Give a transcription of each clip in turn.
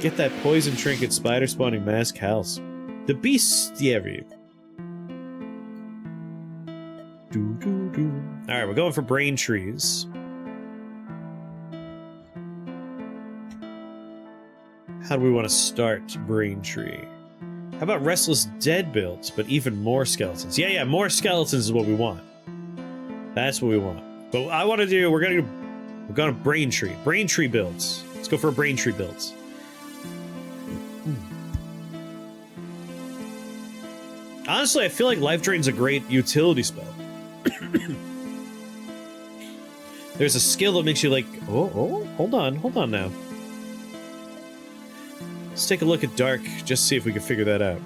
Get that poison trinket spider spawning mask house. The bestiary. Alright, we're going for brain trees. How do we want to start brain tree? How about restless dead builds, but even more skeletons? Yeah, more skeletons is what we want. That's what we want. But I want to do, we're gonna brain tree. Brain tree builds. Let's go for brain tree builds. Honestly, I feel like Life Drain's a great utility spell. There's a skill that makes you like, oh, hold on now. Let's take a look at Dark, just to see if we can figure that out.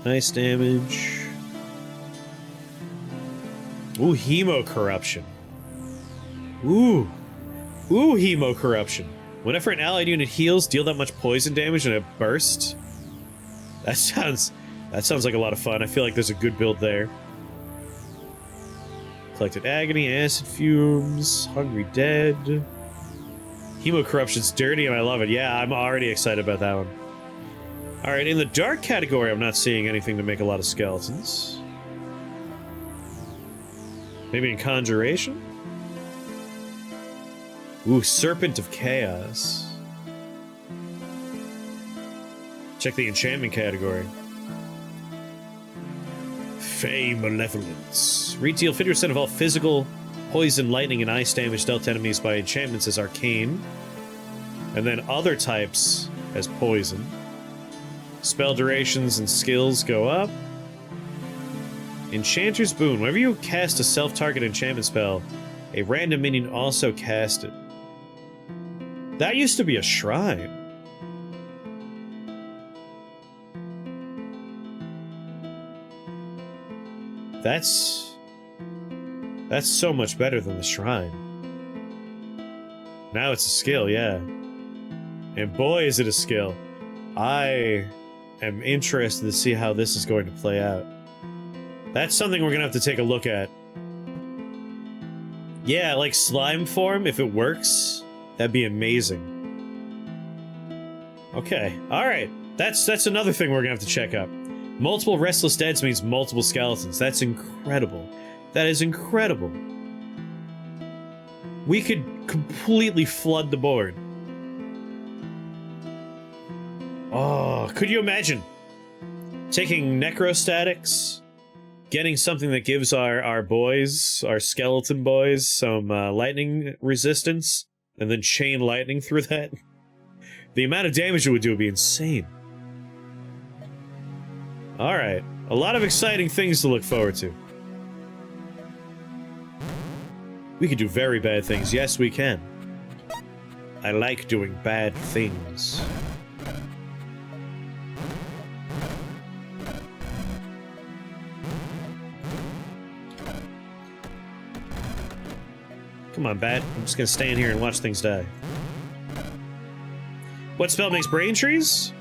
Nice damage. Ooh, Hemo Corruption. Ooh, Hemo Corruption. Whenever an allied unit heals, deal that much poison damage in a burst. That sounds like a lot of fun. I feel like there's a good build there. Collected Agony, Acid Fumes, Hungry Dead. Hemo Corruption's dirty and I love it. Yeah, I'm already excited about that one. Alright, in the Dark category, I'm not seeing anything to make a lot of skeletons. Maybe in Conjuration? Ooh, Serpent of Chaos. Check the enchantment category. Fey Malevolence. Deal 50% of all physical, poison, lightning, and ice damage dealt to enemies by enchantments as arcane. And then other types as poison. Spell durations and skills go up. Enchanter's Boon. Whenever you cast a self-target enchantment spell, a random minion also cast it. That used to be a shrine. That's so much better than the shrine. Now it's a skill, yeah. And boy, is it a skill. I am interested to see how this is going to play out. That's something we're gonna have to take a look at. Yeah, like slime form, if it works, that'd be amazing. Okay, alright. That's another thing we're gonna have to check out. Multiple Restless Deads means multiple skeletons. That's incredible. That is incredible. We could completely flood the board. Oh, could you imagine taking Necrostatics, getting something that gives our boys, our skeleton boys, some lightning resistance, and then chain lightning through that? The amount of damage it would do would be insane. Alright, a lot of exciting things to look forward to. We could do very bad things. Yes, we can. I like doing bad things. Come on, Bat. I'm just gonna stand here and watch things die. What spell makes brain trees?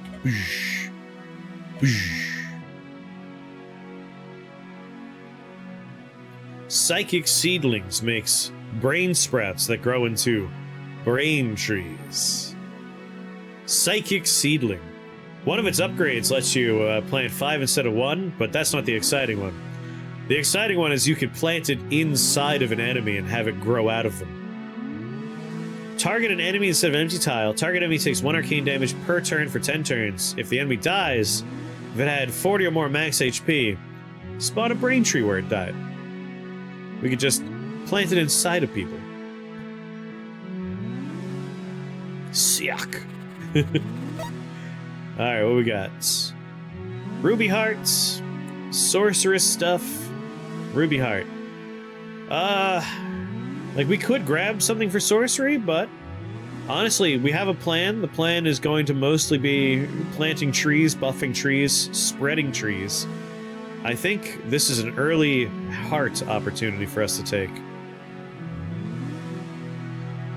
Psychic Seedlings makes brain sprouts that grow into brain trees. Psychic Seedling. One of its upgrades lets you plant 5 instead of 1, but that's not the exciting one. The exciting one is you can plant it inside of an enemy and have it grow out of them. Target an enemy instead of an empty tile. Target enemy takes 1 arcane damage per turn for 10 turns. If the enemy dies, if it had 40 or more max HP, spawn a brain tree where it died. We could just plant it inside of people. Siak. Alright, what we got? Ruby Hearts, Sorceress stuff, Ruby Heart. Like we could grab something for sorcery, but honestly, we have a plan. The plan is going to mostly be planting trees, buffing trees, spreading trees. I think this is an early heart opportunity for us to take.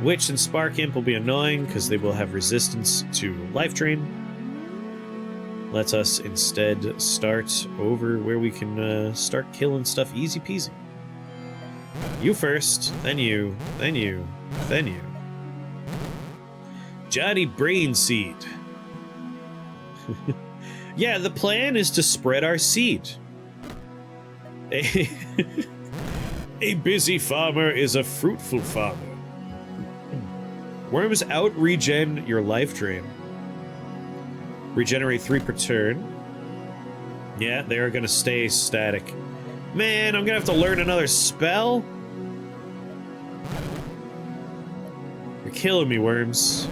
Witch and Spark Imp will be annoying because they will have resistance to Life Drain. Let us instead start over where we can start killing stuff easy peasy. You first, then you, then you, then you. Johnny Brain Seed. Yeah, the plan is to spread our seed. A busy farmer is a fruitful farmer. Worms out-regen your life drain. Regenerate 3 per turn. Yeah, they're gonna stay static. Man, I'm gonna have to learn another spell? You're killing me, worms.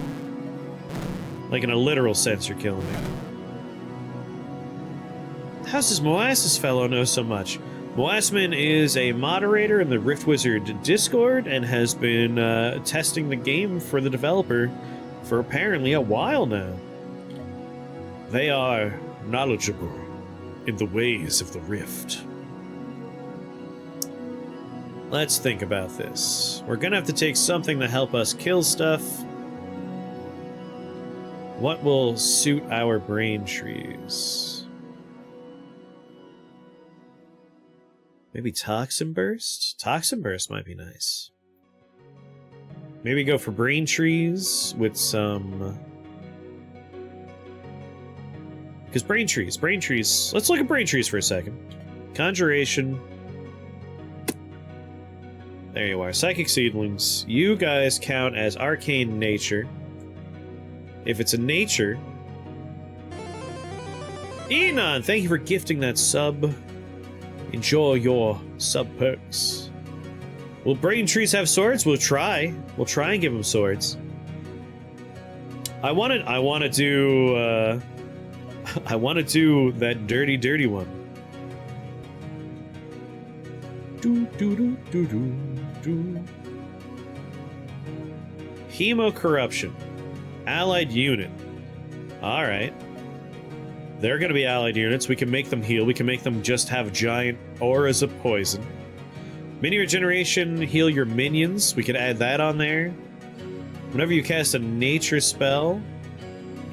Like, in a literal sense, you're killing me. How's this Molasses fellow know so much? Moassman is a moderator in the Rift Wizard Discord and has been testing the game for the developer for apparently a while now. They are knowledgeable in the ways of the Rift. Let's think about this. We're gonna have to take something to help us kill stuff. What will suit our brain trees? Maybe Toxin Burst? Toxin Burst might be nice. Maybe go for brain trees with some... Because brain trees, let's look at brain trees for a second. Conjuration. There you are, Psychic Seedlings. You guys count as Arcane Nature. If it's a nature... Enon, thank you for gifting that sub. Enjoy your sub perks. Will brain trees have swords? We'll try. We'll try and give them swords. I want to do I want to do that dirty one. Do do do do do do. Hemo corruption. Allied unit. All right. They're going to be allied units. We can make them heal. We can make them just have giant auras of poison. Mini regeneration, heal your minions. We could add that on there. Whenever you cast a nature spell...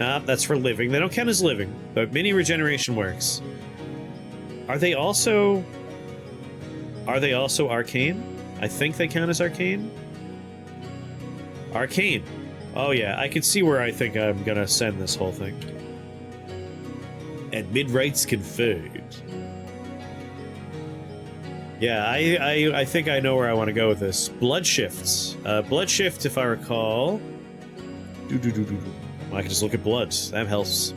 Nah, that's for living. They don't count as living, but mini regeneration works. Are they also arcane? I think they count as arcane. Arcane. Oh yeah, I can see where I think I'm gonna send this whole thing. Admit rights conferred. Yeah, I think I know where I want to go with this. Blood shifts. Blood shift, if I recall. I can just look at blood. That helps.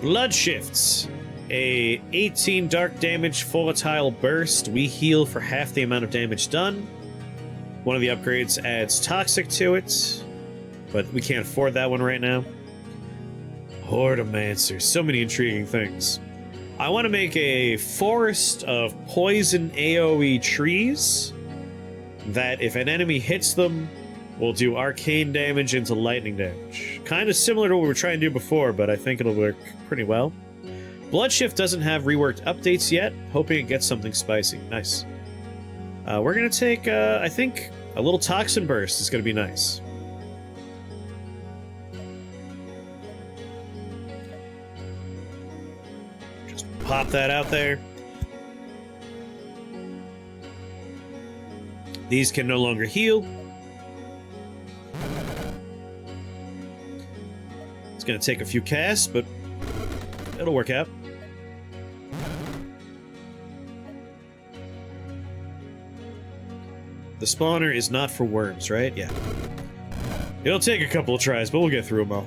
Blood shifts. A 18 dark damage volatile burst. We heal for half the amount of damage done. One of the upgrades adds toxic to it, but we can't afford that one right now. Hordomancer. So many intriguing things. I want to make a forest of poison AoE trees that, if an enemy hits them, will do arcane damage into lightning damage. Kind of similar to what we were trying to do before, but I think it'll work pretty well. Bloodshift doesn't have reworked updates yet. Hoping it gets something spicy. Nice. We're going to take, I think, a little Toxin Burst is going to be nice. Just pop that out there. These can no longer heal. It's going to take a few casts, but it'll work out. The spawner is not for worms, right? Yeah. It'll take a couple of tries, but we'll get through them all.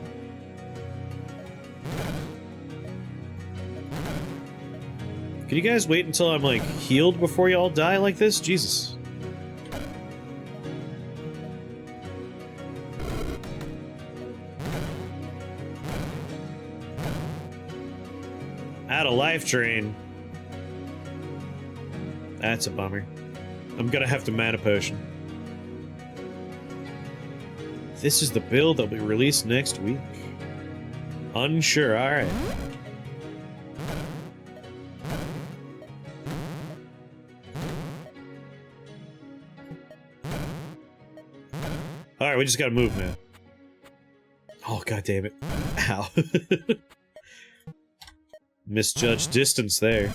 Can you guys wait until I'm, like, healed before y'all die like this? Jesus. Out of life drain. That's a bummer. I'm gonna have to mana potion. This is the build that'll be released next week. Unsure, alright. Alright, we just gotta move, man. Oh, god damn it. Ow. Misjudged distance there.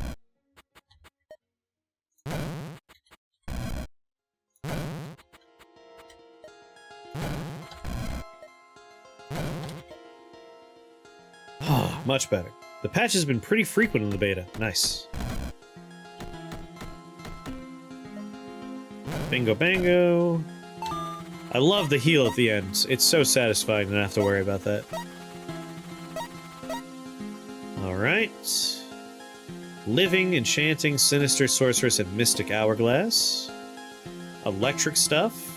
Much better. The patch has been pretty frequent in the beta. Nice. Bingo bango. I love the heal at the end. It's so satisfying to not have to worry about that. Alright. Living, Enchanting, Sinister, Sorceress, and Mystic Hourglass. Electric stuff.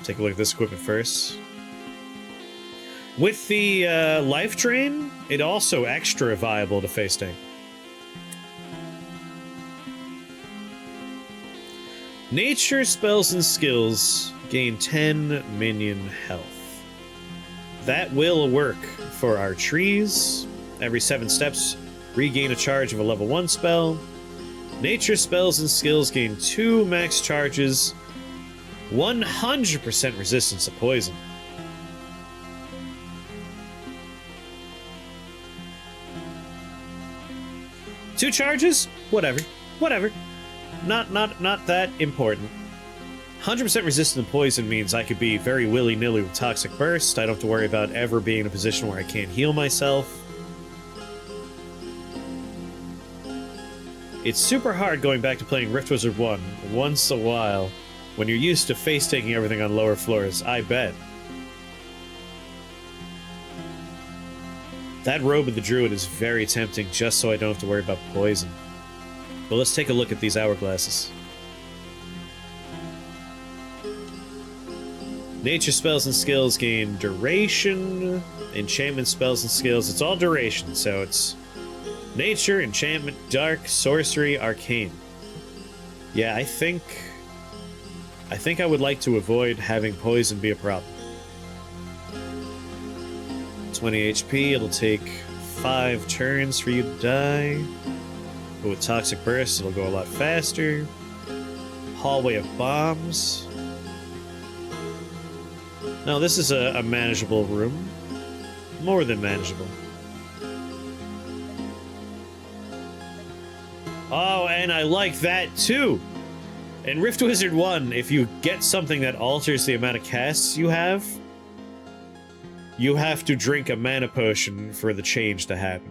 Take a look at this equipment first. With the life drain, it also extra viable to face tank. Nature spells and skills gain 10 minion health. That will work for our trees. Every 7 steps, regain a charge of a level 1 spell. Nature spells and skills gain 2 max charges. 100% resistance to poison. Two charges? Whatever. Whatever. Not that important. 100% resistant to poison means I could be very willy-nilly with Toxic Burst. I don't have to worry about ever being in a position where I can't heal myself. It's super hard going back to playing Rift Wizard 1 once a while when you're used to face-taking everything on lower floors, I bet. That Robe of the Druid is very tempting just so I don't have to worry about poison. But let's take a look at these hourglasses. Nature spells and skills gain duration. Enchantment spells and skills, it's all duration, so it's nature, enchantment, dark, sorcery, arcane. Yeah, I think I would like to avoid having poison be a problem. 20 HP, it'll take 5 turns for you to die. But with Toxic Burst, it'll go a lot faster. Hallway of Bombs. No, this is a manageable room. More than manageable. Oh, and I like that too! In Rift Wizard 1, if you get something that alters the amount of casts you have to drink a mana potion for the change to happen.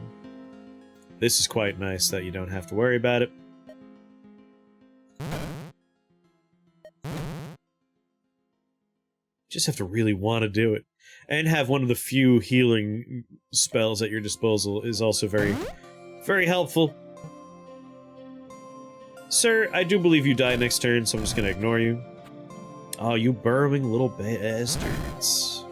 This is quite nice that you don't have to worry about it. Just have to really want to do it. And have one of the few healing spells at your disposal is also very, very helpful. Sir, I do believe you die next turn, so I'm just gonna ignore you. Oh, you burrowing little bastards.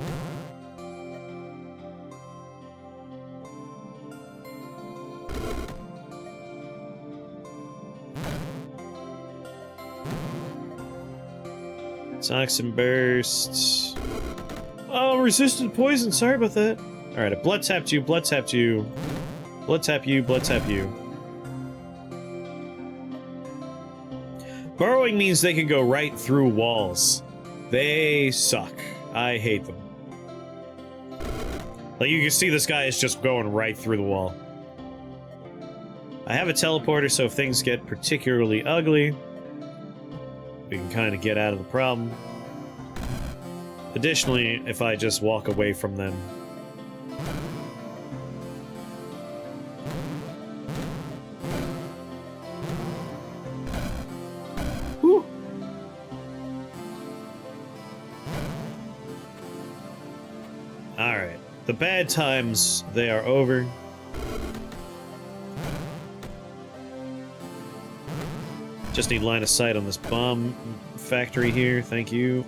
Toxin Burst. Oh, resistant poison, sorry about that. Alright, I blood tapped you, blood tapped you. Blood tap you, blood tap you. Burrowing means they can go right through walls. They suck. I hate them. Like, you can see this guy is just going right through the wall. I have a teleporter, so if things get particularly ugly, we can kind of get out of the problem. Additionally, if I just walk away from them. Whew. Alright. The bad times, they are over. Just need line of sight on this bomb factory here, thank you.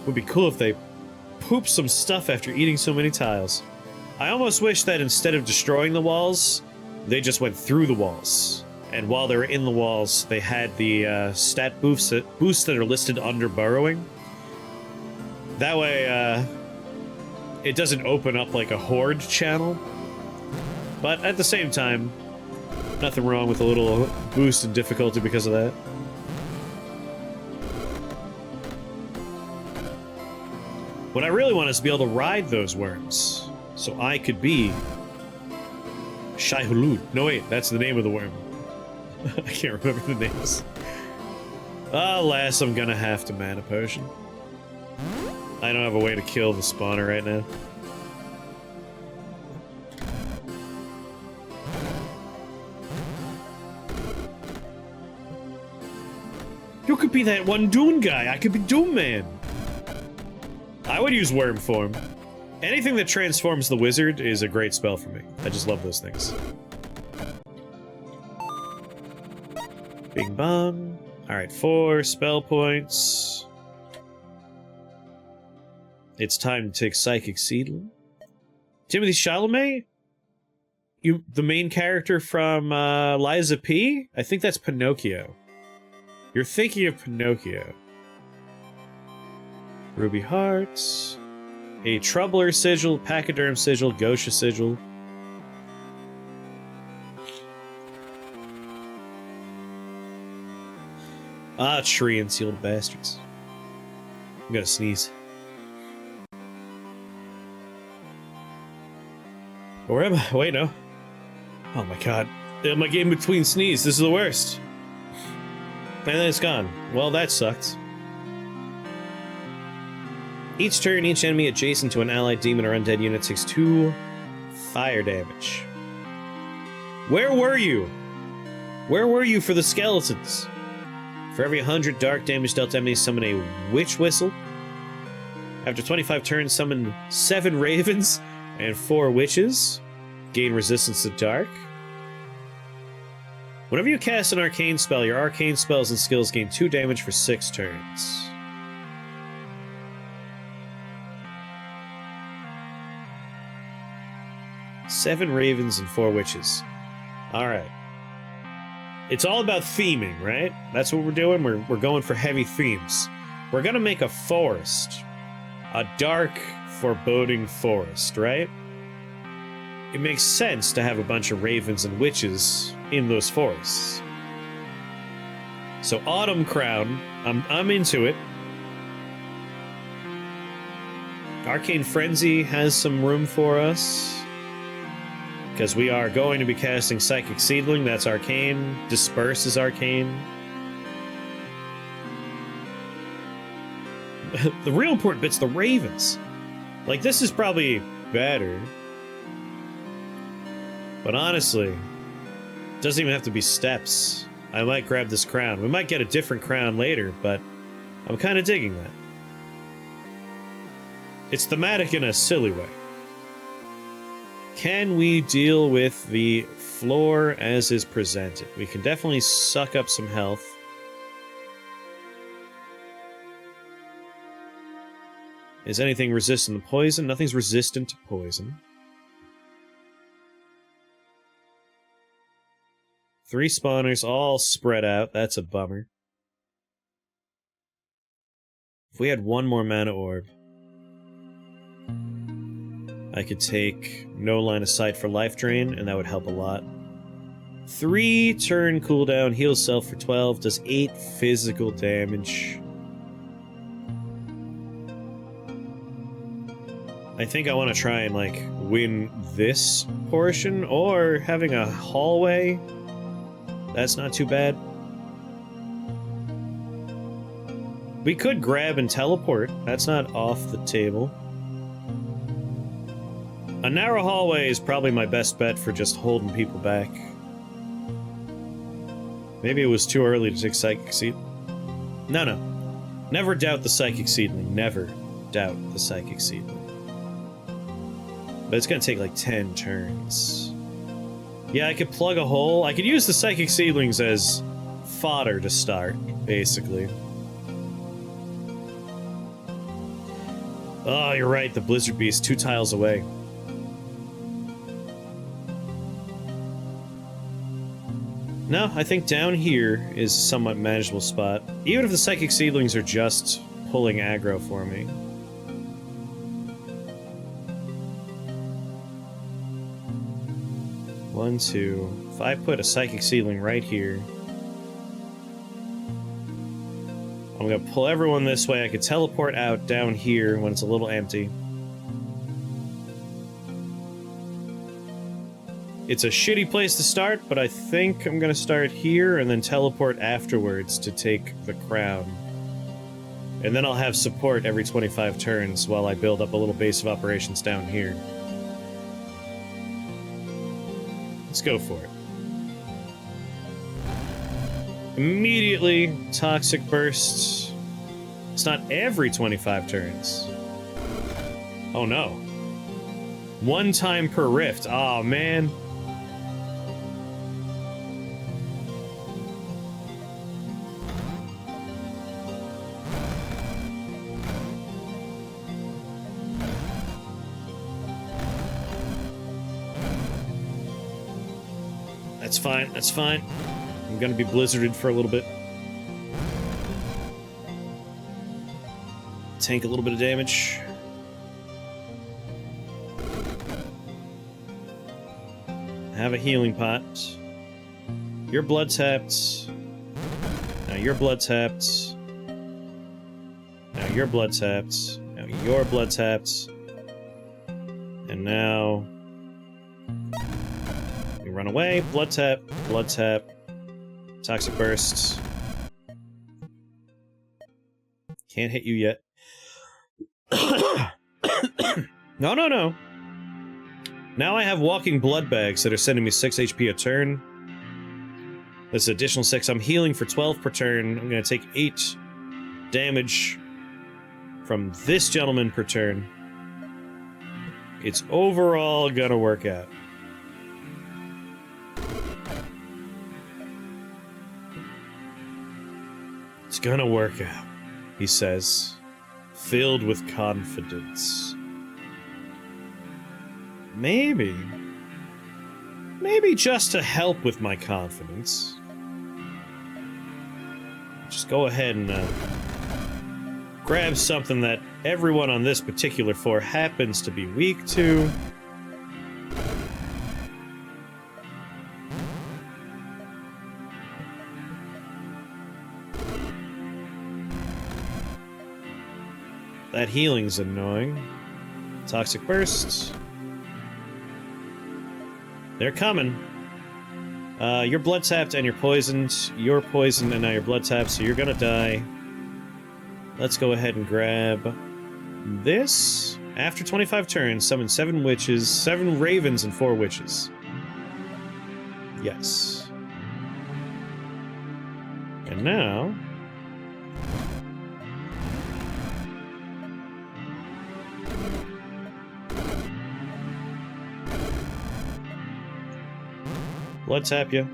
Would be cool if they pooped some stuff after eating so many tiles. I almost wish that instead of destroying the walls, they just went through the walls. And while they were in the walls, they had the stat boosts that are listed under burrowing. That way, it doesn't open up like a horde channel. But at the same time, nothing wrong with a little boost in difficulty because of that. What I really want is to be able to ride those worms, so I could be Shai-Hulud. No wait, that's the name of the worm. I can't remember the names. Alas, I'm gonna have to mana potion. I don't have a way to kill the spawner right now. You could be that one Doom guy. I could be Doom Man. I would use Worm Form. Anything that transforms the wizard is a great spell for me. I just love those things. Bing bong. Alright, 4 spell points. It's time to take Psychic Seedling. Timothy Chalamet? The main character from Liza P? I think that's Pinocchio. You're thinking of Pinocchio. Ruby Hearts. A Troubler Sigil, Pachyderm Sigil, Gosha Sigil. Ah, tree and sealed bastards. I'm gonna sneeze. Where am I? Wait, no. Oh my god. I'm like in between sneeze. This is the worst. And then it's gone. Well, that sucks. Each turn, each enemy adjacent to an allied demon or undead unit takes 2 fire damage. Where were you? Where were you for the skeletons? For every 100 dark damage dealt to enemies, summon a witch whistle. After 25 turns, summon 7 ravens and 4 witches. Gain resistance to dark. Whenever you cast an arcane spell, your arcane spells and skills gain 2 damage for 6 turns. Seven ravens and 4 witches. Alright. It's all about theming, right? That's what we're doing. We're going for heavy themes. We're gonna make a forest. A dark, foreboding forest, right? It makes sense to have a bunch of ravens and witches in those forests. So Autumn Crown, I'm into it. Arcane Frenzy has some room for us. Because we are going to be casting Psychic Seedling, that's arcane. Disperse is arcane. The real important bit's the ravens. Like, this is probably better. But honestly, it doesn't even have to be steps. I might grab this crown. We might get a different crown later, but I'm kind of digging that. It's thematic in a silly way. Can we deal with the floor as is presented? We can definitely suck up some health. Is anything resistant to poison? Nothing's resistant to poison. 3 spawners all spread out. That's a bummer. If we had 1 more mana orb, I could take no line of sight for life drain, and that would help a lot. 3 turn cooldown, heals self for 12, does 8 physical damage. I think I want to try and, like, win this portion, or having a hallway. That's not too bad. We could grab and teleport. That's not off the table. A narrow hallway is probably my best bet for just holding people back. Maybe it was too early to take Psychic Seedling. No. Never doubt the Psychic Seedling. Never doubt the Psychic Seedling. But it's gonna take like 10 turns. Yeah, I could plug a hole. I could use the Psychic Seedlings as fodder to start, basically. Oh, you're right. The Blizzard Beast 2 tiles away. No, I think down here is a somewhat manageable spot. Even if the Psychic Seedlings are just pulling aggro for me. One, two. If I put a Psychic Seedling right here, I'm gonna pull everyone this way. I could teleport out down here when it's a little empty. It's a shitty place to start, but I think I'm gonna start here and then teleport afterwards to take the crown. And then I'll have support every 25 turns while I build up a little base of operations down here. Let's go for it. Immediately, toxic bursts. It's not every 25 turns. Oh no. One time per rift. Oh man. That's fine, that's fine. I'm gonna be blizzarded for a little bit. Tank a little bit of damage. Have a healing pot. You're blood tapped. Now you're blood tapped. Now you're blood tapped. Now you're blood tapped. And now... we run away. Blood tap. Blood tap. Toxic burst. Can't hit you yet. No, no, no. Now I have walking blood bags that are sending me 6 HP a turn. That's an additional 6. I'm healing for 12 per turn. I'm going to take 8 damage from this gentleman per turn. It's overall going to work out. It's going to work out, he says, filled with confidence. Maybe just to help with my confidence, just go ahead and grab something that everyone on this particular floor happens to be weak to. That healing's annoying. Toxic bursts. They're coming. You're blood tapped and you're poisoned. You're poisoned and now you're blood tapped, so you're gonna die. Let's go ahead and grab this. After 25 turns, summon 7 witches, 7 ravens, and 4 witches. Yes. And now... blood tap you.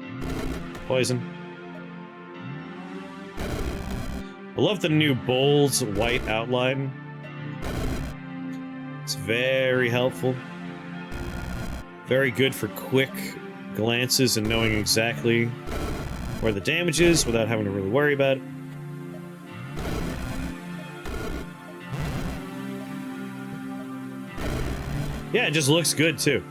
Poison. I love the new bold white outline. It's very helpful. Very good for quick glances and knowing exactly where the damage is without having to really worry about it. Yeah, it just looks good too.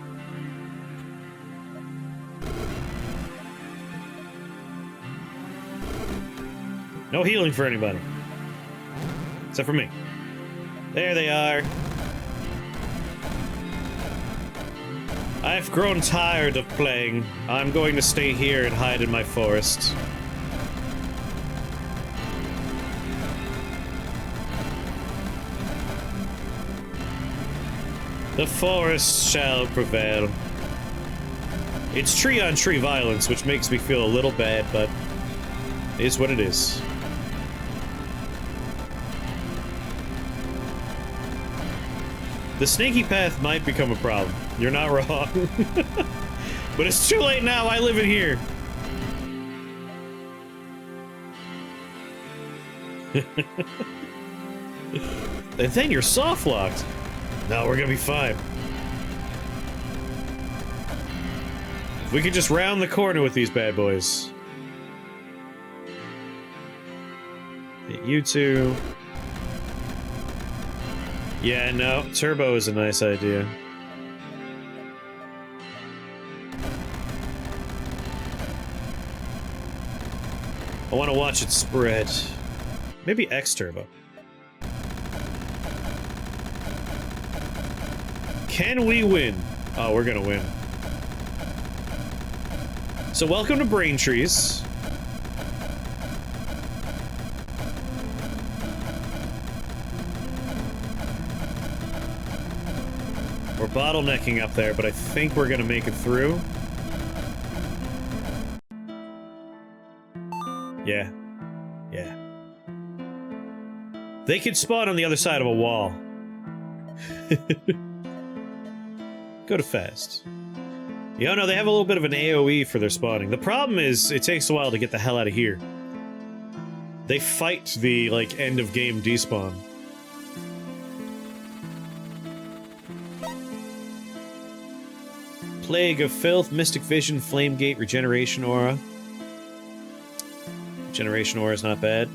No healing for anybody. Except for me. There they are. I've grown tired of playing. I'm going to stay here and hide in my forest. The forest shall prevail. It's tree-on-tree violence, which makes me feel a little bad, but it is what it is. The snaky path might become a problem. You're not wrong. But it's too late now, I live in here. And then you're soft-locked. No, we're gonna be fine. If we could just round the corner with these bad boys. Hit you two. Yeah, no, turbo is a nice idea. I want to watch it spread. Maybe X turbo. Can we win? Oh, we're gonna win. So welcome to Braintrees. We're bottlenecking up there, but I think we're gonna make it through. Yeah. Yeah. They could spawn on the other side of a wall. Go to fast. You know, they have a little bit of an AoE for their spawning. The problem is, it takes a while to get the hell out of here. They fight the, like, end-of-game despawn. Plague of Filth, Mystic Vision, Flame Gate, Regeneration Aura. Regeneration Aura is not bad.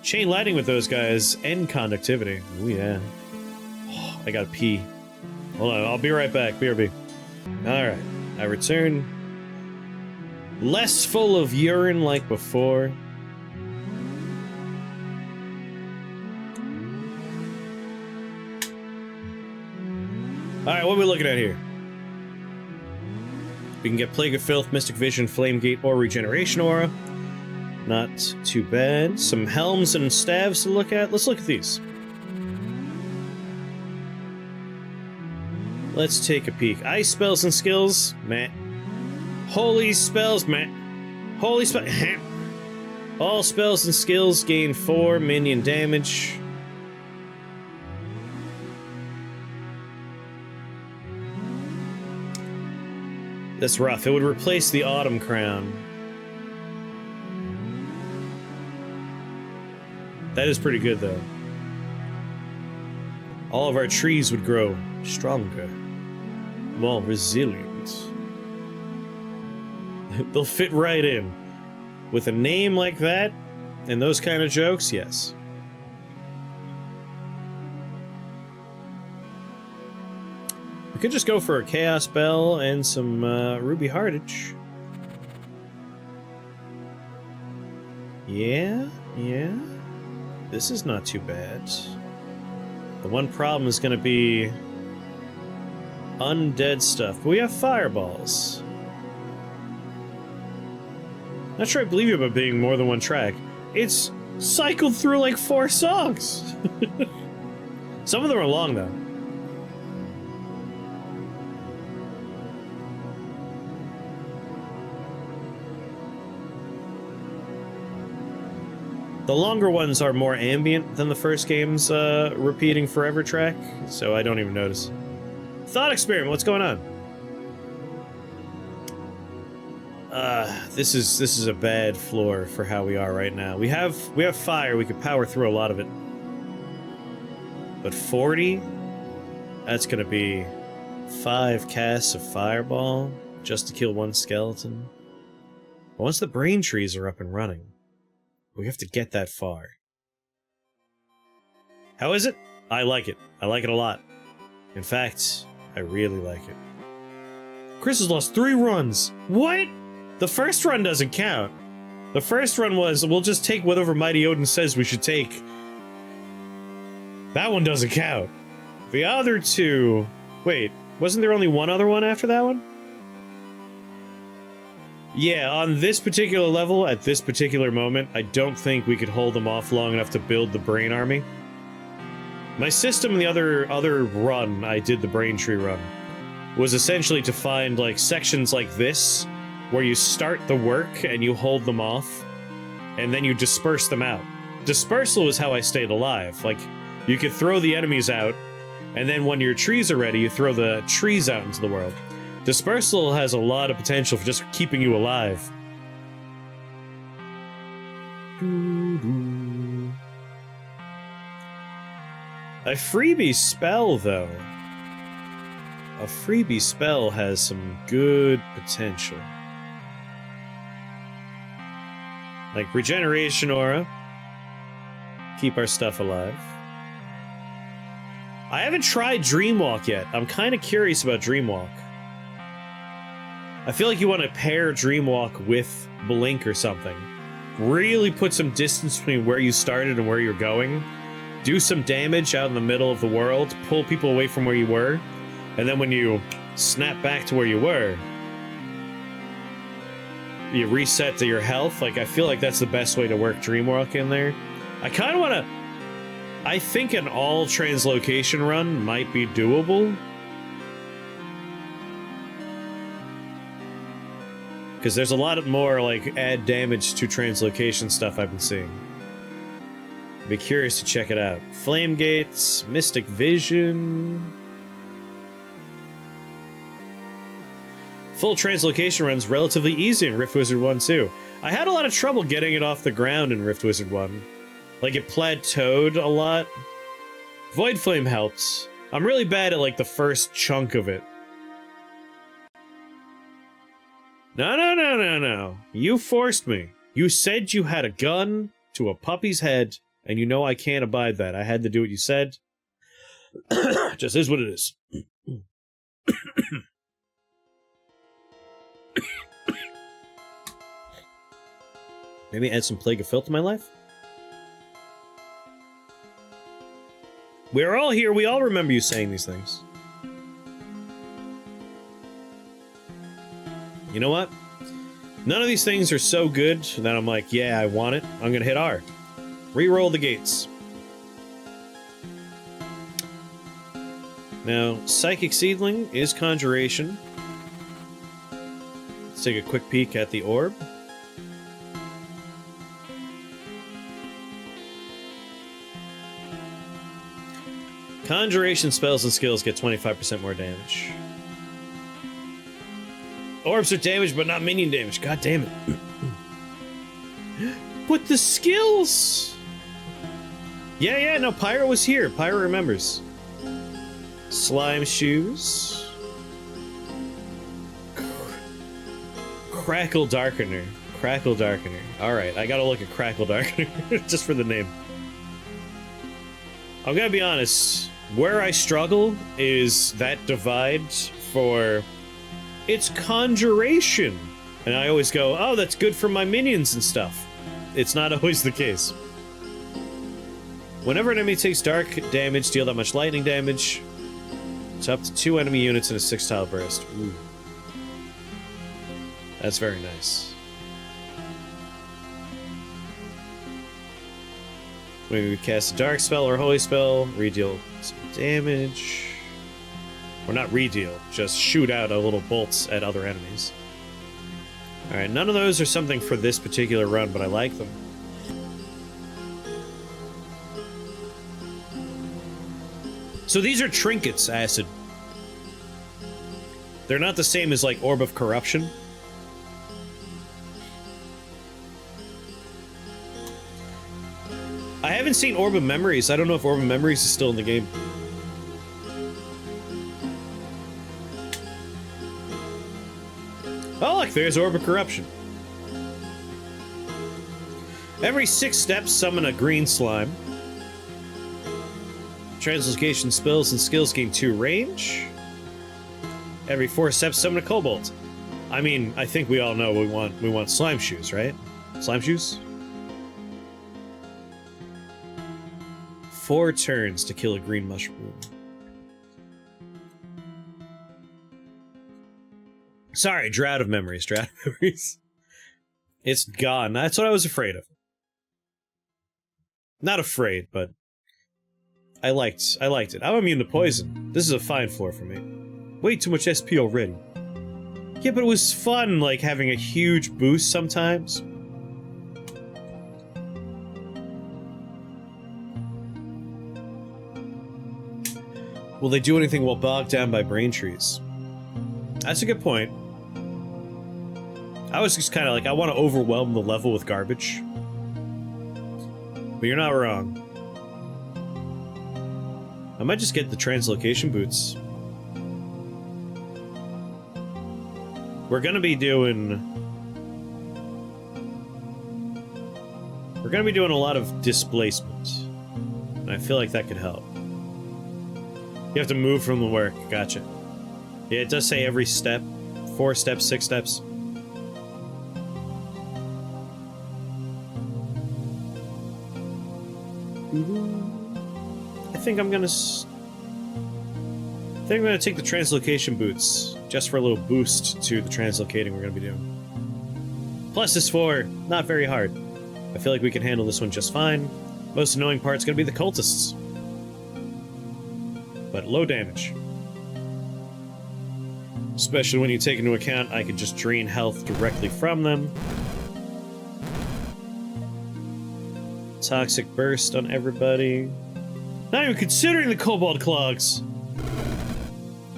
Chain Lightning with those guys, and Conductivity. Ooh, yeah. Oh, I gotta pee. Hold on, I'll be right back. BRB. Alright, I return. Less full of urine like before. Alright, what are we looking at here? We can get Plague of Filth, Mystic Vision, Flame Gate, or Regeneration Aura. Not too bad. Some helms and staves to look at. Let's look at these. Let's take a peek. Ice spells and skills, meh. Holy spells, meh. Holy spell, all spells and skills gain 4 minion damage. That's rough. It would replace the Autumn Crown. That is pretty good, though. All of our trees would grow stronger, more resilient. They'll fit right in. With a name like that, and those kind of jokes, yes. We could just go for a Chaos Bell and some Ruby Heartage. Yeah. This is not too bad. The one problem is going to be undead stuff. But we have fireballs. Not sure I believe you about being more than one track. It's cycled through like 4 songs. Some of them are long, though. The longer ones are more ambient than the first game's repeating forever track, so I don't even notice. Thought experiment, what's going on? This is a bad floor for how we are right now. We have fire, we could power through a lot of it. But 40? That's gonna be 5 casts of fireball just to kill 1 skeleton. But once the brain trees are up and running, we have to get that far. How is it? I like it. I like it a lot. In fact, I really like it. Chris has lost 3 runs. What? The first run doesn't count. The first run was, we'll just take whatever Mighty Odin says we should take. That one doesn't count. The other 2... Wait, wasn't there only one other one after that one? Yeah, on this particular level, at this particular moment, I don't think we could hold them off long enough to build the brain army. My system in the other run, I did the brain tree run, was essentially to find, like, sections like this, where you start the work and you hold them off, and then you disperse them out. Dispersal was how I stayed alive. Like, you could throw the enemies out, and then when your trees are ready, you throw the trees out into the world. Dispersal has a lot of potential for just keeping you alive. A freebie spell, though. A freebie spell has some good potential. Like Regeneration Aura. Keep our stuff alive. I haven't tried Dreamwalk yet. I'm kind of curious about Dreamwalk. I feel like you want to pair Dreamwalk with Blink or something. Really put some distance between where you started and where you're going. Do some damage out in the middle of the world. Pull people away from where you were. And then when you snap back to where you were, you reset to your health. Like, I feel like that's the best way to work Dreamwalk in there. I kind of want to... I think an all-translocation run might be doable. Because there's a lot more, like, add damage to translocation stuff I've been seeing. Be curious to check it out. Flame Gates, Mystic Vision. Full translocation runs relatively easy in Rift Wizard 1 too. I had a lot of trouble getting it off the ground in Rift Wizard 1. Like, it plateaued a lot. Void Flame helps. I'm really bad at, like, the first chunk of it. No. You forced me. You said you had a gun to a puppy's head, and you know I can't abide that. I had to do what you said. Just is what it is. Maybe add some Plague of Filth to my life? We're all here. We all remember you saying these things. You know what? None of these things are so good that I'm like, yeah, I want it. I'm gonna hit R. Reroll the gates. Now, Psychic Seedling is Conjuration. Let's take a quick peek at the orb. Conjuration spells and skills get 25% more damage. Orbs are damaged, but not minion damage. God damn it. But the skills! Yeah, no, Pyro was here. Pyro remembers. Slime Shoes. Crackle Darkener. Crackle Darkener. Alright, I gotta look at Crackle Darkener, just for the name. I'm gonna be honest. Where I struggle is that divide for... It's Conjuration! And I always go, oh, that's good for my minions and stuff. It's not always the case. Whenever an enemy takes dark damage, deal that much lightning damage. It's up to 2 enemy units in a 6-tile burst. Ooh. That's very nice. Maybe we cast a dark spell or a holy spell, redeal some damage. Or not redeal, just shoot out a little bolts at other enemies. Alright, none of those are something for this particular run, but I like them. So these are trinkets, Acid. They're not the same as, like, Orb of Corruption. I haven't seen Orb of Memories. I don't know if Orb of Memories is still in the game. Oh, look, there's Orb of Corruption. Every 6 steps, summon a green slime. Translocation spells and skills gain 2 range. Every 4 steps, summon a kobold. I mean, I think we all know we want slime shoes, right? Slime shoes? 4 turns to kill a green mushroom. Sorry, Drought of Memories, Drought of Memories. It's gone. That's what I was afraid of. Not afraid, but I liked it. I'm immune to poison. This is a fine floor for me. Way too much SP already. Yeah, but it was fun, like, having a huge boost sometimes. Will they do anything while bogged down by brain trees? That's a good point. I was just kind of like, I want to overwhelm the level with garbage. But you're not wrong. I might just get the translocation boots. We're gonna be doing a lot of displacement. And I feel like that could help. You have to move from the work. Gotcha. Yeah, it does say every step. 4 steps, 6 steps. I think I'm gonna take the translocation boots just for a little boost to the translocating we're gonna be doing. Plus this 4, not very hard. I feel like we can handle this one just fine. Most annoying part's gonna be the cultists. But low damage. Especially when you take into account I could just drain health directly from them. Toxic burst on everybody. Not even considering the kobold clogs.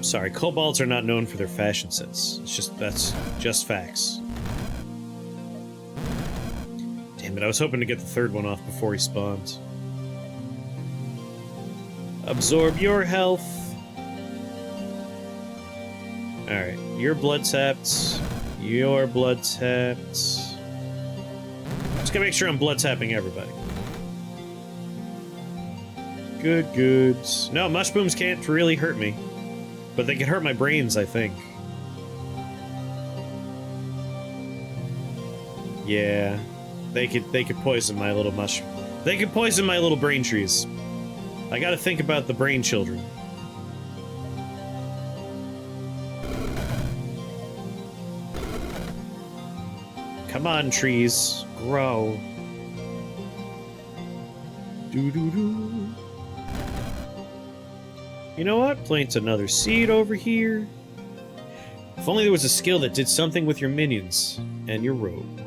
Sorry, kobolds are not known for their fashion sense. That's just facts. Damn it, I was hoping to get the third one off before he spawned. Absorb your health. Alright, you're blood tapped. You're blood tapped. Just gotta make sure I'm blood tapping everybody. Good, good. No, mushrooms can't really hurt me. But they can hurt my brains, I think. Yeah. They could poison my little mushroom. They could poison my little brain trees. I gotta think about the brain children. Come on, trees. Grow. Doo-doo-doo. You know what? Plant another seed over here. If only there was a skill that did something with your minions and your robe.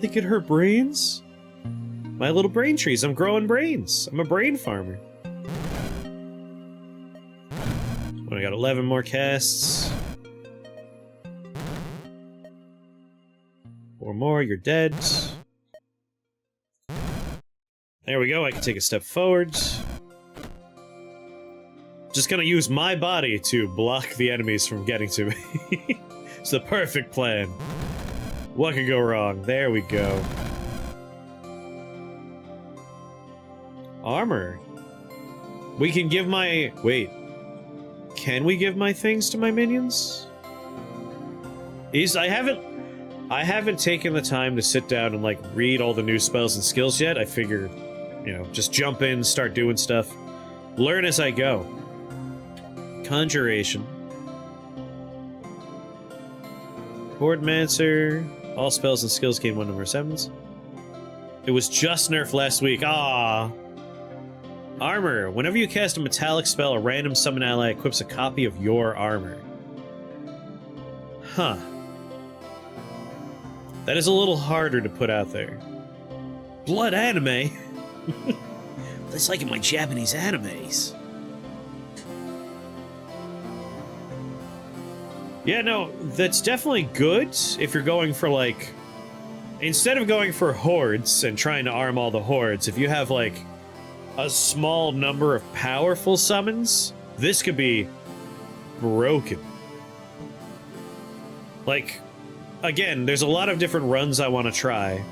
They could hurt brains? My little brain trees. I'm growing brains. I'm a brain farmer. Well, I got 11 more casts. 4 more, you're dead. There we go, I can take a step forward. Just gonna use my body to block the enemies from getting to me. It's the perfect plan. What could go wrong? There we go. Armor. We can give my... Wait. Can we give my things to my minions? I haven't taken the time to sit down and, like, read all the new spells and skills yet. I figure, you know, just jump in, start doing stuff. Learn as I go. Conjuration. Boardmancer. All spells and skills gain 1 number of 7s. It was just nerfed last week. Ah. Armor. Whenever you cast a metallic spell, a random summon ally equips a copy of your armor. Huh. That is a little harder to put out there. Blood anime? That's like in my Japanese animes. Yeah, no, that's definitely good if you're going for, like... Instead of going for hordes and trying to arm all the hordes, if you have, like, a small number of powerful summons, this could be broken. Like... Again, there's a lot of different runs I want to try,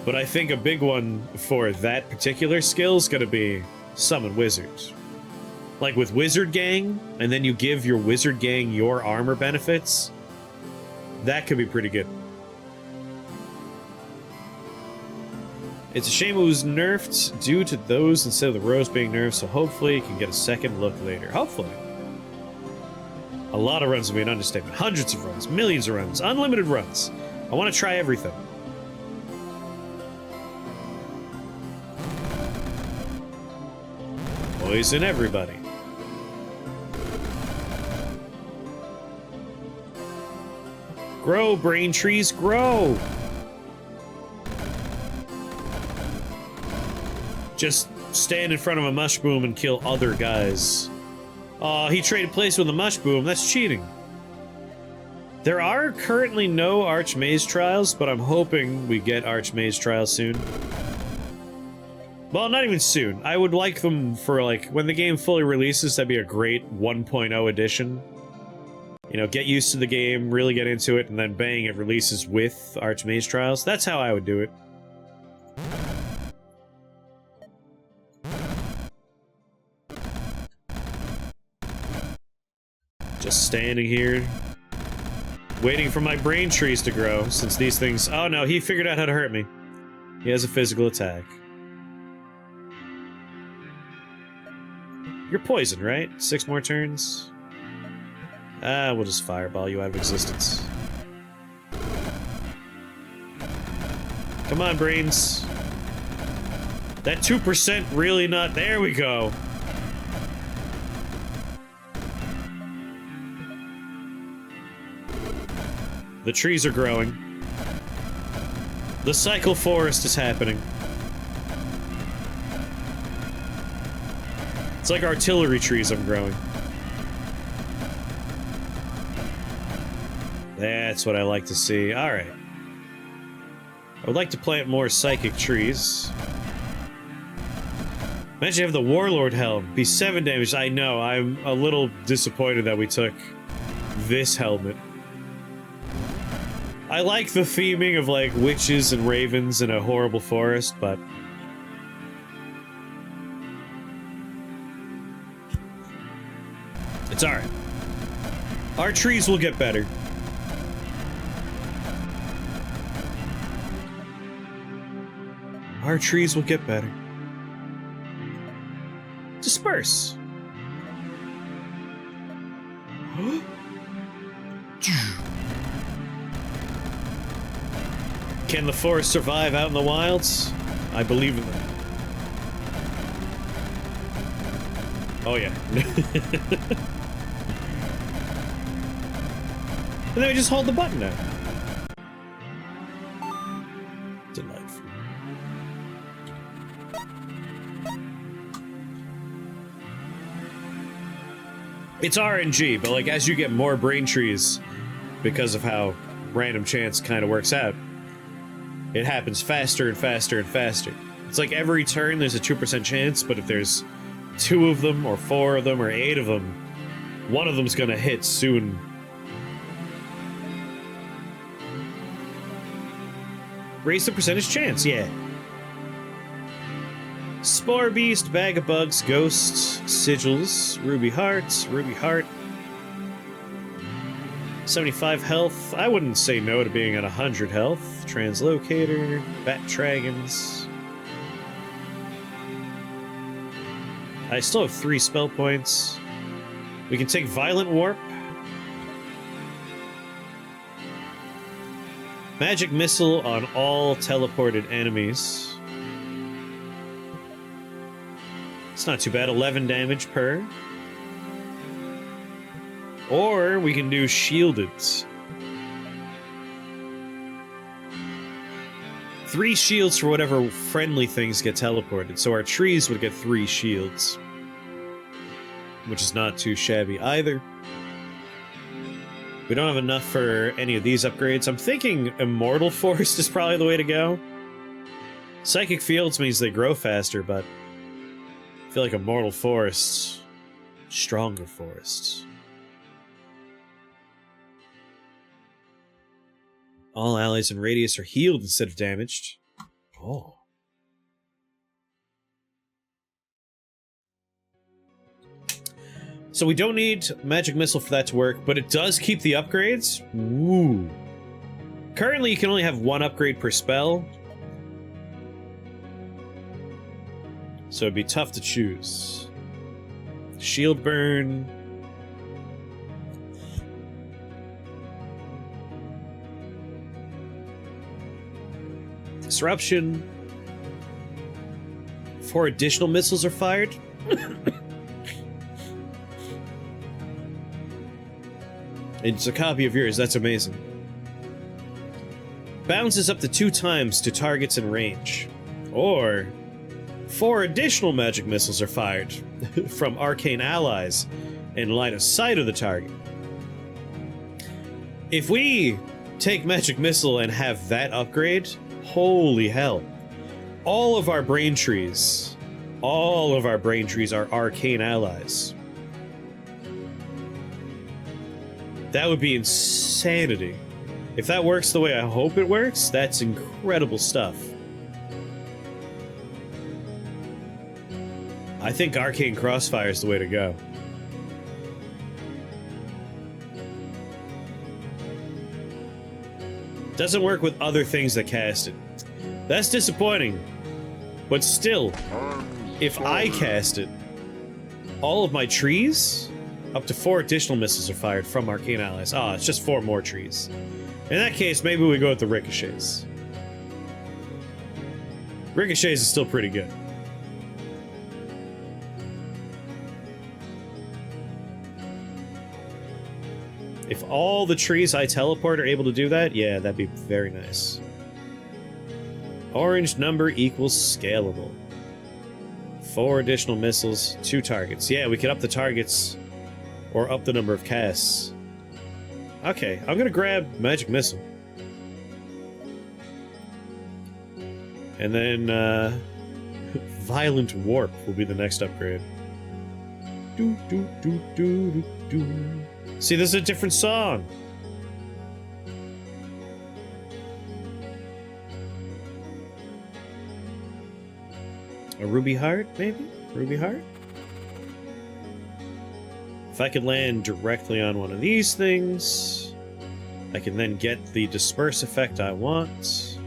but I think a big one for that particular skill is going to be Summon Wizards. Like with Wizard Gang, and then you give your Wizard Gang your armor benefits, that could be pretty good. It's a shame it was nerfed due to those instead of the rows being nerfed, so hopefully you can get a second look later. Hopefully. A lot of runs will be an understatement. Hundreds of runs, millions of runs, unlimited runs. I want to try everything. Poison everybody. Grow, brain trees, grow! Just stand in front of a mushroom and kill other guys. Aw, he traded place with a mushroom. That's cheating. There are currently no Archmage trials, but I'm hoping we get Archmage trials soon. Well, not even soon. I would like them for, like, when the game fully releases, that'd be a great 1.0 edition. You know, get used to the game, really get into it, and then bang, it releases with Archmage trials. That's how I would do it. Just standing here, waiting for my brain trees to grow, since these things... Oh no, he figured out how to hurt me. He has a physical attack. You're poisoned, right? 6 more turns? Ah, we'll just fireball you out of existence. Come on, brains. That 2% really not... There we go. The trees are growing. The cycle forest is happening. It's like artillery trees I'm growing. That's what I like to see. Alright. I would like to plant more psychic trees. Imagine you have the Warlord helm. Be 7 damage. I know, I'm a little disappointed that we took this helmet. I like the theming of, like, witches and ravens in a horrible forest, but... it's alright. Our trees will get better. Our trees will get better. Disperse. Can the forest survive out in the wilds? I believe in them. Oh yeah. And then we just hold the button down. Delightful. It's RNG, but like as you get more brain trees, because of how random chance kind of works out, it happens faster and faster and faster. It's like every turn there's a 2% chance, but if there's 2 of them, or 4 of them, or 8 of them, one of them's gonna hit soon. Raise the percentage chance, yeah. Spore Beast, Bag of Bugs, Ghosts, Sigils, Ruby Hearts, Ruby Heart. 75 health. I wouldn't say no to being at 100 health. Translocator, Bat Dragons. I still have 3 spell points. We can take Violent Warp. Magic Missile on all teleported enemies. It's not too bad, 11 damage per. Or we can do Shielded. 3 shields for whatever friendly things get teleported, so our trees would get 3 shields. Which is not too shabby either. We don't have enough for any of these upgrades. I'm thinking Immortal Forest is probably the way to go. Psychic Fields means they grow faster, but I feel like Immortal Forests, stronger forests. All allies in radius are healed instead of damaged. Oh. So we don't need Magic Missile for that to work, but it does keep the upgrades. Ooh. Currently, you can only have 1 upgrade per spell. So it'd be tough to choose. Shield Burn. Disruption. 4 additional missiles are fired. It's a copy of yours, that's amazing. Bounces up to 2 times to targets in range. Or 4 additional magic missiles are fired from arcane allies in line of sight of the target. If we take Magic Missile and have that upgrade, holy hell. All of our brain trees are arcane allies. That would be insanity. If that works the way I hope it works, that's incredible stuff. I think Arcane Crossfire is the way to go. Doesn't work with other things that cast it. That's disappointing. But still, if I cast it, all of my trees, up to 4 additional missiles are fired from arcane allies. Ah, it's just 4 more trees. In that case, maybe we go with the ricochets. Ricochets is still pretty good. If all the trees I teleport are able to do that, yeah, that'd be very nice. Orange number equals scalable. 4 additional missiles, 2 targets. Yeah, we could up the targets or up the number of casts. Okay, I'm gonna grab Magic Missile. And then, Violent Warp will be the next upgrade. Do, do, do, do, do, do. See, this is a different song! A Ruby Heart, maybe? Ruby Heart? If I could land directly on one of these things, I can then get the disperse effect I want.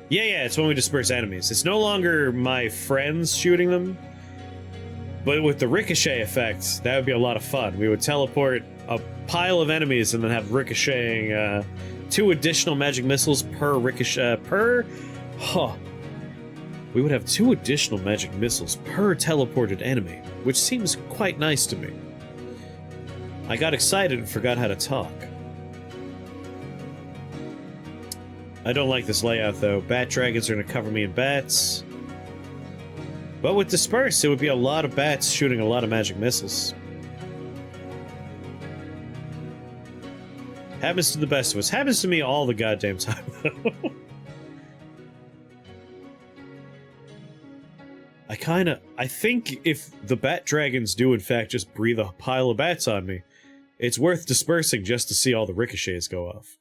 Yeah, it's when we disperse enemies. It's no longer my friends shooting them, but with the ricochet effect, that would be a lot of fun. We would teleport a pile of enemies and then have ricocheting, 2 additional magic missiles per ricochet, we would have 2 additional magic missiles per teleported enemy, which seems quite nice to me. I got excited and forgot how to talk. I don't like this layout, though. Bat dragons are going to cover me in bats. But with disperse, it would be a lot of bats shooting a lot of magic missiles. Happens to the best of us. Happens to me all the goddamn time, though. I think if the bat dragons do in fact just breathe a pile of bats on me, it's worth dispersing just to see all the ricochets go off.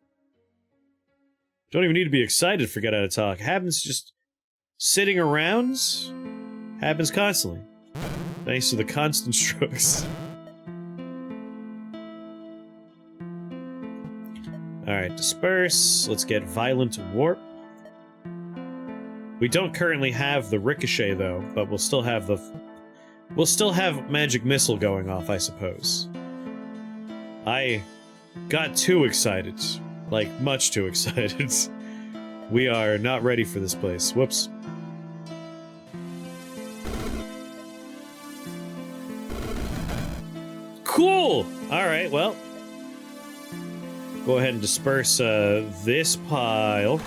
Don't even need to be excited, forget how to talk. Happens just sitting around. Happens constantly. Thanks to the constant strokes. Alright, disperse. Let's get Violent Warp. We don't currently have the ricochet, though, but we'll still have the... We'll still have Magic Missile going off, I suppose. I got too excited. Like, much too excited. We are not ready for this place. Whoops. Cool! Alright, well. Go ahead and disperse, this pile.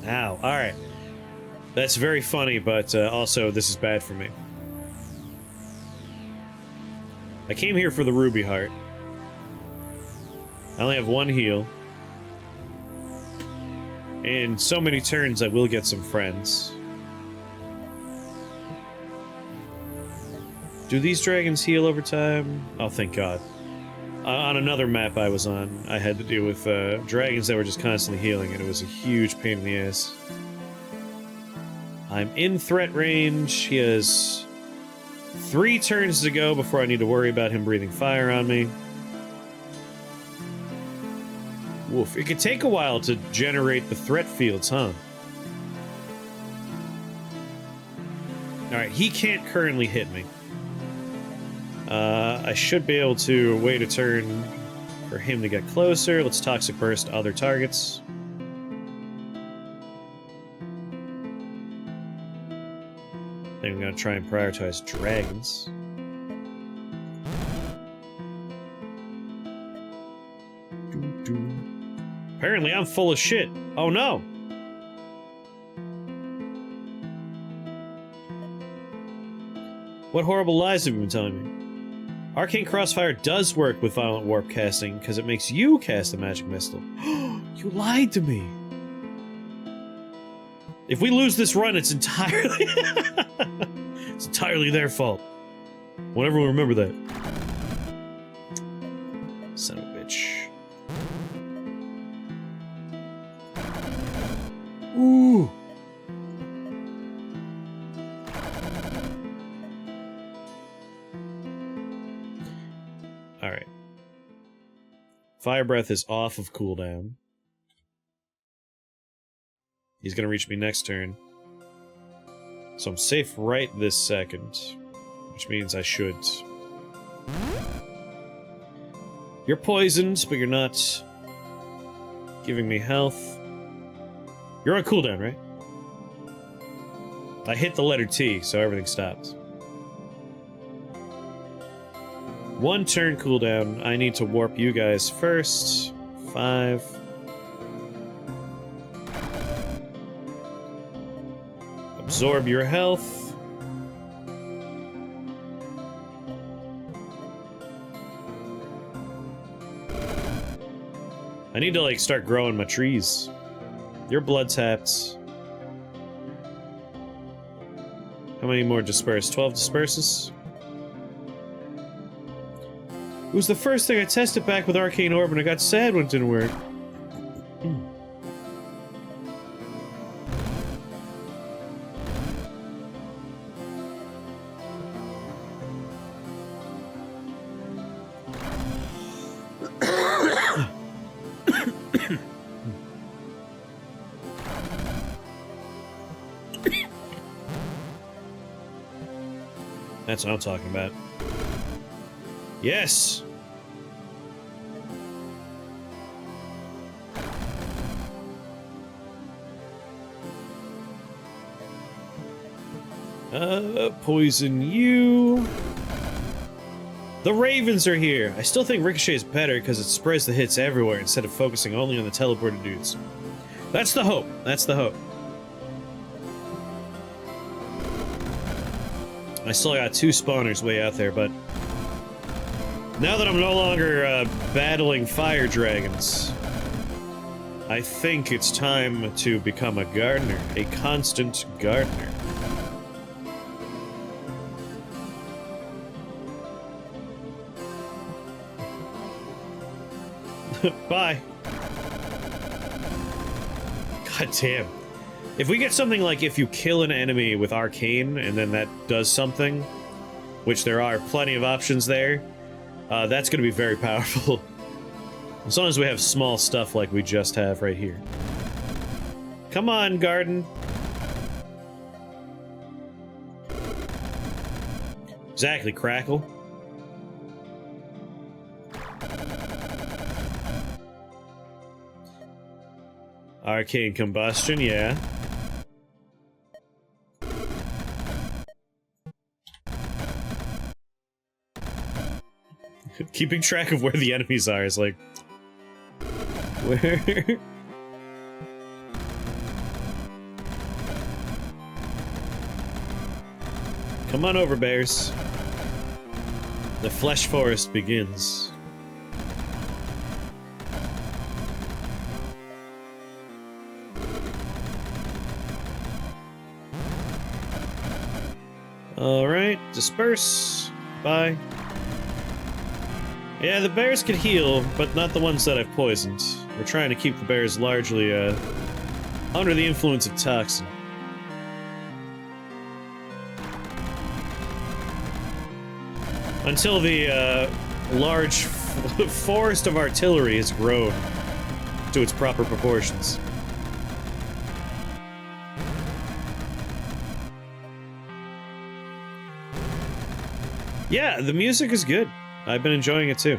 Ow, alright. That's very funny, but also this is bad for me. I came here for the Ruby Heart. I only have 1 heal. In so many turns, I will get some friends. Do these dragons heal over time? Oh, thank God. On another map I was on, I had to deal with dragons that were just constantly healing, and it was a huge pain in the ass. I'm in threat range. He has 3 turns to go before I need to worry about him breathing fire on me. Woof. It could take a while to generate the threat fields, huh? Alright, he can't currently hit me. I should be able to wait a turn for him to get closer. Let's Toxic Burst other targets. I think I'm gonna try and prioritize dragons. Apparently I'm full of shit. Oh no! What horrible lies have you been telling me? Arcane Crossfire does work with Violent Warp casting, because it makes you cast a Magic Missile. You lied to me! If we lose this run, it's entirely... it's entirely their fault. Won't everyone remember that. Son of a bitch. Ooh! Alright. Fire Breath is off of cooldown. He's gonna reach me next turn. So I'm safe right this second. Which means I should. You're poisoned, but you're not giving me health. You're on cooldown, right? I hit the letter T, so everything stopped. 1 turn cooldown. I need to warp you guys first. 5. Absorb your health. I need to, like, start growing my trees. Your blood tapped. How many more disperse? 12 disperses? It was the first thing I tested back with Arcane Orb, and I got sad when it didn't work. That's what I'm talking about. Yes! Poison you. The Ravens are here. I still think Ricochet is better because it spreads the hits everywhere instead of focusing only on the teleported dudes. That's the hope. That's the hope. I still got 2 spawners way out there, but now that I'm no longer battling fire dragons, I think it's time to become a gardener, a constant gardener. Bye. God damn. If we get something like if you kill an enemy with Arcane and then that does something, which there are plenty of options there, that's going to be very powerful. As long as we have small stuff like we just have right here. Come on, garden. Exactly, Crackle. Arcane Combustion, yeah. Keeping track of where the enemies are is like... Where? Come on over, bears. The flesh forest begins. Alright, disperse. Bye. Yeah, the bears can heal, but not the ones that I've poisoned. We're trying to keep the bears largely, under the influence of toxin. Until the, large forest of artillery has grown to its proper proportions. Yeah, the music is good. I've been enjoying it too.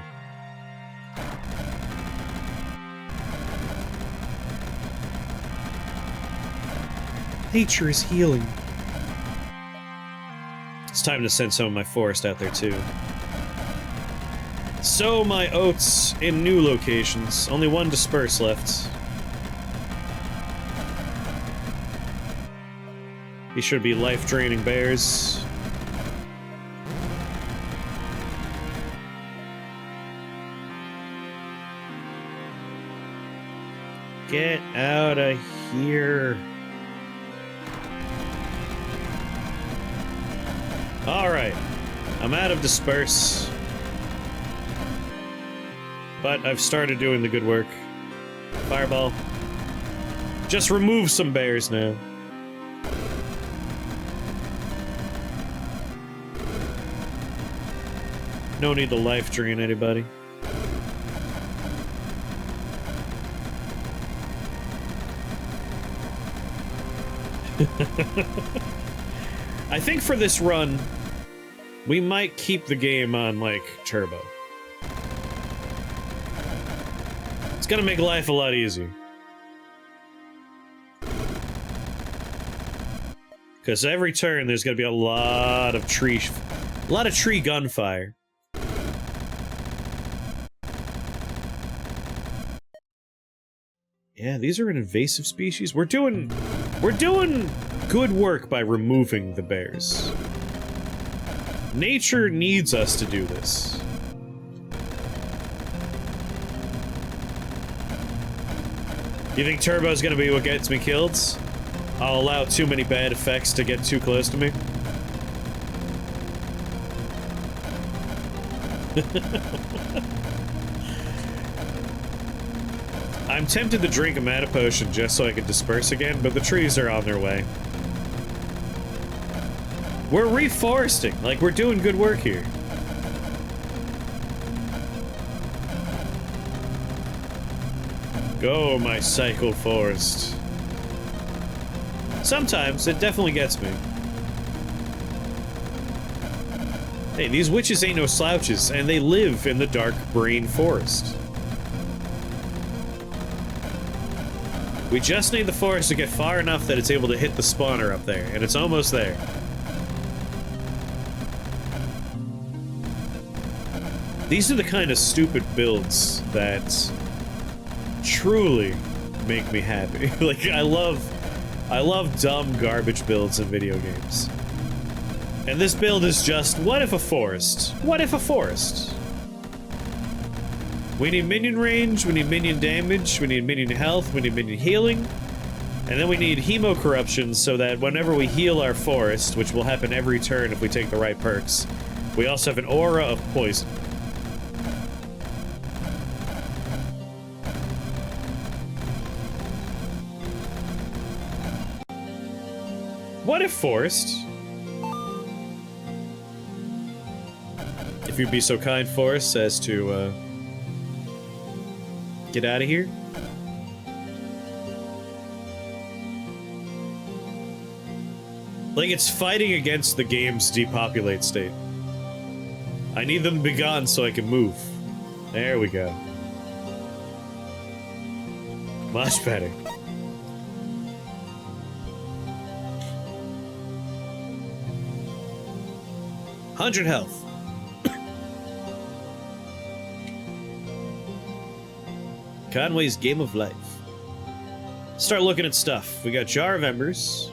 Nature is healing. It's time to send some of my forest out there too. Sow my oats in new locations. Only 1 disperse left. These should be life-draining bears. Get out of here. Alright. I'm out of disperse. But I've started doing the good work. Fireball. Just remove some bears now. No need to life drain anybody. I think for this run, we might keep the game on, like, turbo. It's gonna make life a lot easier. Because every turn, there's gonna be a lot of tree gunfire. Yeah, these are an invasive species. We're doing good work by removing the bears. Nature needs us to do this. You think turbo's gonna be what gets me killed? I'll allow too many bad effects to get too close to me. I'm tempted to drink a mana potion just so I can disperse again, but the trees are on their way. We're reforesting, like we're doing good work here. Go, my cycle forest. Sometimes it definitely gets me. Hey, these witches ain't no slouches, and they live in the dark brain forest. We just need the forest to get far enough that it's able to hit the spawner up there, and it's almost there. These are the kind of stupid builds that truly make me happy. Like, I love dumb garbage builds in video games. And this build is just, what if a forest? What if a forest? We need minion range, we need minion damage, we need minion health, we need minion healing, and then we need hemo corruption so that whenever we heal our forest, which will happen every turn if we take the right perks, we also have an aura of poison. What if forest? If you'd be so kind, forest, as to, get out of here? Like, it's fighting against the game's depopulate state. I need them to be gone so I can move. There we go. Much better. $100 health. Conway's Game of Life. Start looking at stuff. We got Jar of Embers.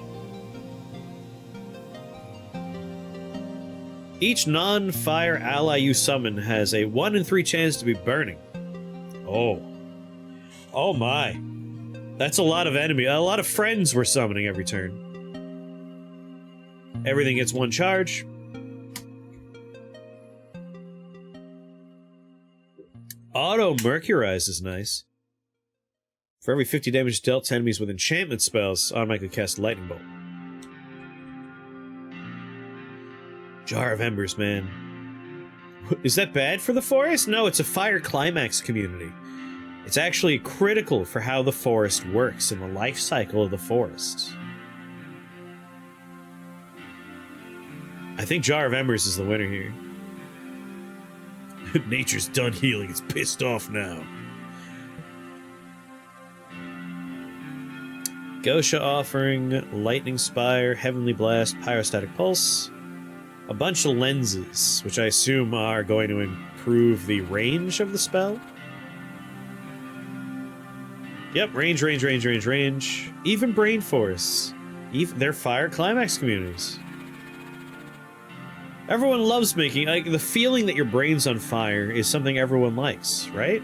Each non-fire ally you summon has a 1 in 3 chance to be burning. Oh. Oh my. That's a lot of enemy. A lot of friends we're summoning every turn. Everything gets 1 charge. Auto Mercurize is nice. For every 50 damage dealt to enemies with enchantment spells, automatically cast Lightning Bolt. Jar of Embers, man. Is that bad for the forest? No, it's a fire climax community. It's actually critical for how the forest works in the life cycle of the forest. I think Jar of Embers is the winner here. Nature's done healing, it's pissed off now. Gosha offering, Lightning Spire, Heavenly Blast, Pyrostatic Pulse. A bunch of lenses, which I assume are going to improve the range of the spell. Yep, range. Even brain forests. They're fire climax communities. Everyone loves making, like, the feeling that your brain's on fire is something everyone likes, right?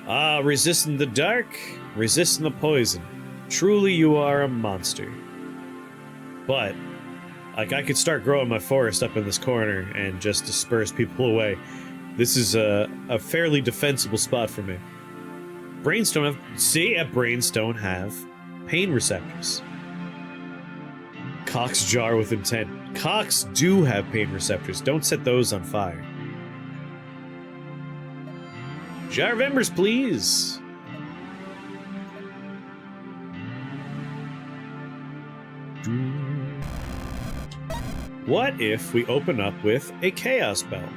Ah, resisting the dark, resisting the poison. Truly you are a monster. But, like, I could start growing my forest up in this corner and just disperse people away. This is a fairly defensible spot for me. Brains don't have, brains don't have pain receptors. Cock's jar with intent. Cocks do have pain receptors. Don't set those on fire. Jar of Embers, please. What if we open up with a Chaos Bell?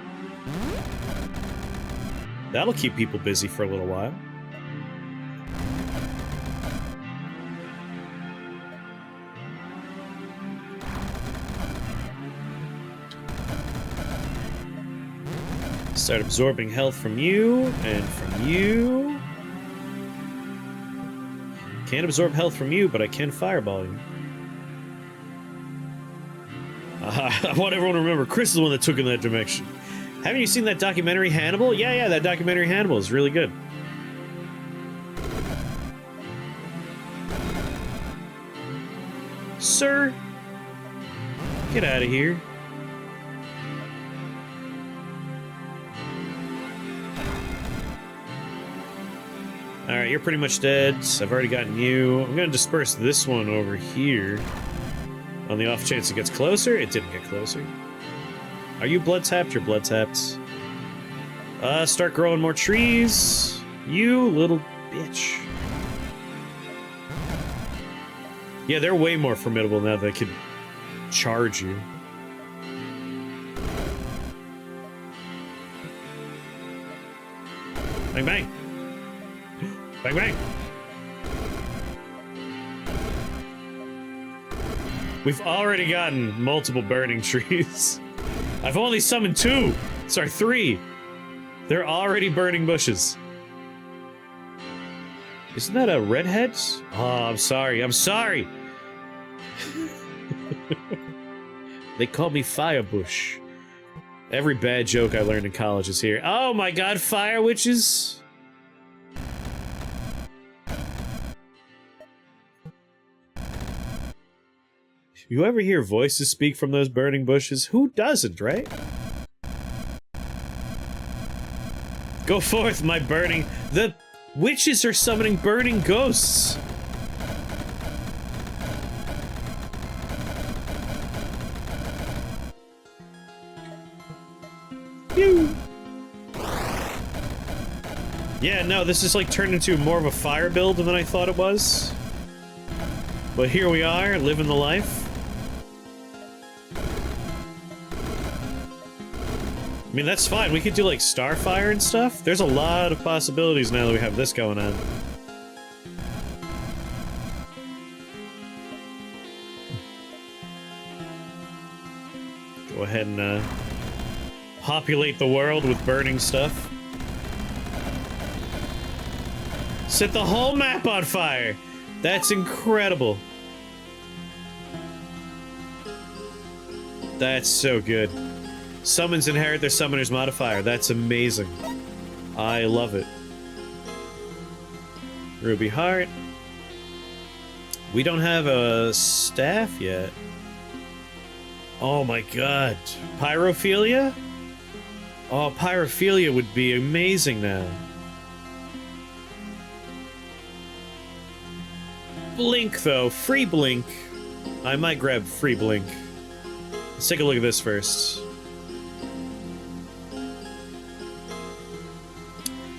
That'll keep people busy for a little while. Start absorbing health from you, and from you. Can't absorb health from you, but I can fireball you. I want everyone to remember, Chris is the one that took in that dimension. Haven't you seen that documentary, Hannibal? Yeah, that documentary, Hannibal, is really good. Sir, get out of here. Alright, you're pretty much dead. I've already gotten you. I'm gonna disperse this one over here. On the off chance it gets closer. It didn't get closer. Are you blood tapped? You're blood tapped. Start growing more trees. You little bitch. Yeah, they're way more formidable now that they can charge you. Bang bang. Bang bang. We've already gotten multiple burning trees. I've only summoned 2. Sorry, 3. They're already burning bushes. Isn't that a redhead? Oh, I'm sorry. I'm sorry. They call me Firebush. Every bad joke I learned in college is here. Oh my god, fire witches! You ever hear voices speak from those burning bushes? Who doesn't, right? Go forth, my burning... The witches are summoning burning ghosts! Pew! Yeah, no, this is like turned into more of a fire build than I thought it was. But here we are, living the life. I mean, that's fine. We could do, like, Starfire and stuff. There's a lot of possibilities now that we have this going on. Go ahead and, populate the world with burning stuff. Set the whole map on fire! That's incredible. That's so good. Summons inherit their summoner's modifier. That's amazing. I love it. Ruby Heart. We don't have a staff yet. Oh my god. Pyrophilia? Oh, Pyrophilia would be amazing now. Blink, though. Free Blink. I might grab Free Blink. Let's take a look at this first.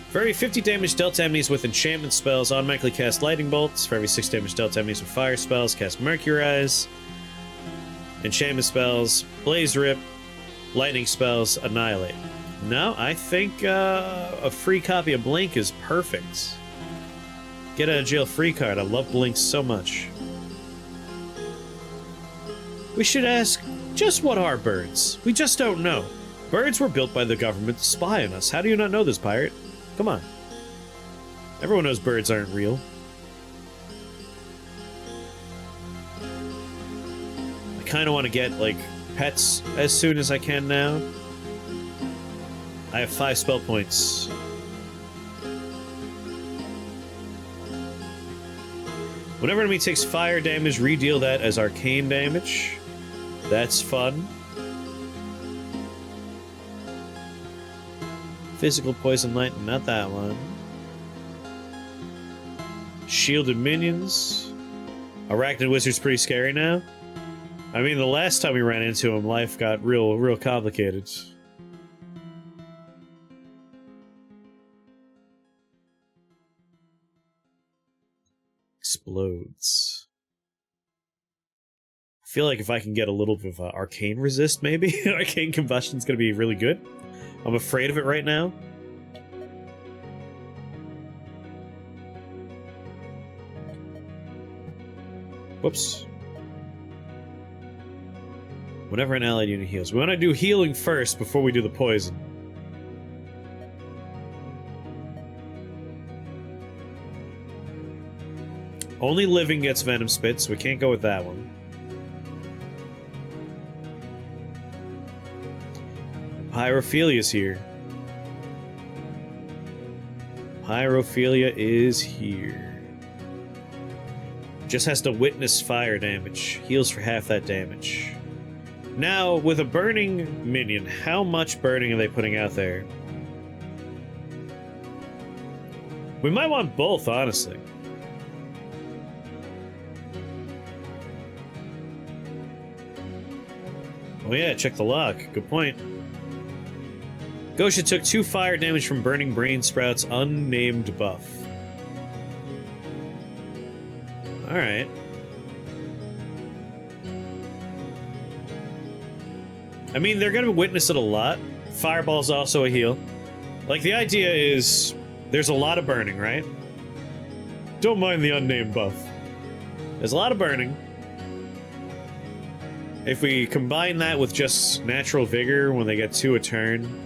For every 50 damage dealt to enemies with enchantment spells, automatically cast lightning bolts. For every 6 damage dealt to enemies with fire spells, cast Mercurize. Enchantment spells, blaze rip. Lightning spells, annihilate. No, I think a free copy of Blink is perfect. Get out of jail free card. I love Blink so much. We should ask, just what are birds? We just don't know. Birds were built by the government to spy on us. How do you not know this, pirate? Come on. Everyone knows birds aren't real. I kind of want to get, like, pets as soon as I can now. I have 5 spell points. Whenever enemy takes fire damage, redeal that as arcane damage. That's fun. Physical poison light, not that one. Shielded minions. Arachnid Wizard's pretty scary now. I mean, the last time we ran into him, life got real complicated. Explodes. feel like if I can get a little bit of arcane resist, maybe arcane combustion's gonna be really good. I'm afraid of it right now. Whoops. Whenever an allied unit heals. We want to do healing first before we do the poison. Only living gets venom spit, so we can't go with that one. Pyrophilia's here. Pyrophilia is here. Just has to witness fire damage. Heals for half that damage. Now, with a burning minion, how much burning are they putting out there? We might want both, honestly. Oh yeah, check the lock. Good point. Gosha took 2 fire damage from burning brain sprouts, unnamed buff. Alright. I mean, they're gonna witness it a lot. Fireball's also a heal. Like, the idea is, there's a lot of burning, right? Don't mind the unnamed buff. There's a lot of burning. If we combine that with just natural vigor when they get 2 a turn...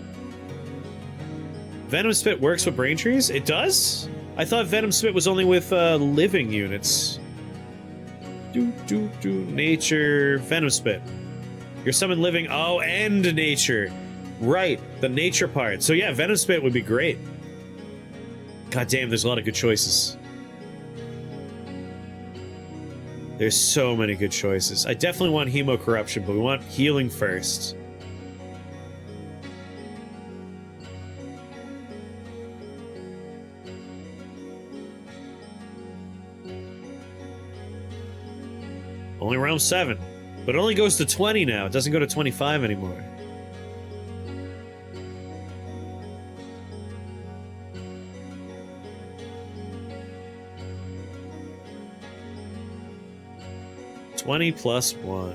Venom Spit works with brain trees? It does? I thought Venom Spit was only with living units. Nature... Venom Spit. You're summon living... Oh, and nature. Right, the nature part. So yeah, Venom Spit would be great. God damn, there's a lot of good choices. There's so many good choices. I definitely want Hemo Corruption, but we want healing first. Only round 7. But it only goes to 20 now. It doesn't go to 25 anymore. +1.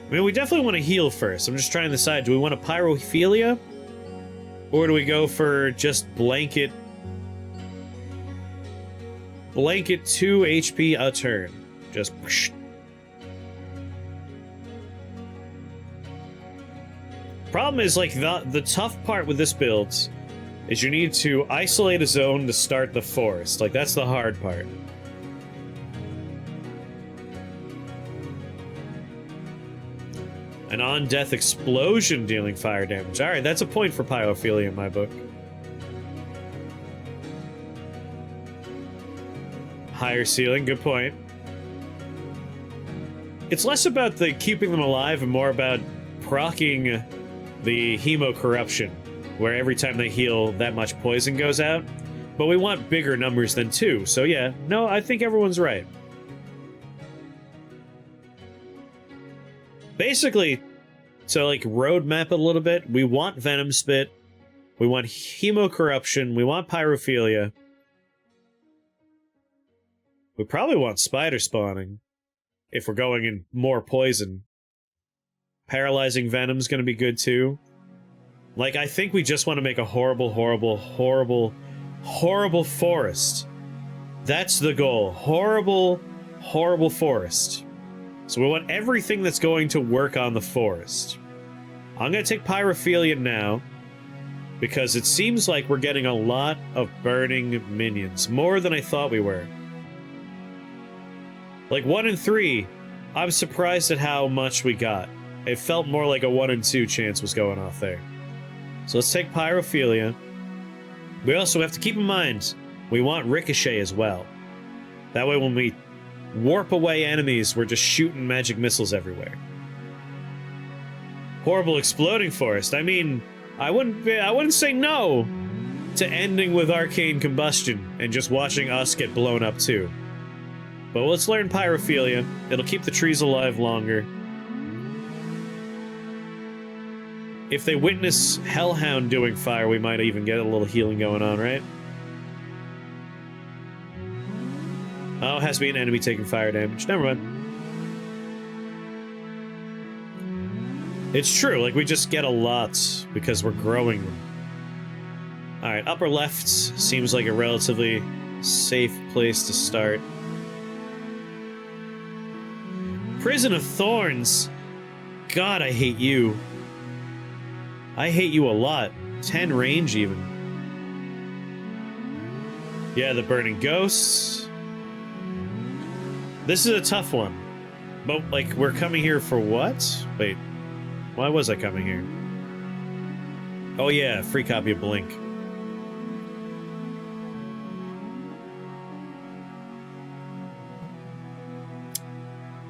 I mean, we definitely want to heal first. I'm just trying to decide, do we want a Pyrophilia? Or do we go for just blanket 2 HP a turn? Just... Problem is, like, the tough part with this build is you need to isolate a zone to start the forest. Like, that's the hard part. An on-death explosion dealing fire damage. Alright, that's a point for Pyrophilia in my book. Higher ceiling, good point. It's less about the keeping them alive and more about proccing the Hemo Corruption, where every time they heal, that much poison goes out. But we want bigger numbers than 2, so yeah, no, I think everyone's right. Basically, to like roadmap it a little bit, we want Venom Spit, we want Hemo Corruption, we want Pyrophilia. We probably want Spider Spawning, if we're going in more poison. Paralyzing Venom's gonna be good too. Like, I think we just want to make a horrible, horrible, horrible, horrible forest. That's the goal. Horrible, horrible forest. So we want everything that's going to work on the forest. I'm going to take Pyrophilia now, because it seems like we're getting a lot of burning minions. More than I thought we were. Like 1 in 3, I'm surprised at how much we got. It felt more like a 1 in 2 chance was going off there. So let's take Pyrophilia. We also have to keep in mind, we want Ricochet as well. That way when we warp away enemies, we're just shooting magic missiles everywhere. Horrible exploding forest. I mean, I wouldn't say no to ending with arcane combustion and just watching us get blown up too. But let's learn Pyrophilia. It'll keep the trees alive longer. If they witness Hellhound doing fire, we might even get a little healing going on, right? Oh, it has to be an enemy taking fire damage. Never mind. It's true, like, we just get a lot because we're growing them. Alright, upper left seems like a relatively safe place to start. Prison of Thorns. God, I hate you. I hate you a lot. 10 range, even. Yeah, the Burning Ghosts. This is a tough one. But, like, we're coming here for what? Wait. Why was I coming here? Oh yeah, free copy of Blink.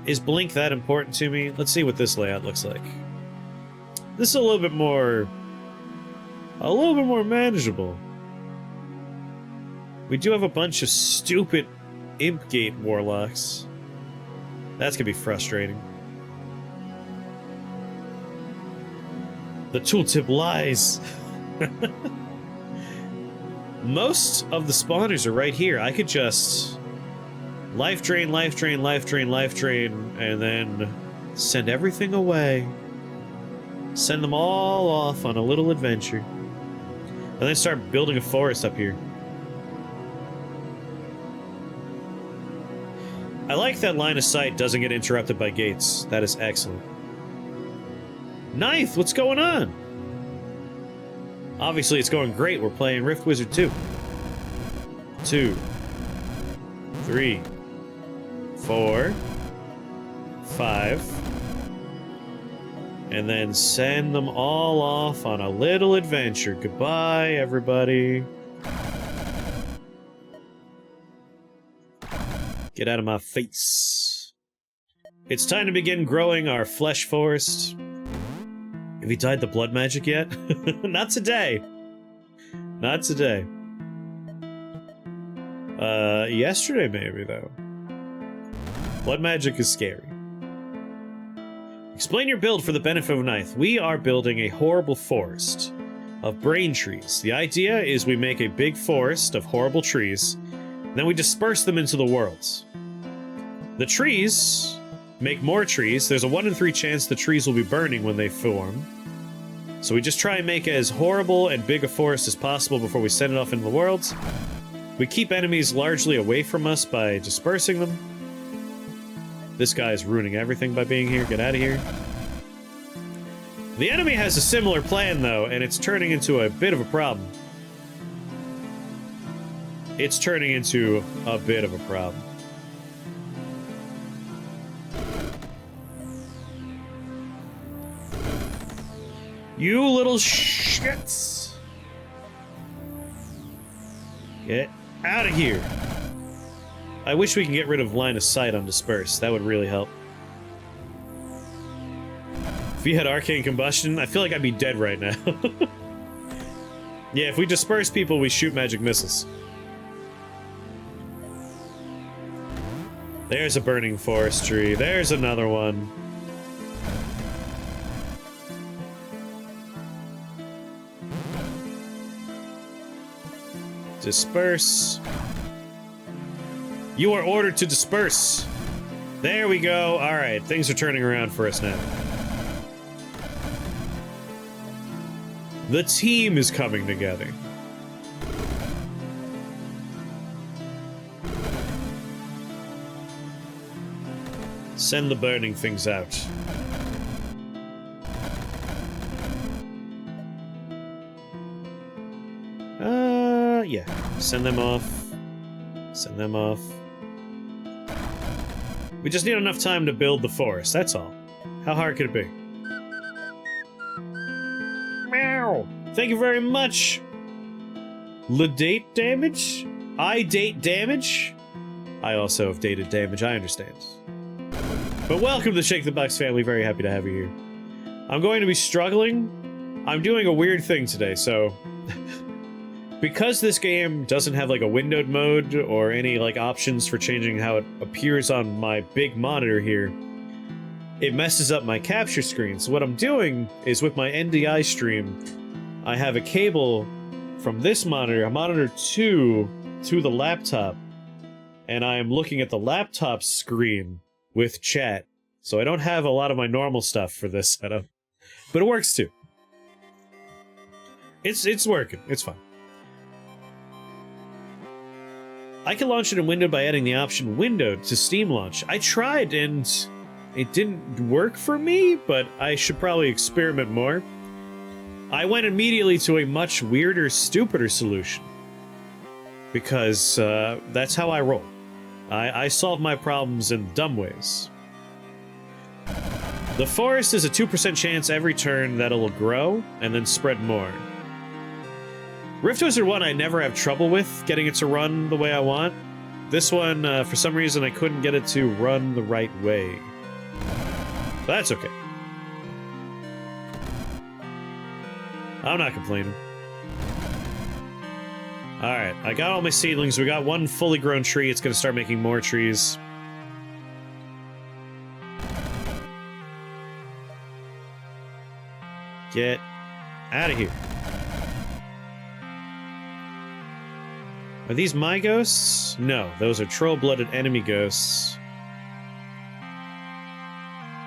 Is Blink that important to me? Let's see what this layout looks like. This is a little bit more manageable. We do have a bunch of stupid Impgate warlocks. That's gonna be frustrating. The tooltip lies. Most of the spawners are right here. I could just life drain, life drain, life drain, life drain, and then send everything away. Send them all off on a little adventure. And then start building a forest up here. I like that line of sight doesn't get interrupted by gates. That is excellent. Ninth, what's going on? Obviously, it's going great. We're playing Rift Wizard 2. 2, 3, 4, 5. And then send them all off on a little adventure. Goodbye, everybody. Get out of my face. It's time to begin growing our flesh forest. Have you dyed the blood magic yet? Not today. Not today. Yesterday maybe, though. Blood magic is scary. Explain your build for the benefit of Ninth. We are building a horrible forest of brain trees. The idea is we make a big forest of horrible trees, and then we disperse them into the worlds. The trees make more trees. There's a 1 in 3 chance the trees will be burning when they form. So we just try and make as horrible and big a forest as possible before we send it off into the worlds. We keep enemies largely away from us by dispersing them. This guy is ruining everything by being here. Get out of here. The enemy has a similar plan, though, and it's turning into a bit of a problem. It's turning into a bit of a problem. You little shits! Get out of here! I wish we could get rid of line of sight on disperse. That would really help. If you had arcane combustion, I feel like I'd be dead right now. Yeah, if we disperse people, we shoot magic missiles. There's a burning forest tree. There's another one. Disperse. You are ordered to disperse. There we go. Alright, things are turning around for us now. The team is coming together. Send the burning things out. Yeah. Send them off. Send them off. We just need enough time to build the forest, that's all. How hard could it be? Meow! Thank you very much! Date damage? I date damage? I also have dated damage, I understand. But welcome to the Shake the Box family, very happy to have you here. I'm going to be struggling. I'm doing a weird thing today, so... Because this game doesn't have like a windowed mode or any like options for changing how it appears on my big monitor here, it messes up my capture screen. So what I'm doing is with my NDI stream, I have a cable from this monitor, monitor 2, to the laptop, and I am looking at the laptop screen with chat. So I don't have a lot of my normal stuff for this setup. But it works too. It's working. It's fine. I can launch it in Window by adding the option Window to Steam Launch. I tried and it didn't work for me, but I should probably experiment more. I went immediately to a much weirder, stupider solution. Because that's how I roll. I solve my problems in dumb ways. The forest is a 2% chance every turn that it'll grow and then spread more. Rift Wizard 1 I never have trouble with getting it to run the way I want. This one, for some reason, I couldn't get it to run the right way. But that's okay. I'm not complaining. Alright, I got all my seedlings. We got one fully grown tree. It's gonna start making more trees. Get out of here. Are these my ghosts? No, those are troll-blooded enemy ghosts.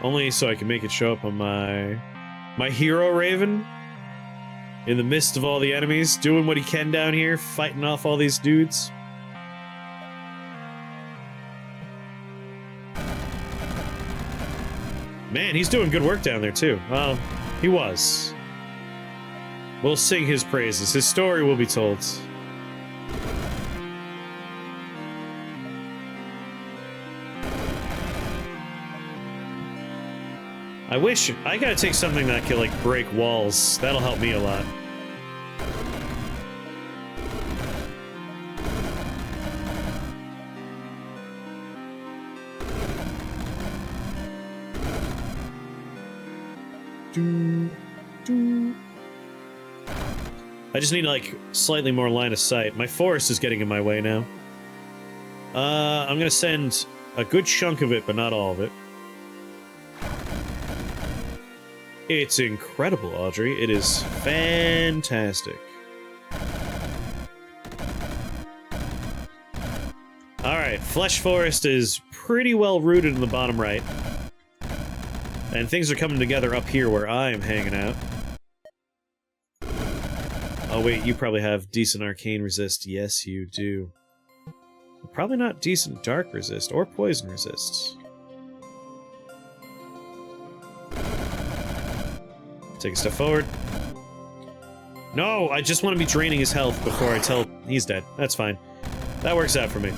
Only so I can make it show up on my hero Raven. In the midst of all the enemies, doing what he can down here, fighting off all these dudes. Man, he's doing good work down there too. Well, he was. We'll sing his praises. His story will be told. I wish... I gotta take something that can, like, break walls. That'll help me a lot. I just need, like, slightly more line of sight. My forest is getting in my way now. I'm gonna send a good chunk of it, but not all of it. It's incredible, Audrey. It is fantastic. Alright, Flesh Forest is pretty well rooted in the bottom right. And things are coming together up here where I'm hanging out. Oh wait, you probably have decent arcane resist. Yes, you do. Probably not decent dark resist or poison resist. Take a step forward. No, I just want to be draining his health before I tell... He's dead. That's fine. That works out for me.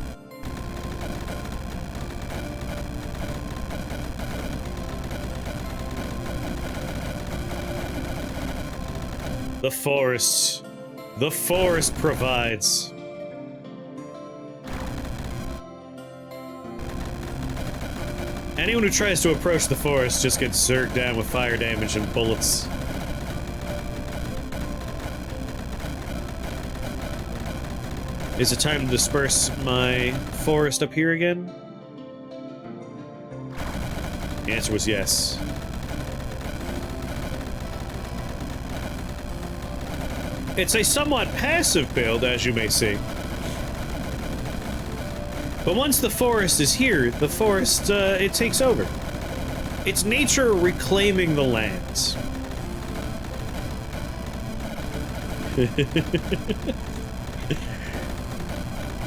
The forest. The forest provides. Anyone who tries to approach the forest just gets zerged down with fire damage and bullets. Is it time to disperse my forest up here again? The answer was yes. It's a somewhat passive build, as you may see. But once the forest is here, the forest, it takes over. It's nature reclaiming the lands.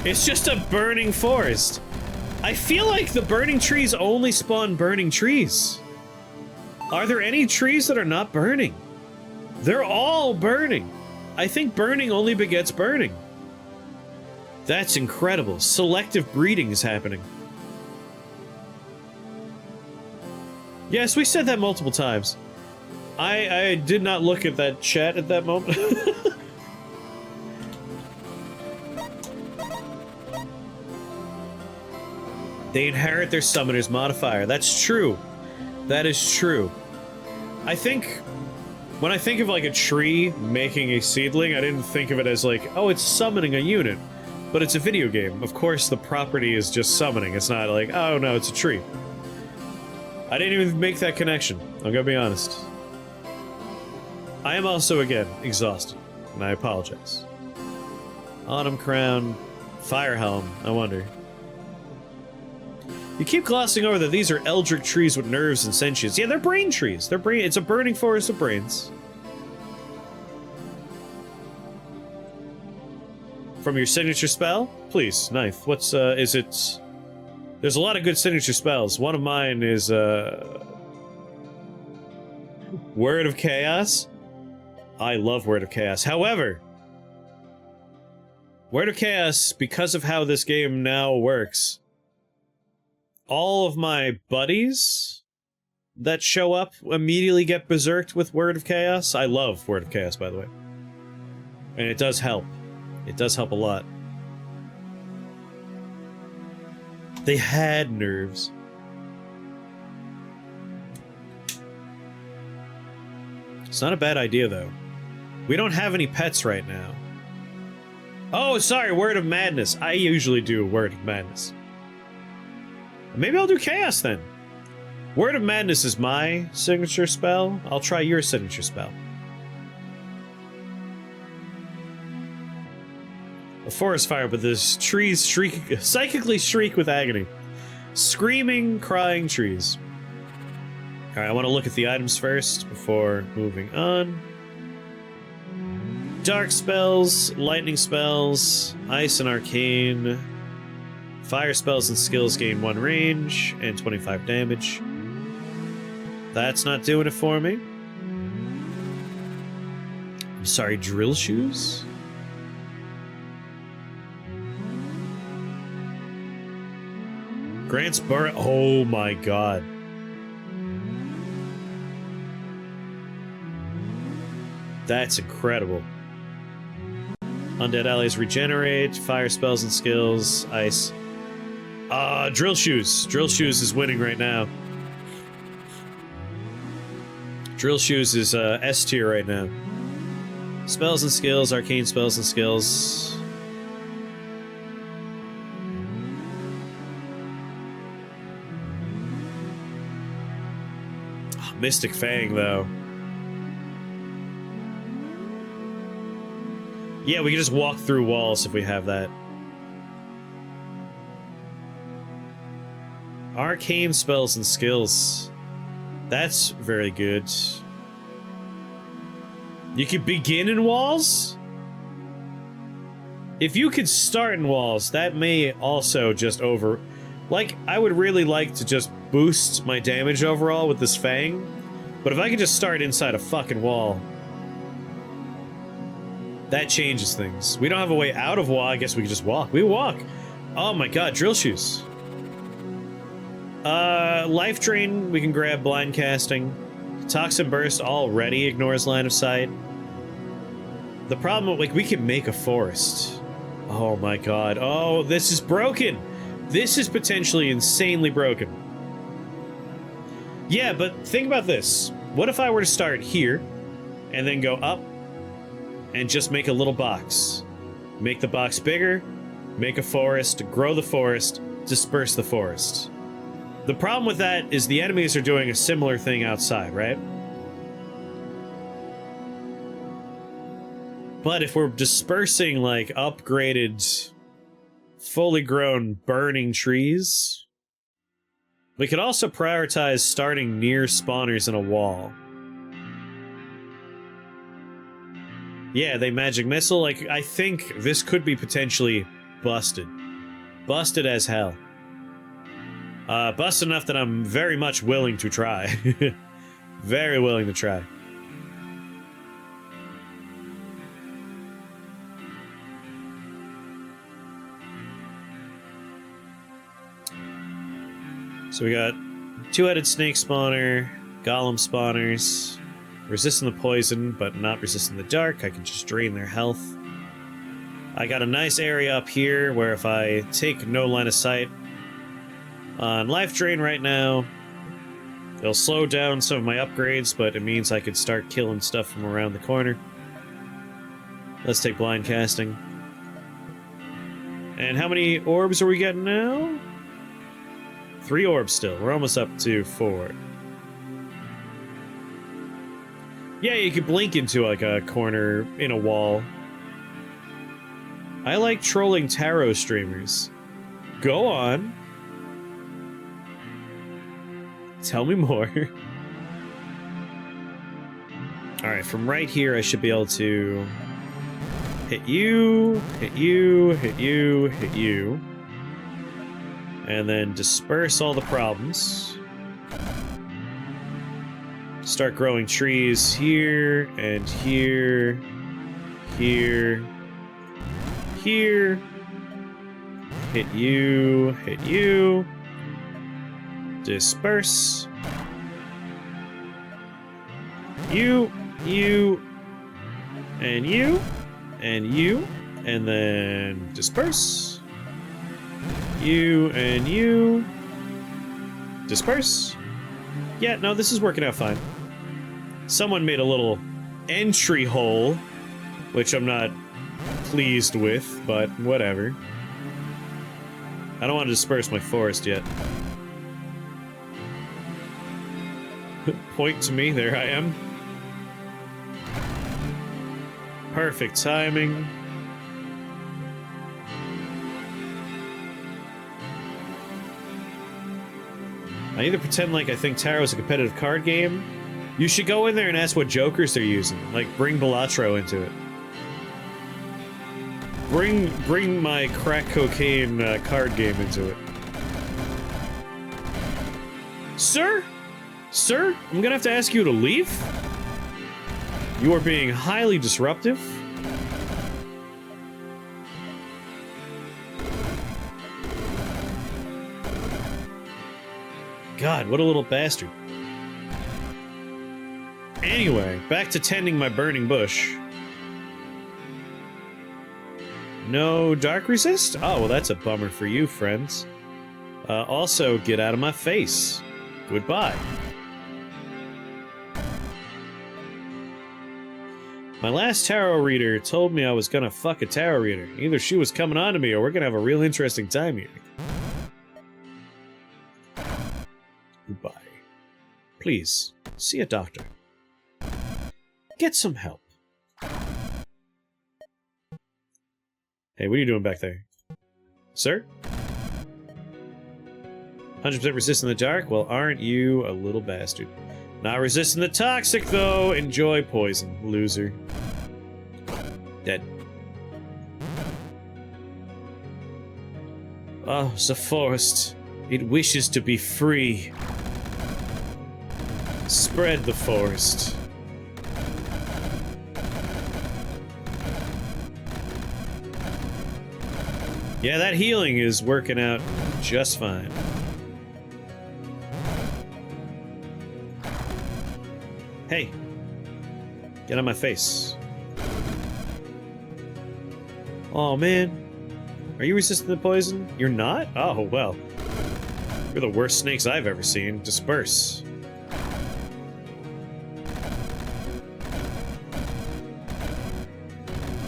It's just a burning forest. I feel like the burning trees only spawn burning trees. Are there any trees that are not burning? They're all burning. I think burning only begets burning. That's incredible. Selective breeding is happening. Yes, we said that multiple times. I did not look at that chat at that moment. They inherit their summoner's modifier. That's true. That is true. I think... when I think of, like, a tree making a seedling, I didn't think of it as, like, oh, it's summoning a unit. But it's a video game. Of course, the property is just summoning. It's not like, oh, no, it's a tree. I didn't even make that connection. I'm gonna be honest. I am also, again, exhausted. And I apologize. Autumn Crown... Fire Helm, I wonder. You keep glossing over that these are eldritch trees with nerves and sentience. Yeah, they're brain trees. It's a burning forest of brains. From your signature spell? Please, knife. What's, is it... There's a lot of good signature spells. One of mine is, Word of Chaos. I love Word of Chaos. However, Word of Chaos, because of how this game now works, all of my buddies that show up immediately get berserked with Word of Chaos. I love Word of Chaos, by the way. And it does help. It does help a lot. They had nerves. It's not a bad idea, though. We don't have any pets right now. Oh, sorry, Word of Madness. I usually do Word of Madness. Maybe I'll do Chaos, then. Word of Madness is my signature spell. I'll try your signature spell. A forest fire, but this trees psychically shriek with agony. Screaming, crying trees. Alright, I want to look at the items first before moving on. Dark spells, lightning spells, ice and arcane. Fire spells and skills gain 1 range and 25 damage. That's not doing it for me. I'm sorry, drill shoes? Grant's Burrow. Oh my god. That's incredible. Undead allies regenerate, fire spells and skills, ice. Drill shoes. Drill shoes is winning right now. Drill shoes is S tier right now. Spells and skills, arcane spells and skills. Mystic Fang, though. Yeah, we can just walk through walls if we have that. Arcane spells and skills. That's very good. You could begin in walls? If you could start in walls, that may also just over... Like, I would really like to just boost my damage overall with this Fang, but if I could just start inside a fucking wall, that changes things. We don't have a way out of wall, I guess we could just walk. We walk! Oh my god, drill shoes. Life Drain, we can grab blind casting. Toxin Burst already ignores line of sight. The problem, like, we can make a forest. Oh my god. Oh, this is broken! This is potentially insanely broken. Yeah, but think about this. What if I were to start here, and then go up, and just make a little box? Make the box bigger, make a forest, grow the forest, disperse the forest. The problem with that is the enemies are doing a similar thing outside, right? But if we're dispersing, like, upgraded, fully grown, burning trees, we could also prioritize starting near spawners in a wall. Yeah, they magic missile. Like, I think this could be potentially busted. Busted as hell. Busted enough that I'm very much willing to try. Very willing to try. So we got two-headed snake spawner, golem spawners, resisting the poison, but not resisting the dark. I can just drain their health. I got a nice area up here where if I take no line of sight on life drain right now, it'll slow down some of my upgrades, but it means I could start killing stuff from around the corner. Let's take blind casting. And how many orbs are we getting now? 3 orbs still. We're almost up to 4. Yeah, you could blink into like a corner in a wall. I like trolling tarot streamers. Go on. Tell me more. Alright, from right here I should be able to hit you, hit you, hit you, hit you. And then disperse all the problems. Start growing trees here, and here, here, here. Hit you, hit you. Disperse. You, and you, and then disperse. You and you. Disperse. Yeah, no, this is working out fine. Someone made a little entry hole, which I'm not pleased with, but whatever. I don't want to disperse my forest yet. Point to me, there I am. Perfect timing. I either pretend like I think Tarot is a competitive card game. You should go in there and ask what jokers they're using. Like, bring Balatro into it. Bring my crack cocaine card game into it. Sir? Sir? I'm gonna have to ask you to leave? You are being highly disruptive. God, what a little bastard. Anyway, back to tending my burning bush. No dark resist? Oh, well, that's a bummer for you, friends. Also, get out of my face. Goodbye. My last tarot reader told me I was gonna fuck a tarot reader. Either she was coming on to me or we're gonna have a real interesting time here. Goodbye. Please, see a doctor. Get some help. Hey, what are you doing back there? Sir? 100% resistant in the dark? Well, aren't you a little bastard? Not resistant to toxic, though. Enjoy poison, loser. Dead. Oh, the forest. It wishes to be free. Spread the forest. Yeah, that healing is working out just fine. Hey, get on my face. Oh man, are you resistant to poison? You're not? Oh well. You're the worst snakes I've ever seen. Disperse.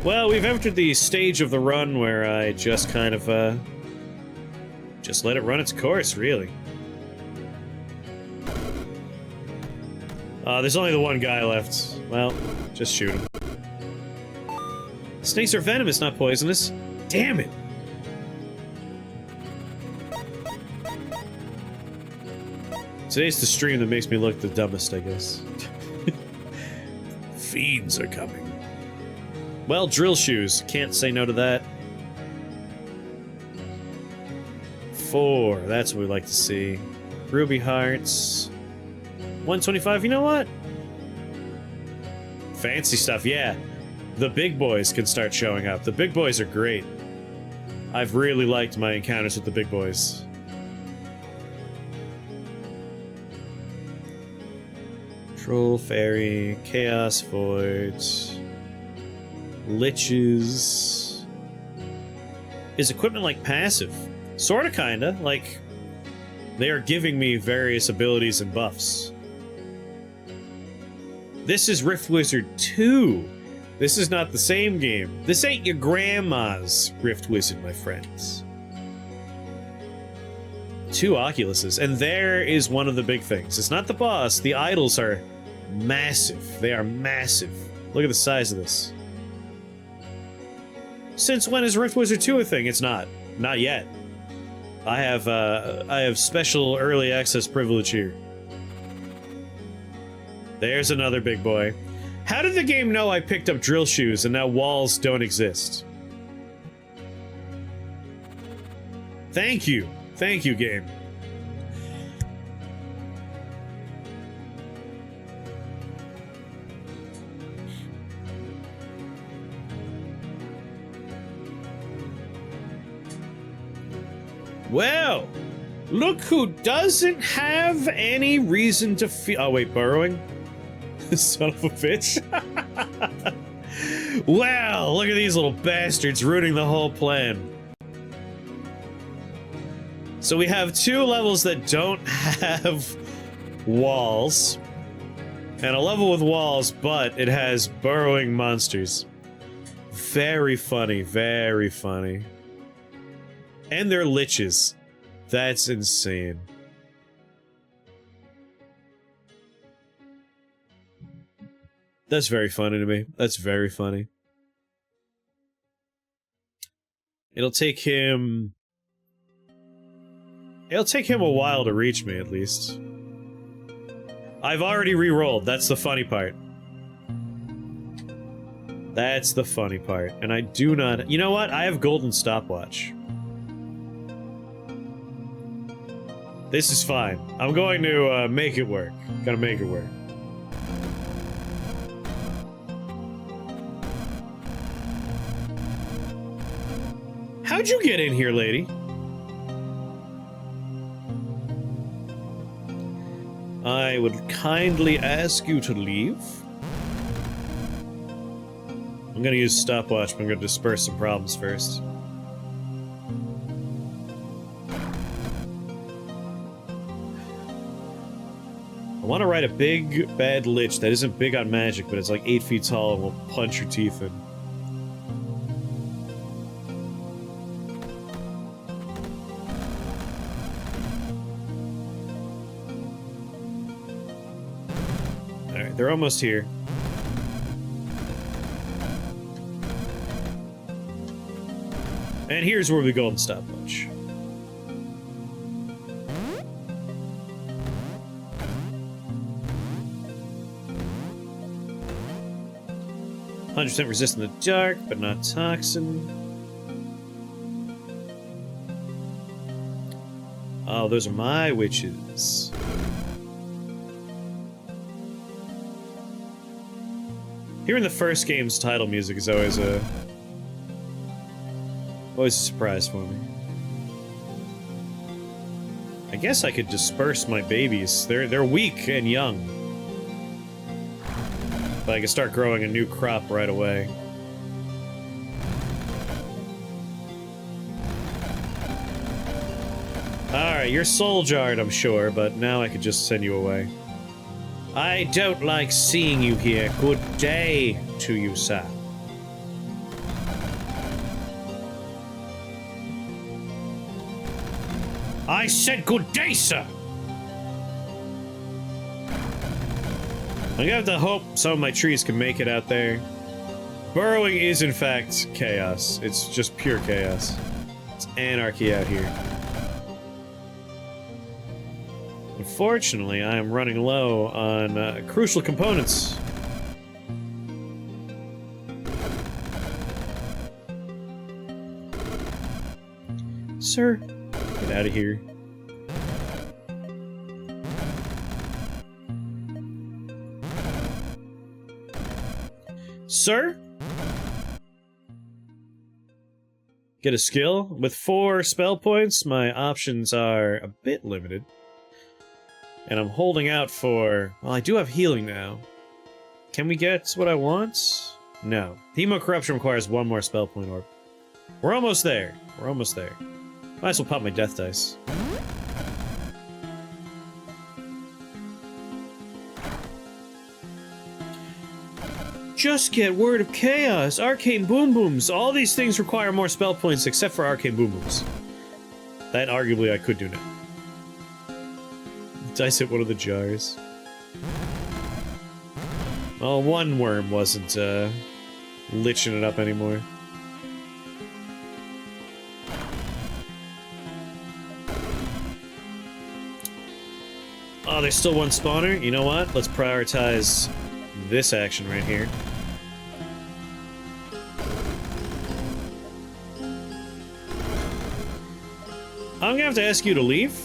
Well, we've entered the stage of the run where I just kind of, just let it run its course, really. There's only the one guy left. Well, just shoot him. Snakes are venomous, not poisonous. Damn it! Today's the stream that makes me look the dumbest, I guess. Fiends are coming. Well, drill shoes. Can't say no to that. 4. That's what we like to see. Ruby hearts. 125. You know what? Fancy stuff, yeah. The big boys can start showing up. The big boys are great. I've really liked my encounters with the big boys. Troll, fairy, chaos, void... Liches. Is equipment like passive? Sorta, kinda. Like, they are giving me various abilities and buffs. This is Rift Wizard 2. This is not the same game. This ain't your grandma's Rift Wizard, my friends. 2 Oculuses, and there is one of the big things. It's not the boss. The idols are massive. They are massive. Look at the size of this. Since when is Rift Wizard 2 a thing? It's not. Not yet. I have special early access privilege here. There's another big boy. How did the game know I picked up drill shoes and now walls don't exist? Thank you. Thank you, game. Well, look who doesn't have any reason to feel— oh wait, burrowing? Son of a bitch. Wow, look at these little bastards ruining the whole plan. So we have 2 levels that don't have walls, and a level with walls, but it has burrowing monsters. Very funny, very funny. And they're liches. That's insane. That's very funny to me. That's very funny. It'll take him a while to reach me, at least. I've already re-rolled. That's the funny part. That's the funny part. And I do not— you know what? I have golden stopwatch. This is fine. I'm going to make it work. Gotta make it work. How'd you get in here, lady? I would kindly ask you to leave. I'm gonna use stopwatch, but I'm gonna disperse some problems first. I want to write a big, bad lich that isn't big on magic, but it's like 8 feet tall and will punch your teeth in. Alright, they're almost here. And here's where we go and stopwatch. 100% resist in the dark, but not toxin. Oh, those are my witches. Hearing the first game's title music is always a surprise for me. I guess I could disperse my babies. They're weak and young. But I can start growing a new crop right away. Alright, you're soul jarred, I'm sure, but now I could just send you away. I don't like seeing you here. Good day to you, sir. I said good day, sir! I'm gonna have to hope some of my trees can make it out there. Burrowing is, in fact, chaos. It's just pure chaos. It's anarchy out here. Unfortunately, I am running low on crucial components. Sir, get out of here. Sir? Get a skill? With 4 spell points, my options are a bit limited. And I'm holding out for— well, I do have healing now. Can we get what I want? No. Hemo Corruption requires 1 more spell point orb. We're almost there. We're almost there. Might as well pop my death dice. Just get Word of Chaos, Arcane Boom Booms. All these things require more spell points except for Arcane Boom Booms. That arguably I could do now. Dice hit one of the jars. Well, one worm wasn't liching it up anymore. Oh, there's still one spawner? You know what? Let's prioritize this action right here. I'm gonna have to ask you to leave.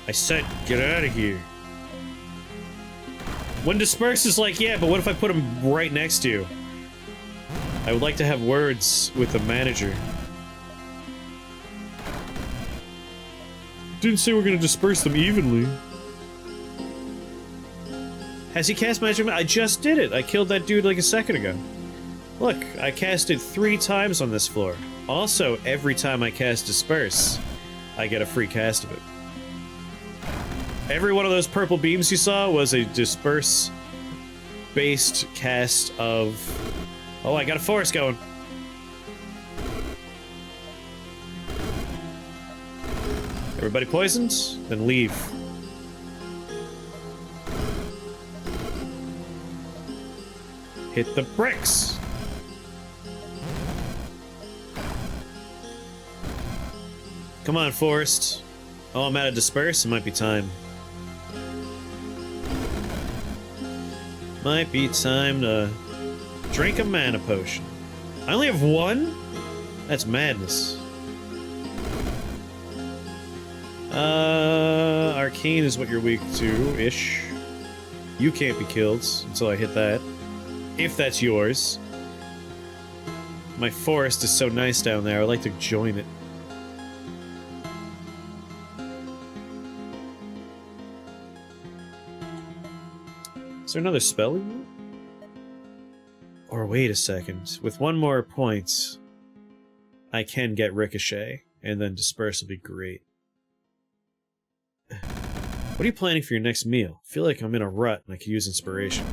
I said, get out of here. When Disperse is like, yeah, but what if I put him right next to you? I would like to have words with the manager. Didn't say we're gonna disperse them evenly. Has he cast Magic? I just did it. I killed that dude like a second ago. Look, I cast it 3 times on this floor. Also, every time I cast Disperse, I get a free cast of it. Every one of those purple beams you saw was a Disperse-based cast of... Oh, I got a forest going. Everybody poisoned? Then leave. Hit the bricks! Come on, Forest. Oh, I'm out of Disperse. It might be time. Might be time to drink a mana potion. I only have 1? That's madness. Arcane is what you're weak to-ish. You can't be killed until I hit that. If that's yours. My forest is so nice down there, I'd like to join it. Is there another spell in here? Or wait a second. With 1 more point, I can get Ricochet, and then Disperse will be great. What are you planning for your next meal? I feel like I'm in a rut and I could use inspiration.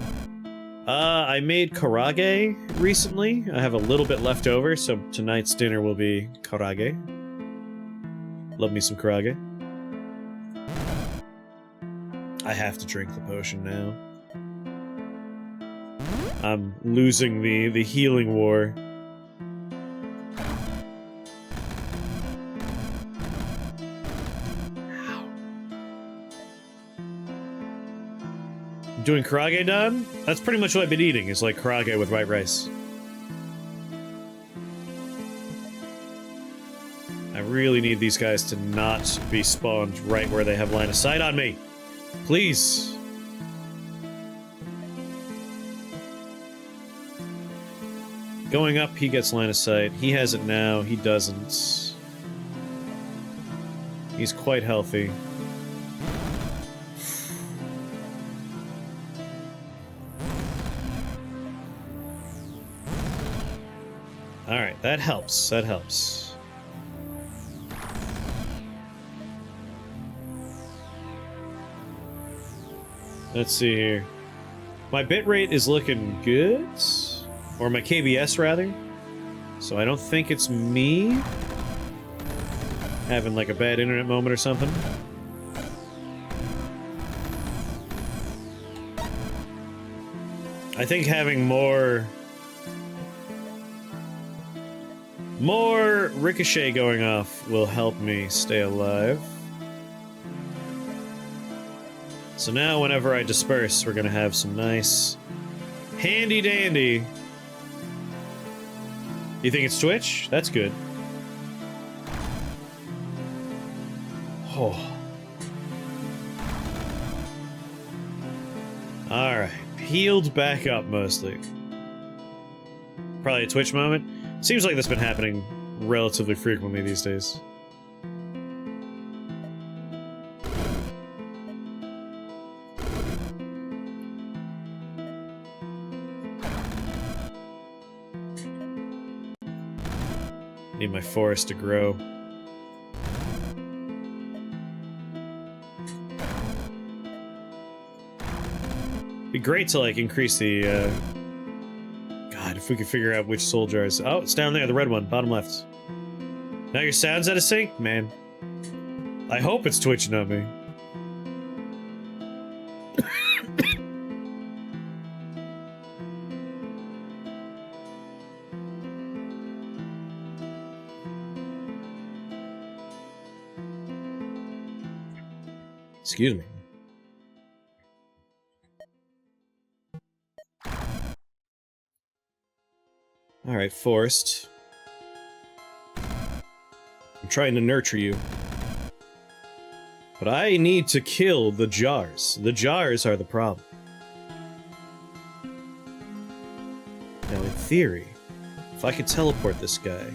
I made karage recently. I have a little bit left over, so tonight's dinner will be karage. Love me some karage. I have to drink the potion now. I'm losing the healing war. Doing karage done? That's pretty much what I've been eating, is like karage with white rice. I really need these guys to not be spawned right where they have line of sight on me. Please. Going up, he gets line of sight. He has it now, he doesn't. He's quite healthy. Alright, that helps. That helps. Let's see here. My bitrate is looking good. Or my KBS, rather. So I don't think it's me having, like, a bad internet moment or something. I think having more Ricochet going off will help me stay alive. So now whenever I disperse, we're gonna have some nice handy-dandy. You think it's Twitch? That's good. Oh. Alright. Healed back up, mostly. Probably a Twitch moment. Seems like that's been happening relatively frequently these days. Need my forest to grow. Be great to, like, increase the, God, if we could figure out which soul jars... Oh, it's down there, the red one, bottom left. Now your sound's out of sync? Man. I hope it's twitching on me. Excuse me. Alright, Forest. I'm trying to nurture you. But I need to kill the jars. The jars are the problem. Now, in theory, if I could teleport this guy...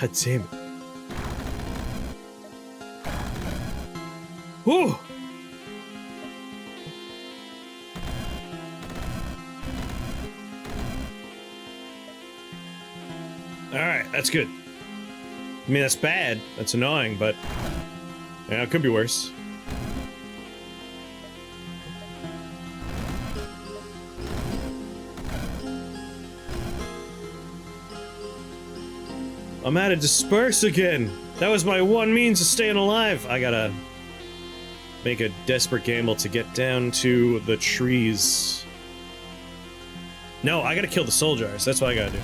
God damn it. Whew! Alright, that's good. I mean, that's bad. That's annoying, but... yeah, it could be worse. I'm out of disperse again! That was my one means of staying alive! I gotta... make a desperate gamble to get down to the trees. No, I gotta kill the soul jars. That's what I gotta do.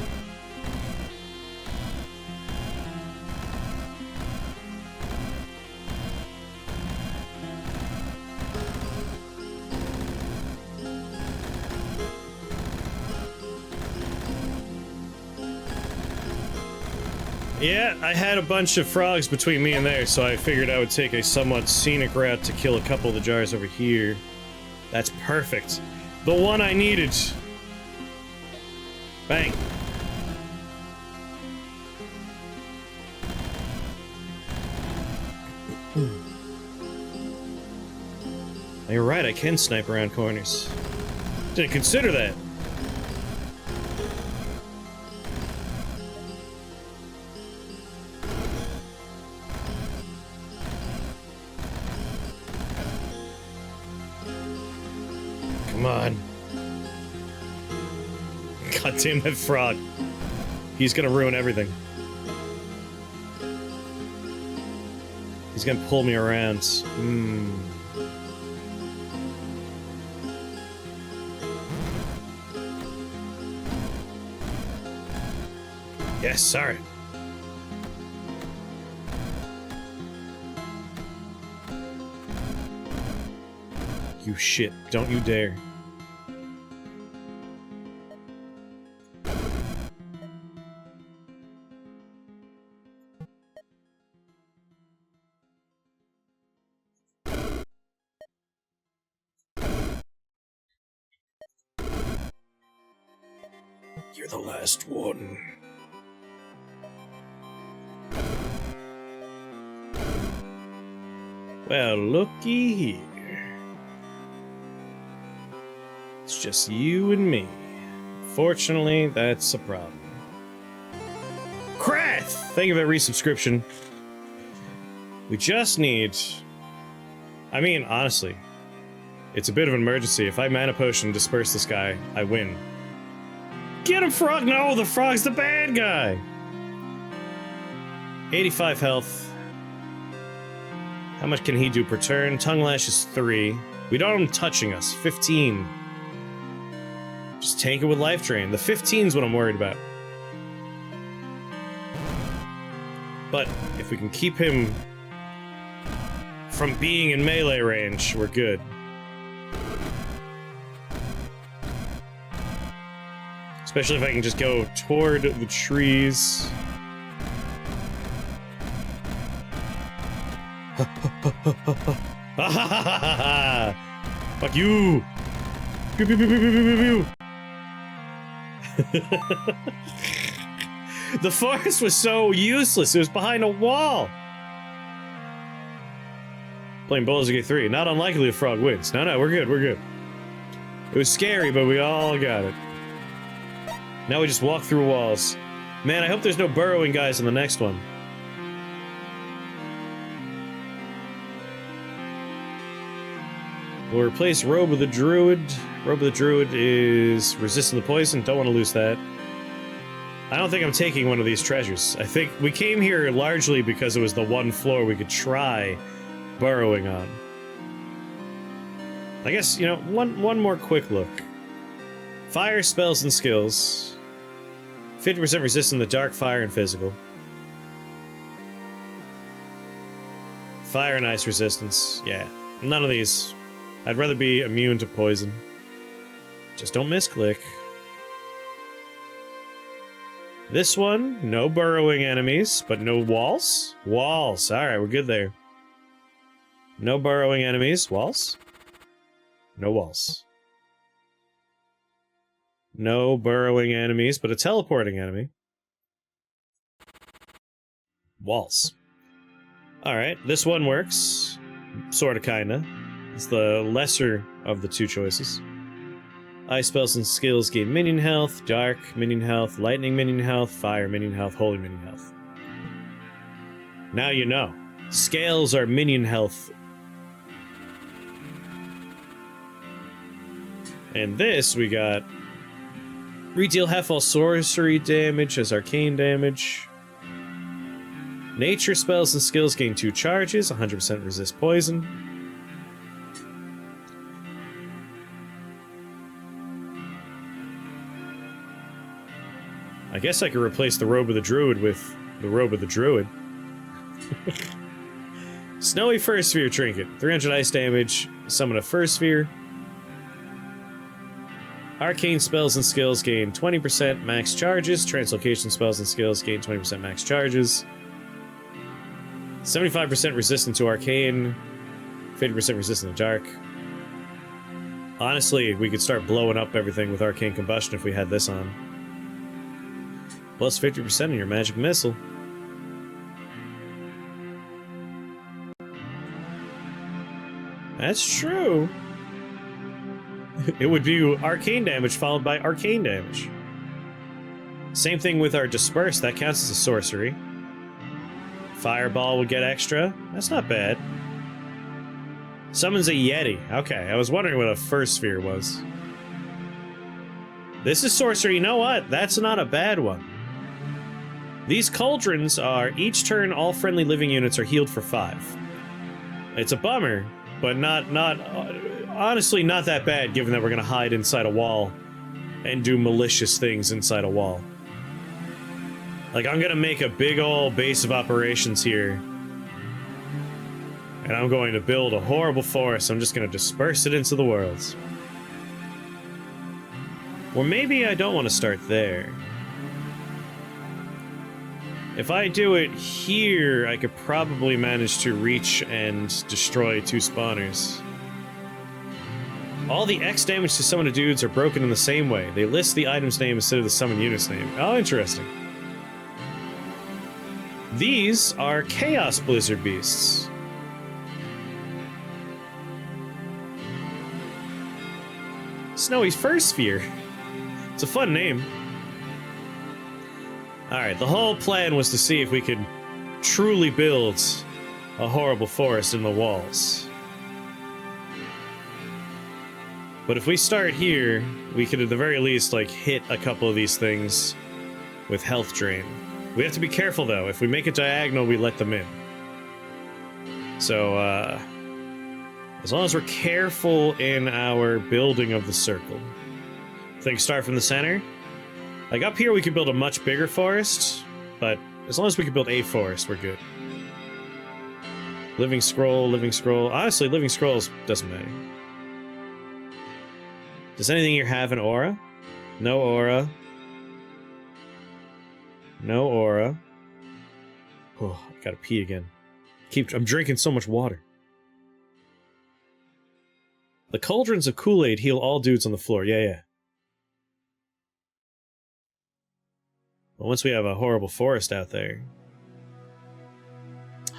Yeah, I had a bunch of frogs between me and there, so I figured I would take a somewhat scenic route to kill a couple of the jars over here. That's perfect. The one I needed. Bang. You're right, I can snipe around corners. Didn't consider that. Come on. God damn that frog. He's gonna ruin everything. He's gonna pull me around. Yes, sorry. You shit, don't you dare. You're the last one. Well, looky here. It's just you and me. Fortunately, that's a problem. Krath! Thank you for that resubscription. We just need... I mean, honestly, it's a bit of an emergency. If I mana potion and disperse this guy, I win. Get him, frog! No, the frog's the bad guy! 85 health. How much can he do per turn? Tongue Lash is 3. We don't want him touching us. 15. Just tank it with Life Drain. The 15's what I'm worried about. But if we can keep him from being in melee range, we're good. Especially if I can just go toward the trees. Fuck you! Pew, pew, pew, pew, pew, pew, pew. The forest was so useless, it was behind a wall! Playing Bowlers Gate 3, not unlikely if Frog wins. No, we're good, we're good. It was scary, but we all got it. Now we just walk through walls. Man, I hope there's no burrowing guys in the next one. We'll replace Robe of the Druid. Robe of the Druid is resistant to poison. Don't want to lose that. I don't think I'm taking one of these treasures. I think we came here largely because it was the one floor we could try burrowing on. I guess, you know, one more quick look. Fire spells and skills. 50% resistant to dark, fire, and physical. Fire and ice resistance. Yeah, none of these. I'd rather be immune to poison. Just don't misclick. This one, no burrowing enemies, but no walls? Walls. Alright, we're good there. No burrowing enemies. Walls? No walls. No burrowing enemies, but a teleporting enemy. Walls. Alright, this one works. Sorta, kinda. It's the lesser of the two choices. Ice spells and skills gain minion health, dark minion health, lightning minion health, fire minion health, holy minion health. Now you know. Scales are minion health. And this, we got... Redeal half all sorcery damage as arcane damage. Nature spells and skills gain 2 charges, 100% resist poison. I guess I could replace the Robe of the Druid with the Robe of the Druid. Snowy First Sphere Trinket. 300 ice damage. Summon a First Sphere. Arcane spells and skills gain 20% max charges. Translocation spells and skills gain 20% max charges. 75% resistant to arcane. 50% resistant to dark. Honestly, we could start blowing up everything with arcane combustion if we had this on. Plus 50% in your magic missile. That's true. It would do arcane damage followed by arcane damage. Same thing with our disperse, that counts as a sorcery. Fireball would get extra. That's not bad. Summons a Yeti. Okay, I was wondering what a first sphere was. This is sorcery. You know what? That's not a bad one. These cauldrons are, each turn all friendly living units are healed for 5. It's a bummer, but honestly not that bad given that we're gonna hide inside a wall and do malicious things inside a wall. Like, I'm gonna make a big ol' base of operations here. And I'm going to build a horrible forest. I'm just gonna disperse it into the worlds. Or maybe I don't want to start there. If I do it here, I could probably manage to reach and destroy 2 spawners. All the X damage to summon dudes are broken in the same way. They list the item's name instead of the summon unit's name. Oh, interesting. These are Chaos Blizzard Beasts. Snowy's First Sphere. It's a fun name. Alright, the whole plan was to see if we could truly build a horrible forest in the walls. But if we start here, we could at the very least, like, hit a couple of these things with health drain. We have to be careful, though. If we make it diagonal, we let them in. So, as long as we're careful in our building of the circle. Think start from the center. Like, up here we could build a much bigger forest, but as long as we can build a forest, we're good. Living scroll, living scroll. Honestly, living scrolls doesn't matter. Does anything here have an aura? No aura. No aura. Oh, I gotta pee again. I'm drinking so much water. The cauldrons of Kool-Aid heal all dudes on the floor. Yeah. But once we have a horrible forest out there...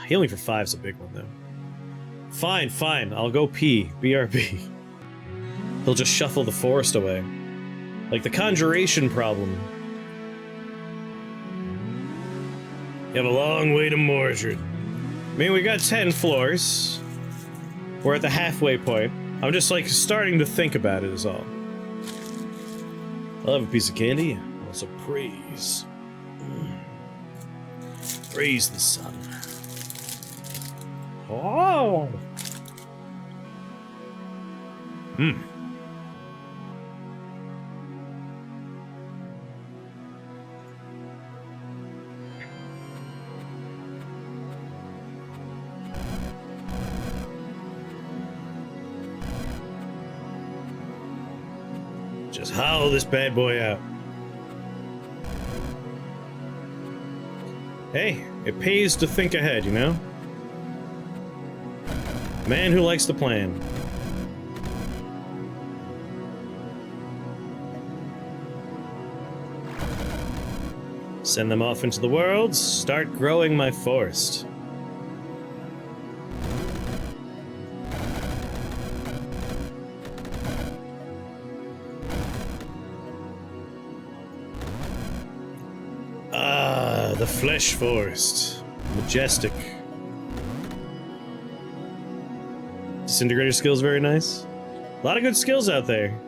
Healing for 5's a big one, though. Fine. I'll go pee. BRB. He'll just shuffle the forest away. Like the Conjuration problem. You have a long way to Mordred. I mean, we got 10 floors. We're at the halfway point. I'm just, like, starting to think about it is all. I'll have a piece of candy. Also praise. Praise the sun. Oh! Hmm. Just hollow this bad boy out. Hey, it pays to think ahead, you know? Man who likes to plan. Send them off into the world, start growing my forest. Ah, the flesh forest. Majestic. Disintegrator skills very nice. A lot of good skills out there.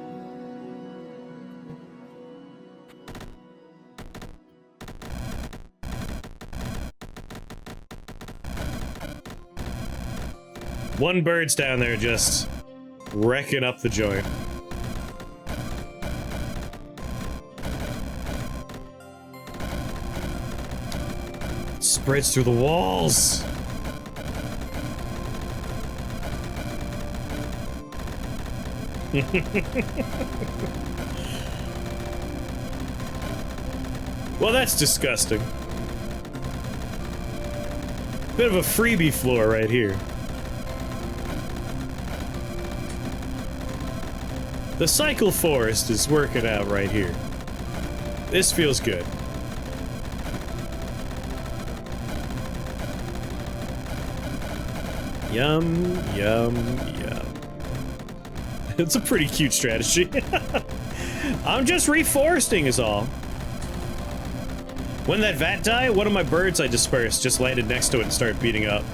One bird's down there just wrecking up the joint. It spreads through the walls. Well, that's disgusting. Bit of a freebie floor right here. The cycle forest is working out right here. This feels good. Yum, yum, yum. It's a pretty cute strategy. I'm just reforesting is all. When that vat died, one of my birds I dispersed just landed next to it and started beating up.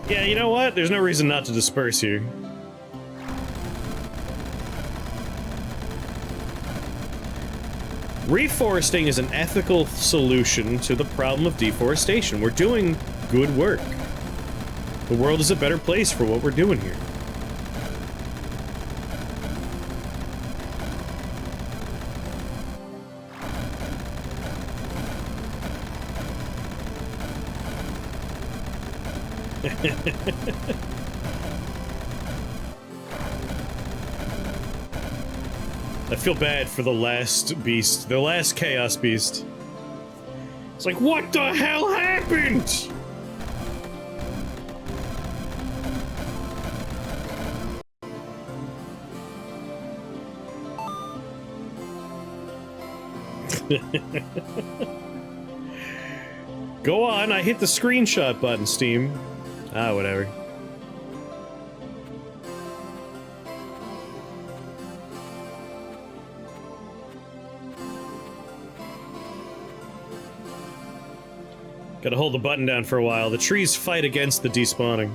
Yeah, you know what? There's no reason not to disperse here. Reforesting is an ethical solution to the problem of deforestation. We're doing good work. The world is a better place for what we're doing here. I feel bad for the last beast, the last chaos beast. It's like, what the hell happened? Go on, I hit the screenshot button, Steam. Ah, whatever. Gotta hold the button down for a while. The trees fight against the despawning.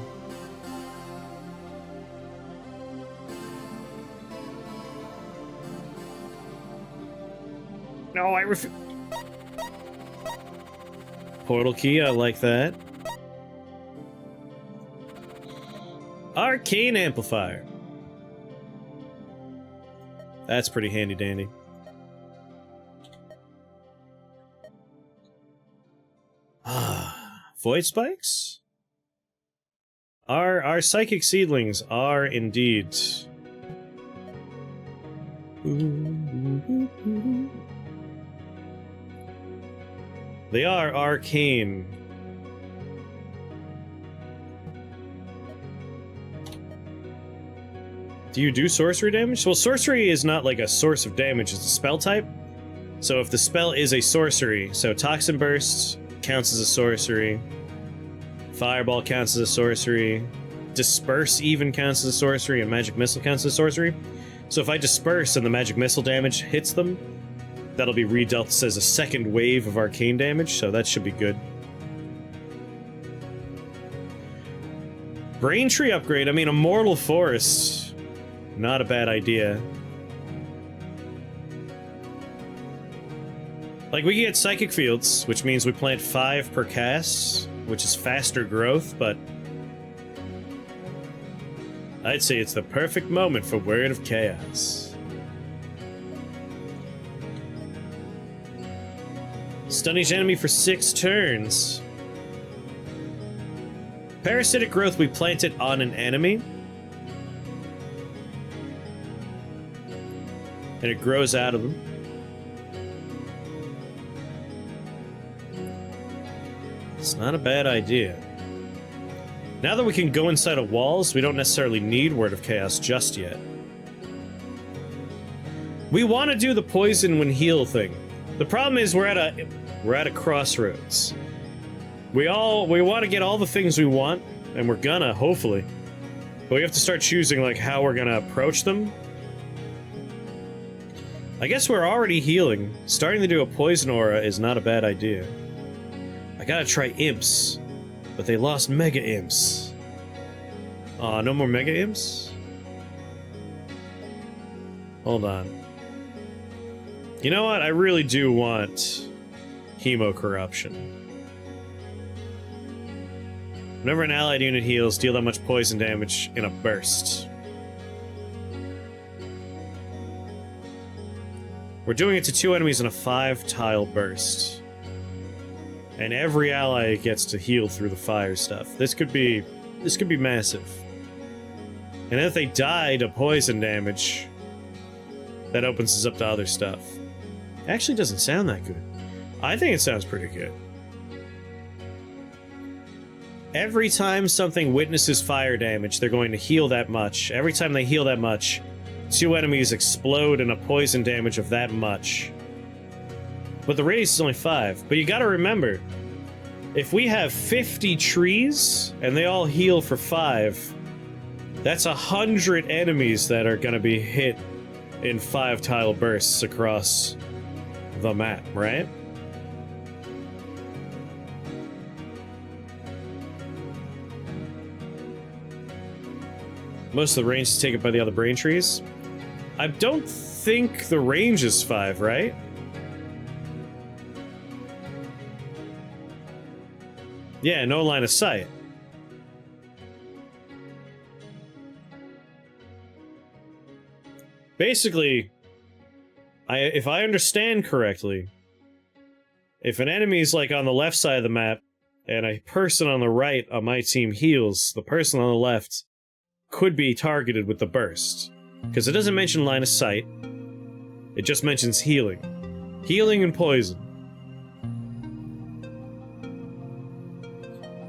No, I refuse. Portal key, I like that. Arcane amplifier. That's pretty handy dandy. Ah, void spikes? Our psychic seedlings are indeed. They are arcane. Do you do sorcery damage? Well, sorcery is not like a source of damage, it's a spell type. So if the spell is a sorcery, so Toxin Burst counts as a sorcery, Fireball counts as a sorcery, Disperse even counts as a sorcery, and Magic Missile counts as a sorcery. So if I disperse and the Magic Missile damage hits them, that'll be redealt as a second wave of arcane damage, so that should be good. Brain tree upgrade, I mean, Immortal Forest. Not a bad idea. Like, we can get Psychic Fields, which means we plant 5 per cast, which is faster growth, but I'd say it's the perfect moment for Word of Chaos. Stun each enemy for 6 turns. Parasitic growth, we plant it on an enemy. And it grows out of them. It's not a bad idea. Now that we can go inside of walls, we don't necessarily need Word of Chaos just yet. We want to do the poison when heal thing. The problem is we're at a crossroads. We want to get all the things we want, and we're gonna, hopefully. But we have to start choosing like how we're gonna approach them. I guess we're already healing. Starting to do a poison aura is not a bad idea. I gotta try imps. But they lost Mega Imps. Aw, no more Mega Imps? Hold on. You know what? I really do want Hemo Corruption. Whenever an allied unit heals, deal that much poison damage in a burst. We're doing it to 2 enemies in a 5-tile burst. And every ally gets to heal through the fire stuff. This could be massive. And if they die to poison damage, that opens us up to other stuff. It actually doesn't sound that good. I think it sounds pretty good. Every time something witnesses fire damage, they're going to heal that much. Every time they heal that much, 2 enemies explode in a poison damage of that much. But the radius is only 5. But you gotta remember, if we have 50 trees, and they all heal for 5, that's 100 enemies that are gonna be hit in 5-tile bursts across the map, right? Most of the range is taken by the other brain trees. I don't think the range is 5, right? Yeah, no line of sight. Basically, if I understand correctly, if an enemy's like on the left side of the map, and a person on the right on my team heals, the person on the left could be targeted with the burst. Because it doesn't mention line of sight, it just mentions healing. Healing and poison.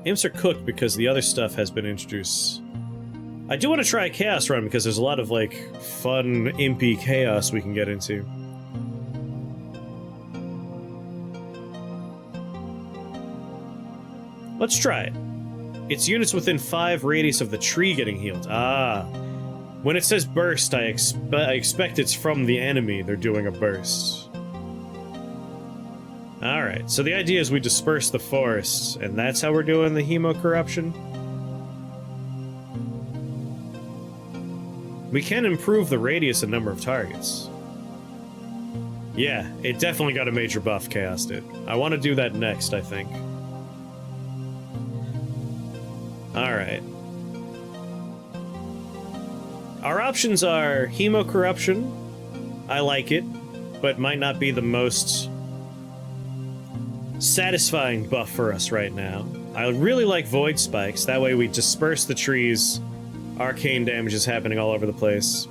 Imps are cooked because the other stuff has been introduced. I do want to try a chaos run because there's a lot of, like, fun, impy chaos we can get into. Let's try it. It's units within 5 radius of the tree getting healed. Ah. When it says burst, I expect it's from the enemy they're doing a burst. Alright, so the idea is we disperse the forests, and that's how we're doing the Hemo Corruption? We can improve the radius and number of targets. Yeah, it definitely got a major buff, Chaos did. I want to do that next, I think. Alright. Our options are Hemo Corruption. I like it, but might not be the most satisfying buff for us right now. I really like Void Spikes, that way we disperse the trees. Arcane damage is happening all over the place.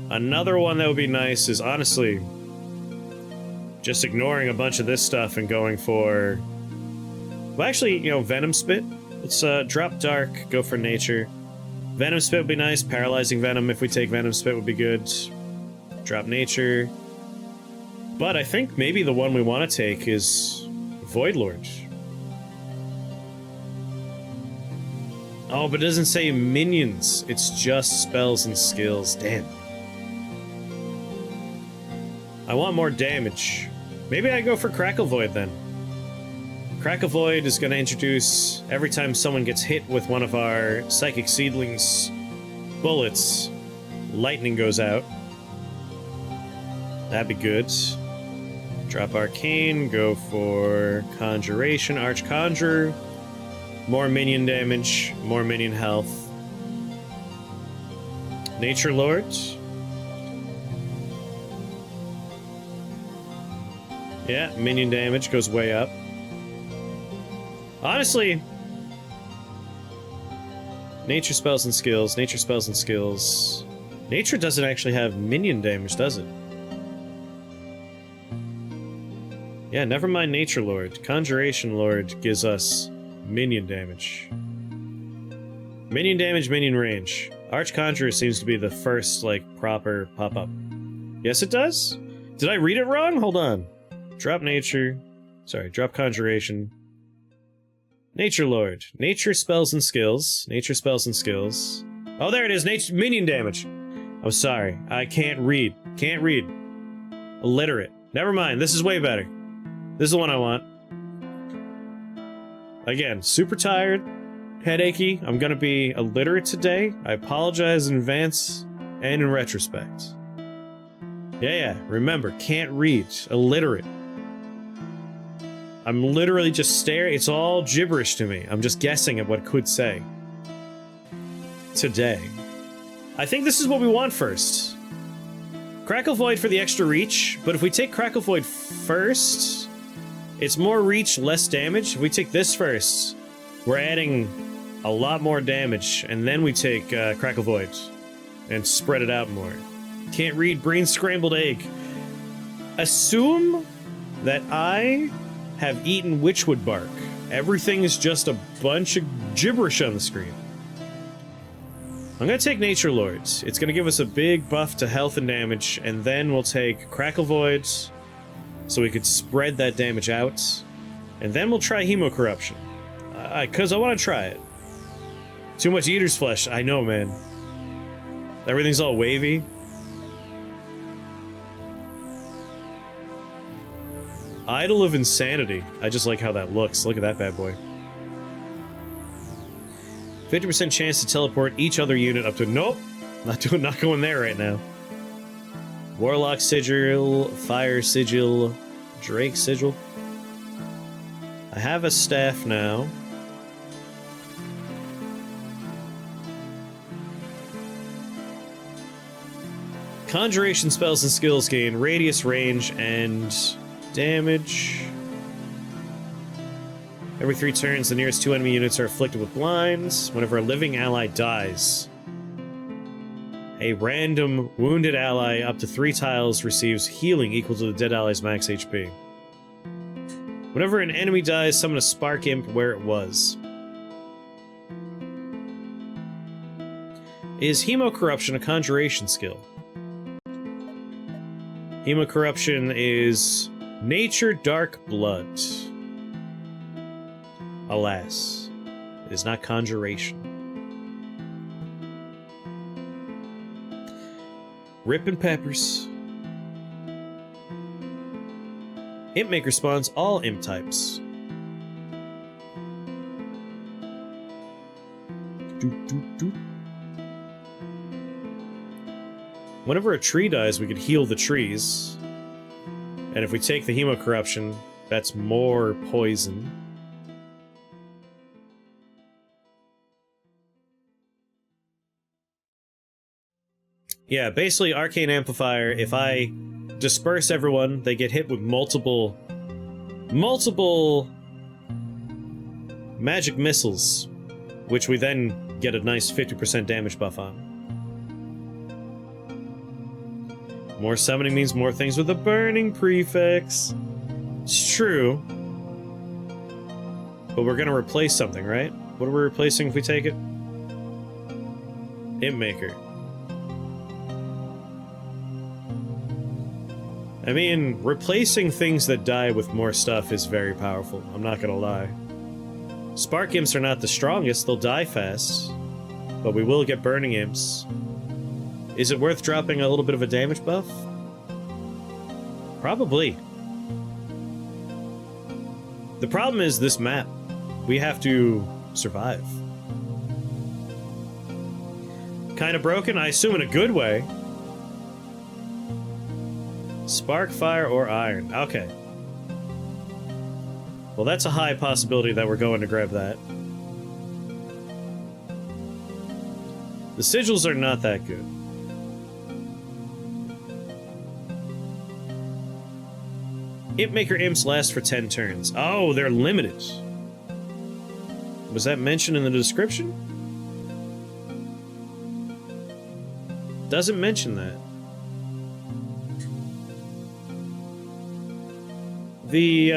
Another one that would be nice is, honestly, just ignoring a bunch of this stuff and going for... Well, actually, you know, Venom Spit. Let's drop Dark, go for Nature. Venom Spit would be nice. Paralyzing Venom, if we take Venom Spit, would be good. Drop Nature. But I think maybe the one we want to take is Void Lord. Oh, but it doesn't say minions. It's just spells and skills. Damn. I want more damage. Maybe I go for Crackle Void then. Crackle Void is going to introduce, every time someone gets hit with one of our Psychic Seedlings bullets, lightning goes out. That'd be good. Drop Arcane, go for Conjuration, Archconjurer. More minion damage, more minion health. Nature Lords. Yeah, minion damage goes way up. Honestly, nature spells and skills, nature spells and skills. Nature doesn't actually have minion damage, does it? Yeah, never mind Nature Lord. Conjuration Lord gives us minion damage. Minion damage, minion range. Archconjurer seems to be the first, like, proper pop-up. Yes, it does? Did I read it wrong? Hold on. Drop Nature. Sorry, drop Conjuration. Nature Lord. Nature spells and skills. Nature spells and skills. Oh, there it is. Nature minion damage. Oh, sorry. I can't read. Can't read. Illiterate. Never mind. This is way better. This is the one I want. Again, super tired. Headachy. I'm gonna be illiterate today. I apologize in advance and in retrospect. Yeah. Remember, can't read. Illiterate. I'm literally just staring. It's all gibberish to me. I'm just guessing at what it could say. Today. I think this is what we want first. Crackle Void for the extra reach, but if we take Crackle Void first, it's more reach, less damage. If we take this first, we're adding a lot more damage, and then we take Crackle Void and spread it out more. Can't read brain scrambled egg. Assume that I have eaten witchwood bark. Everything is just a bunch of gibberish on the screen. I'm gonna take Nature Lords. It's gonna give us a big buff to health and damage, and then we'll take Crackle Voids, so we could spread that damage out. And then we'll try Hemo Corruption. Cause I wanna try it. Too much Eater's Flesh, I know, man. Everything's all wavy. Idol of Insanity. I just like how that looks. Look at that bad boy. 50% chance to teleport each other unit up to... Nope! Not going there right now. Warlock Sigil, Fire Sigil, Drake Sigil. I have a staff now. Conjuration spells and skills gain radius, range, and damage. Every 3 turns, the nearest 2 enemy units are afflicted with blinds. Whenever a living ally dies, a random wounded ally up to 3 tiles receives healing equal to the dead ally's max HP. Whenever an enemy dies, summon a Spark Imp where it was. Is Hemo Corruption a Conjuration skill? Hemo Corruption is Nature Dark Blood. Alas, it is not Conjuration. Rip and Peppers. Imp Maker spawns all imp types. Whenever a tree dies, we could heal the trees. And if we take the Hemo Corruption, that's more poison. Yeah, basically Arcane Amplifier, if I disperse everyone, they get hit with multiple magic missiles, which we then get a nice 50% damage buff on. More summoning means more things with a burning prefix. It's true. But we're gonna replace something, right? What are we replacing if we take it? Imp Maker. I mean, replacing things that die with more stuff is very powerful, I'm not gonna lie. Spark Imps are not the strongest, they'll die fast. But we will get Burning Imps. Is it worth dropping a little bit of a damage buff? Probably. The problem is this map. We have to survive. Kinda broken, I assume in a good way. Spark, fire, or iron. Okay. Well, that's a high possibility that we're going to grab that. The sigils are not that good. Imp Maker imps last for 10 turns. Oh, they're limited. Was that mentioned in the description? Doesn't mention that. The,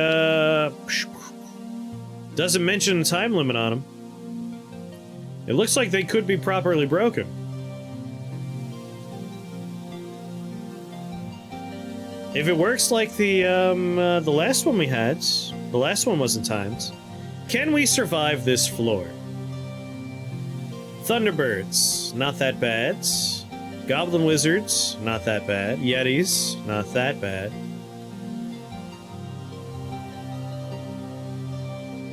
doesn't mention a time limit on them. It looks like they could be properly broken. If it works like the last one we had, the last one wasn't timed. Can we survive this floor? Thunderbirds, not that bad. Goblin Wizards, not that bad. Yetis, not that bad.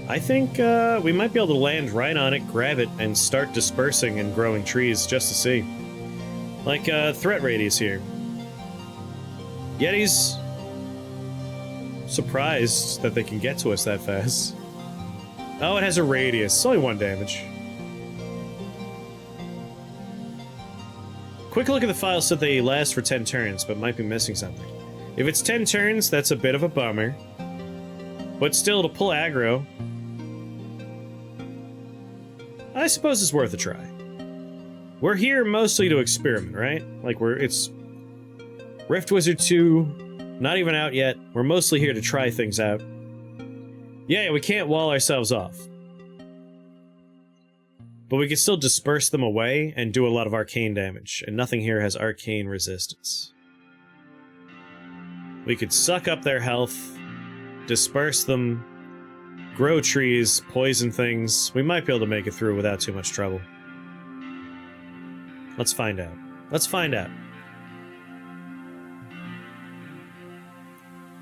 I think we might be able to land right on it, grab it, and start dispersing and growing trees just to see. Like threat radius here. Yetis, surprised that they can get to us that fast. Oh, it has a radius. It's only 1 damage. Quick look at the file said they last for 10 turns, but might be missing something. If it's 10 turns, that's a bit of a bummer. But still, to pull aggro, I suppose it's worth a try. We're here mostly to experiment, right? Like, it's Rift Wizard 2, not even out yet. We're mostly here to try things out. Yeah, we can't wall ourselves off. But we can still disperse them away and do a lot of arcane damage, and nothing here has arcane resistance. We could suck up their health, disperse them, grow trees, poison things. We might be able to make it through without too much trouble. Let's find out. Let's find out.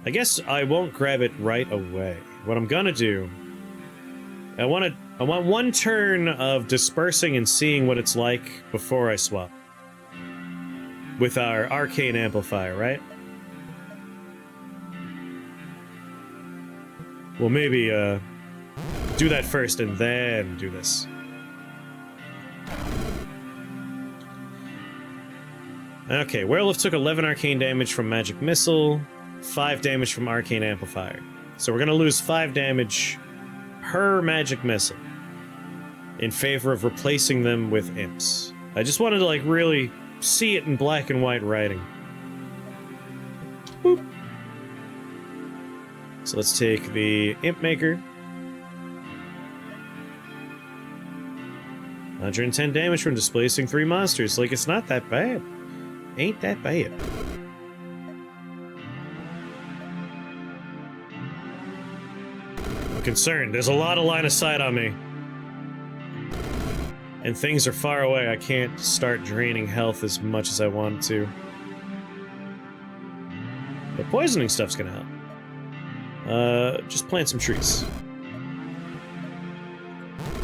I guess I won't grab it right away. What I'm gonna do... I want 1 turn of dispersing and seeing what it's like before I swap. With our arcane amplifier, right? We'll maybe, do that first and then do this. Okay, Werewolf took 11 arcane damage from Magic Missile, 5 damage from Arcane Amplifier. So we're gonna lose 5 damage per Magic Missile in favor of replacing them with imps. I just wanted to, like, really see it in black and white writing. Boop. So let's take the Imp Maker. 110 damage from displacing 3 monsters. Like, it's not that bad. Ain't that bad. I'm concerned. There's a lot of line of sight on me. And things are far away. I can't start draining health as much as I want to. But poisoning stuff's gonna help. Just plant some trees.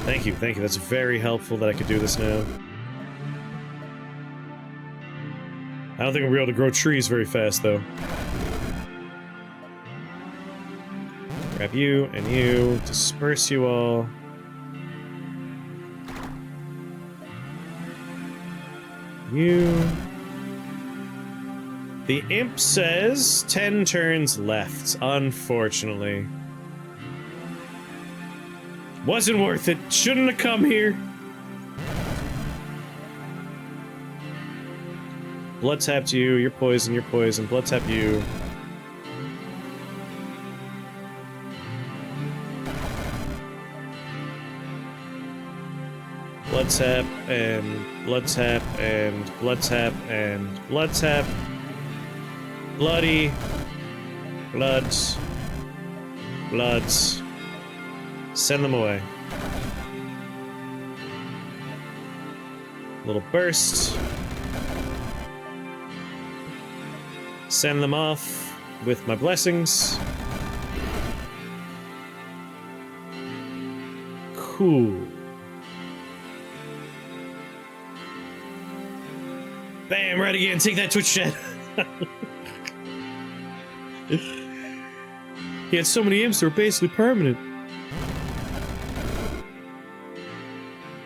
Thank you, thank you. That's very helpful that I could do this now. I don't think I'm gonna be able to grow trees very fast, though. Grab you and you. Disperse you all. You. The imp says 10 turns left, unfortunately. Wasn't worth it. Shouldn't have come here. Blood tapped you. You're poison. You're poison. Blood tapped you. Blood tap and blood tap and blood tap and blood tap. Bloody. Bloods. Bloods. Send them away. Little burst. Send them off with my blessings. Cool. Bam, right again. Take that, Twitch chat. He had so many imps that were basically permanent.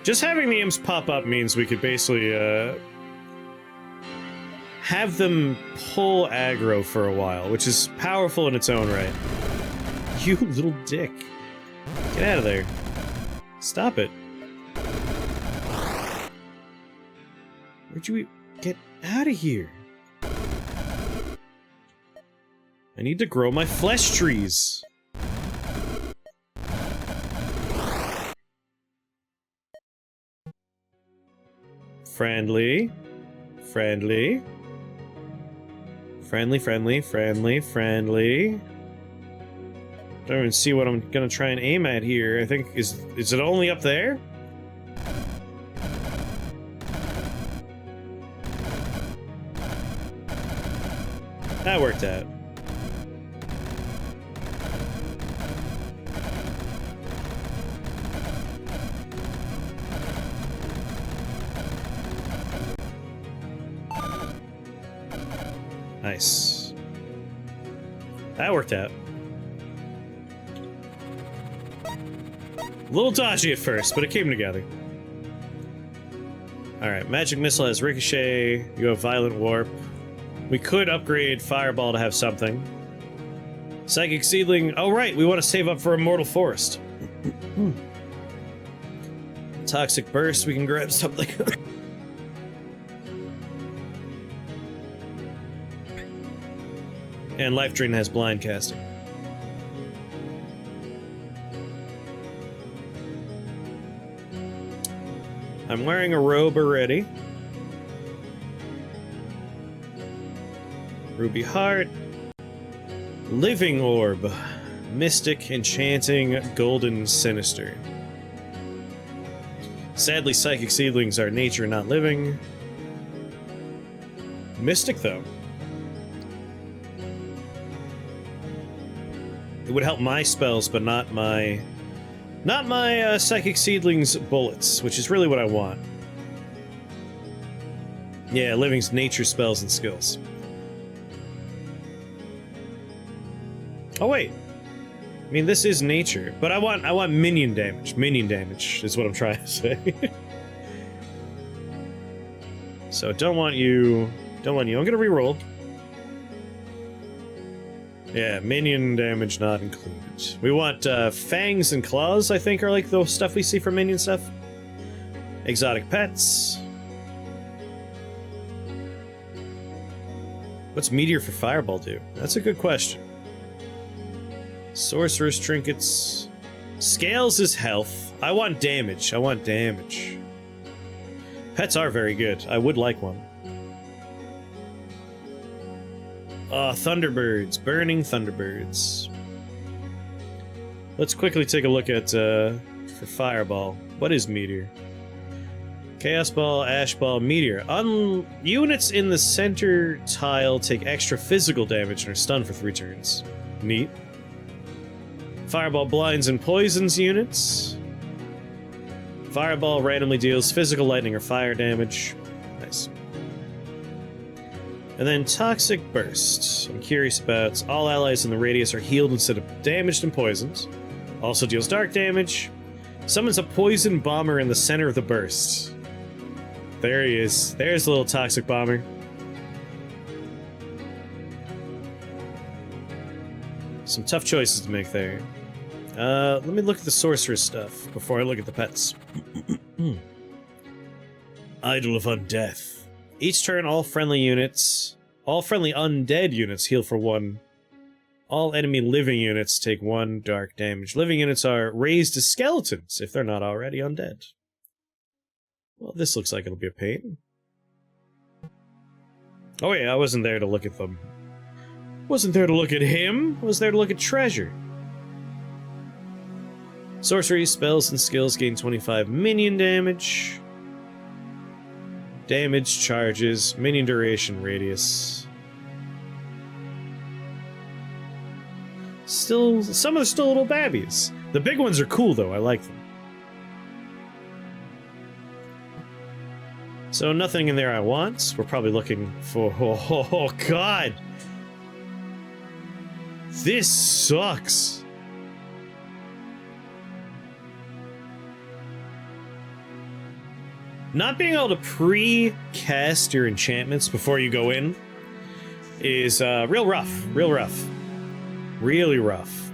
Just having the imps pop up means we could basically, have them pull aggro for a while, which is powerful in its own right. You little dick. Get out of there. Stop it. Where'd you get out of here? I need to grow my flesh trees. Friendly. Friendly. Friendly, friendly, friendly, friendly. Don't even see what I'm gonna try and aim at here. I think, is it only up there? That worked out. Nice. That worked out. A little dodgy at first, but it came together. Alright, magic missile has ricochet, you have violent warp. We could upgrade fireball to have something. Psychic seedling, oh right, we want to save up for immortal forest. Toxic burst, we can grab something. And life drain has blind casting. I'm wearing a robe already. Ruby heart. Living orb. Mystic, enchanting, golden, sinister. Sadly, psychic seedlings are nature, not living. Mystic, though. It would help my spells, but not my psychic seedlings bullets, which is really what I want. Yeah, living's nature spells and skills. Oh wait, I mean this is nature, but I want minion damage. Minion damage is what I'm trying to say. So don't want you. I'm gonna reroll. Yeah, minion damage not included. We want fangs and claws, I think, are like the stuff we see for minion stuff. Exotic pets. What's meteor for fireball do? That's a good question. Sorcerer's trinkets. Scales is health. I want damage. Pets are very good. I would like one. Thunderbirds. Burning Thunderbirds. Let's quickly take a look at, for Fireball. What is Meteor? Chaos Ball, Ash Ball, Meteor. Units in the center tile take extra physical damage and are stunned for 3 turns. Neat. Fireball blinds and poisons units. Fireball randomly deals physical, lightning, or fire damage. Nice. And then Toxic Burst. I'm curious about. All allies in the radius are healed instead of damaged and poisoned. Also deals dark damage. Summons a poison bomber in the center of the burst. There he is. There's the little toxic bomber. Some tough choices to make there. Let me look at the sorcerer's stuff before I look at the pets. Idol of Undeath. Each turn, all friendly undead units heal for 1. All enemy living units take 1 dark damage. Living units are raised to skeletons if they're not already undead. Well, this looks like it'll be a pain. Oh yeah, I wasn't there to look at them. Wasn't there to look at him. I was there to look at treasure. Sorcery, spells, and skills gain 25 minion damage. Damage, charges, minion duration, radius. Still, some of them are still little babbies. The big ones are cool though, I like them. So nothing in there I want. We're probably looking for... Oh god! This sucks! Not being able to pre-cast your enchantments before you go in is real rough. Real rough. Really rough.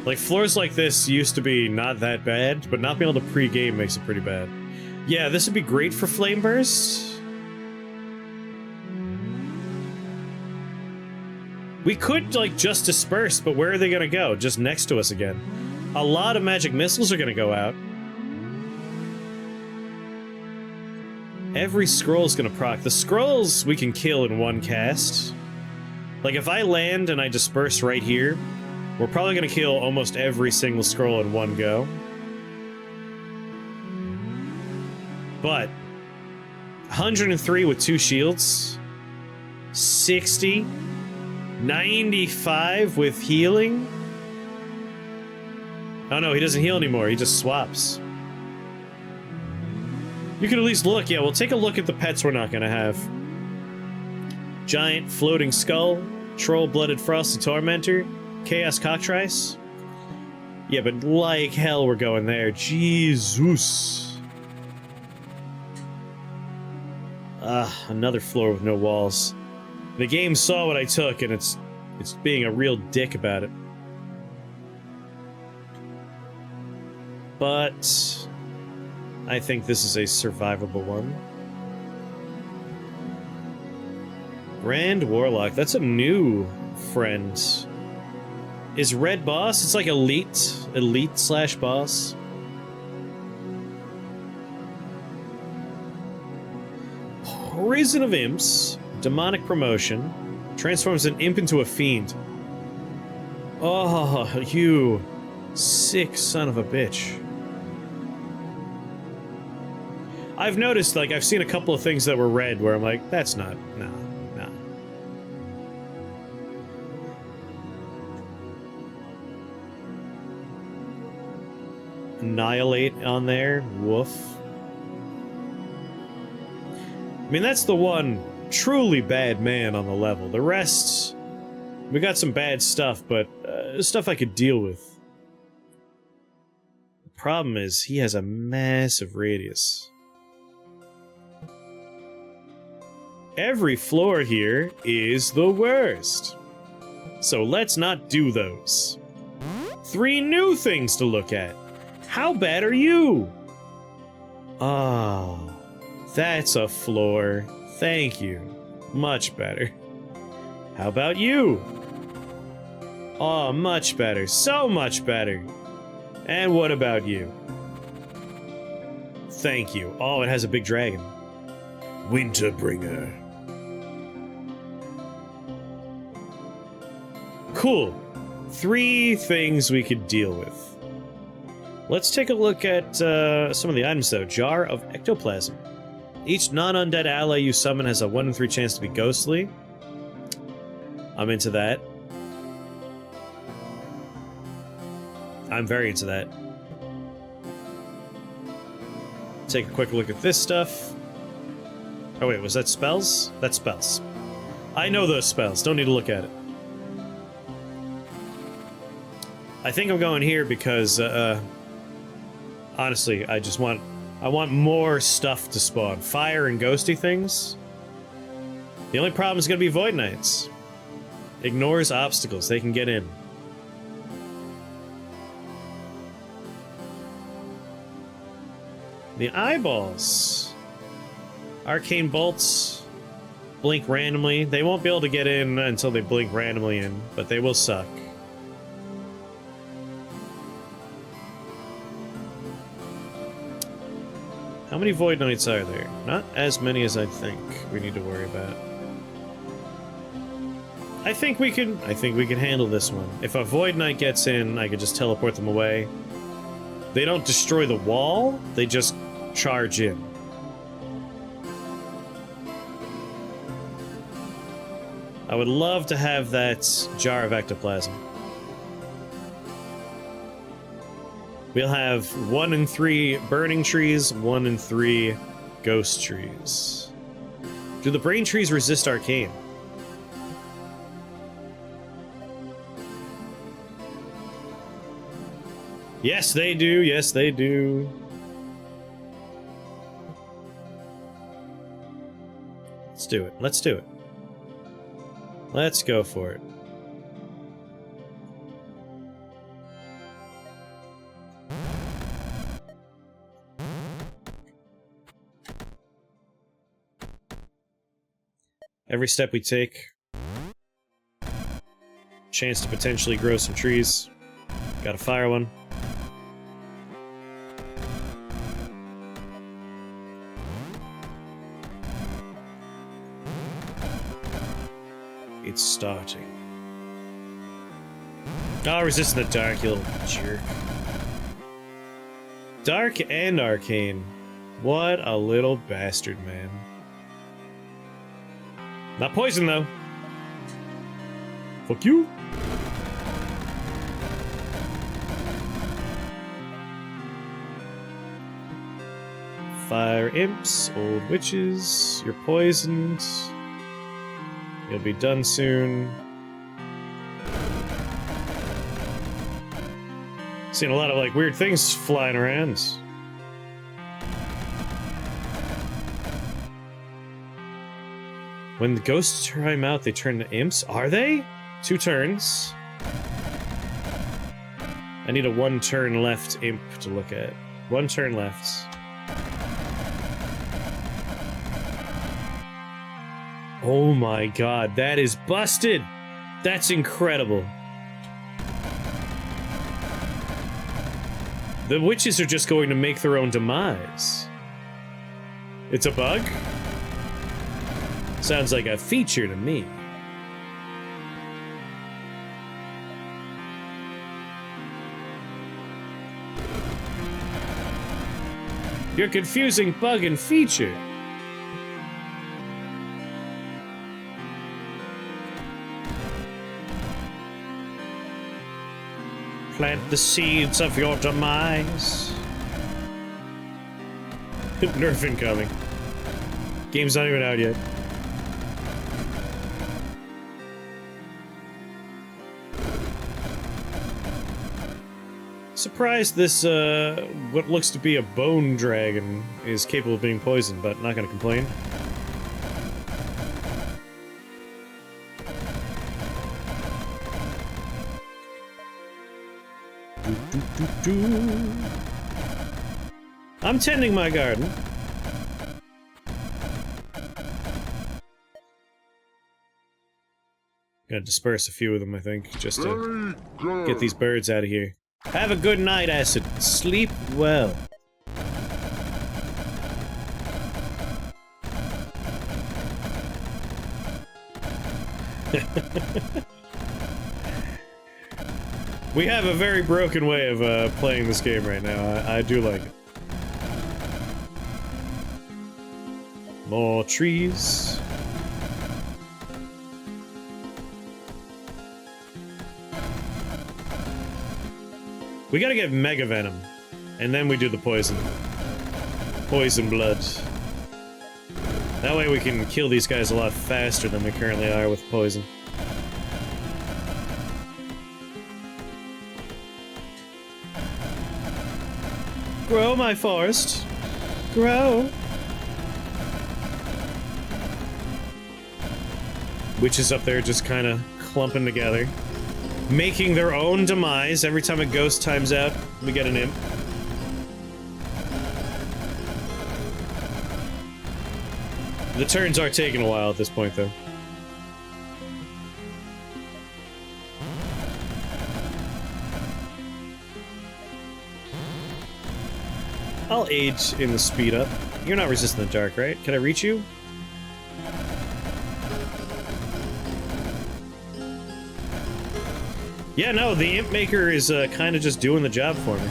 Like, floors like this used to be not that bad, but not being able to pre-game makes it pretty bad. Yeah, this would be great for Flame Burst. We could, like, just disperse, but where are they gonna go? Just next to us again. A lot of magic missiles are gonna go out. Every scroll's gonna proc. The scrolls we can kill in one cast. Like, if I land and I disperse right here, we're probably gonna kill almost every single scroll in one go. But 103 with 2 shields, 60, 95 with healing. Oh no, he doesn't heal anymore, he just swaps. You can at least look. Yeah, we'll take a look at the pets we're not gonna have. Giant floating skull, troll-blooded frosty tormentor, chaos cockatrice. Yeah, but like hell we're going there. Jesus. Another floor with no walls. The game saw what I took, and it's being a real dick about it. But I think this is a survivable one. Grand Warlock. That's a new friend. Is Red boss? It's like elite slash boss. Prison of Imps. Demonic promotion. Transforms an imp into a fiend. Oh, you sick son of a bitch. I've noticed, like, I've seen a couple of things that were red where I'm like, that's not, no. Annihilate on there, woof. I mean, that's the one truly bad man on the level. The rest, we got some bad stuff, but stuff I could deal with. The problem is, he has a massive radius. Every floor here is the worst. So let's not do those. 3 new things to look at. How bad are you? Oh, that's a floor. Thank you. Much better. How about you? Oh, much better. So much better. And what about you? Thank you. Oh, it has a big dragon. Winterbringer. Cool. 3 things we could deal with. Let's take a look at some of the items, though. Jar of Ectoplasm. Each non-undead ally you summon has a 1 in 3 chance to be ghostly. I'm into that. I'm very into that. Take a quick look at this stuff. Oh wait, was that spells? That's spells. I know those spells, don't need to look at it. I think I'm going here because, honestly, I want more stuff to spawn. Fire and ghosty things. The only problem is going to be Void Knights. Ignores obstacles, they can get in. The eyeballs. Arcane bolts. Blink randomly. They won't be able to get in until they blink randomly in, but they will suck. How many Void Knights are there? Not as many as I think we need to worry about. I think we can handle this one. If a Void Knight gets in, I could just teleport them away. They don't destroy the wall, they just charge in. I would love to have that Jar of Ectoplasm. We'll have 1 in 3 burning trees, 1 in 3 ghost trees. Do the brain trees resist arcane? Yes, they do. Yes, they do. Let's do it. Let's do it. Let's go for it. Every step we take, chance to potentially grow some trees. Gotta fire one. It's starting. Oh, resisting the dark, you little jerk. Dark and arcane. What a little bastard, man. Not poison, though. Fuck you. Fire imps, old witches, you're poisoned. You'll be done soon. Seen a lot of, like, weird things flying around. When the ghosts try them out, they turn to imps? Are they? 2 turns. I need a 1 turn left imp to look at. 1 turn left. Oh my god, that is busted! That's incredible. The witches are just going to make their own demise. It's a bug? Sounds like a feature to me. You're confusing bug and feature. Plant the seeds of your demise. Nerf incoming. Game's not even out yet. Surprised this, what looks to be a bone dragon is capable of being poisoned, but not gonna complain. I'm tending my garden. Gotta disperse a few of them, I think, just to get these birds out of here. Have a good night, Acid. Sleep well. We have a very broken way of playing this game right now. I do like it. More trees. We gotta get Mega Venom, and then we do the poison. Poison blood. That way we can kill these guys a lot faster than we currently are with poison. Grow, my forest. Grow. Witches up there just kind of clumping together. Making their own demise. Every time a ghost times out, we get an imp. The turns are taking a while at this point, though. I'll aid in the speed up. You're not resistant to the dark, right? Can I reach you? Yeah, no, the Imp Maker is kind of just doing the job for me.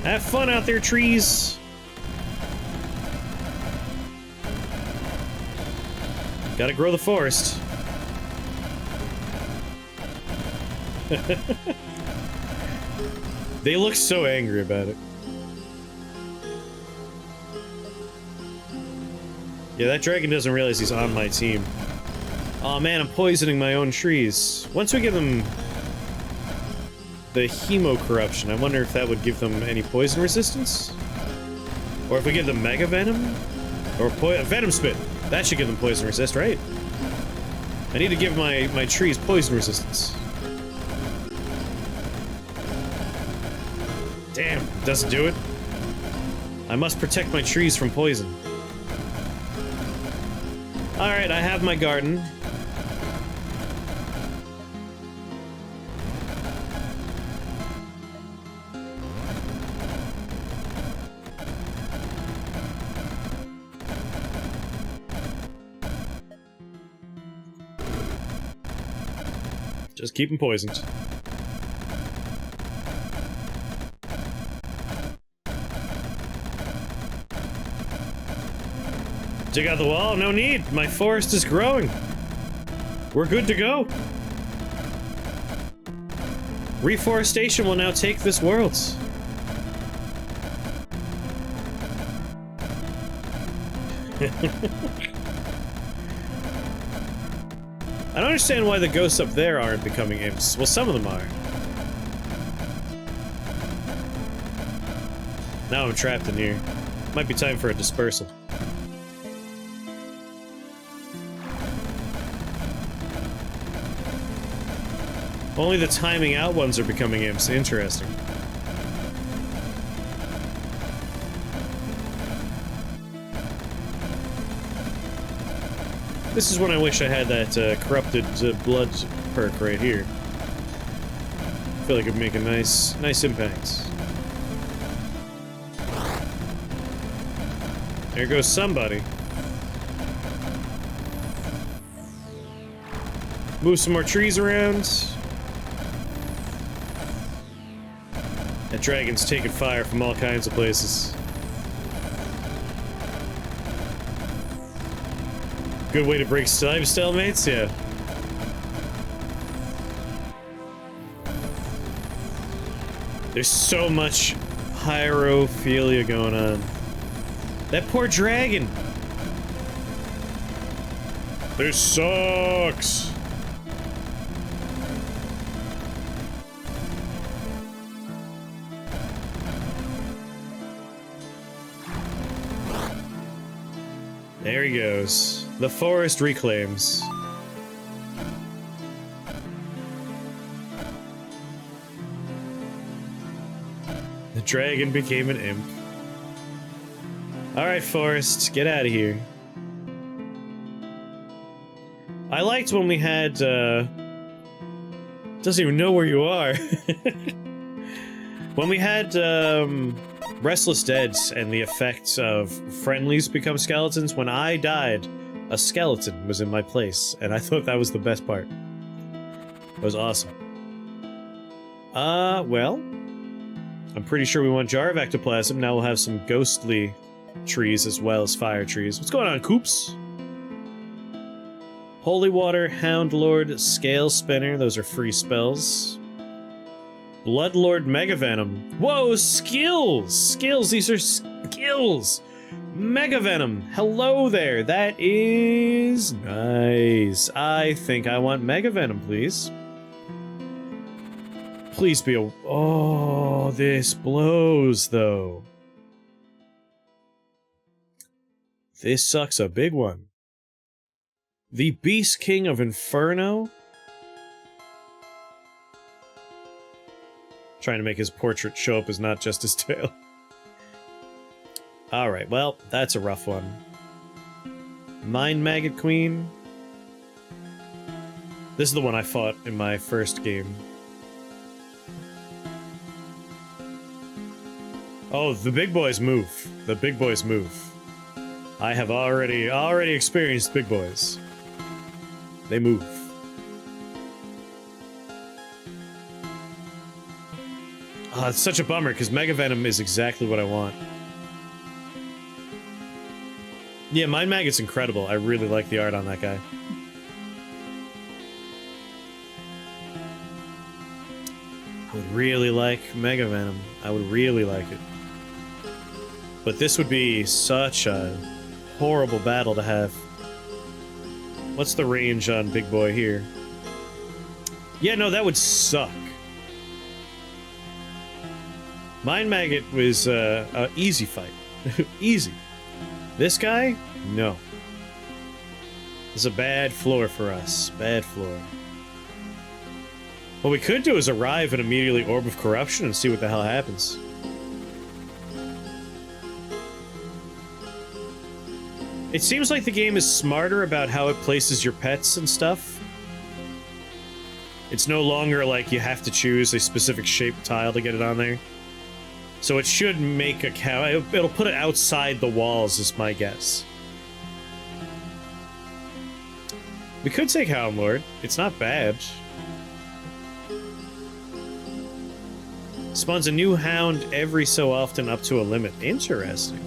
Have fun out there, trees! Gotta grow the forest. They look so angry about it. Yeah, that dragon doesn't realize he's on my team. Aw, man, I'm poisoning my own trees. Once we get them the hemo corruption. I wonder if that would give them any poison resistance? Or if we give them Mega Venom? Or Venom Spit. That should give them poison resist, right? I need to give my trees poison resistance. Damn, doesn't do it. I must protect my trees from poison. Alright, I have my garden. Just keep them poisoned. Dig out the wall? No need. My forest is growing. We're good to go. Reforestation will now take this world. I don't understand why the ghosts up there aren't becoming imps. Well, some of them are. Now I'm trapped in here. Might be time for a dispersal. Only the timing out ones are becoming imps. Interesting. This is when I wish I had that corrupted blood perk right here. I feel like it'd make a nice impact. There goes somebody. Move some more trees around. That dragon's taking fire from all kinds of places. Good way to break stalemates, yeah. There's so much pyrophilia going on. That poor dragon! This sucks! There he goes. The forest reclaims. The dragon became an imp. Alright, forest, get out of here. I liked when we had, doesn't even know where you are. When we had, Restless Deads and the effects of friendlies become skeletons, when I died, a skeleton was in my place, and I thought that was the best part. It was awesome. Well, I'm pretty sure we want jar of ectoplasm. Now we'll have some ghostly trees as well as fire trees. What's going on, Coops? Holy Water, Hound Lord, Scale Spinner, those are free spells. Bloodlord Mega Venom. Whoa, skills! Skills, these are skills! Mega Venom, hello there, that is nice. I think I want Mega Venom, please. Please be a... Oh, this blows, though. This sucks a big one. The Beast King of Inferno? Trying to make his portrait show up as not just his tail. Alright, well, that's a rough one. Mind Maggot Queen. This is the one I fought in my first game. Oh, the big boys move. The big boys move. I have already experienced big boys. They move. Oh, it's such a bummer, because Mega Venom is exactly what I want. Yeah, Mind Maggot's incredible. I really like the art on that guy. I would really like Mega Venom. I would really like it. But this would be such a horrible battle to have. What's the range on Big Boy here? Yeah, no, that would suck. Mind Maggot was a easy fight. Easy. This guy? No. This is a bad floor for us. Bad floor. What we could do is arrive and immediately Orb of Corruption and see what the hell happens. It seems like the game is smarter about how it places your pets and stuff. It's no longer like you have to choose a specific shaped tile to get it on there. So it should make a cow. It'll put it outside the walls, is my guess. We could take Hound Lord. It's not bad. Spawns a new hound every so often up to a limit. Interesting.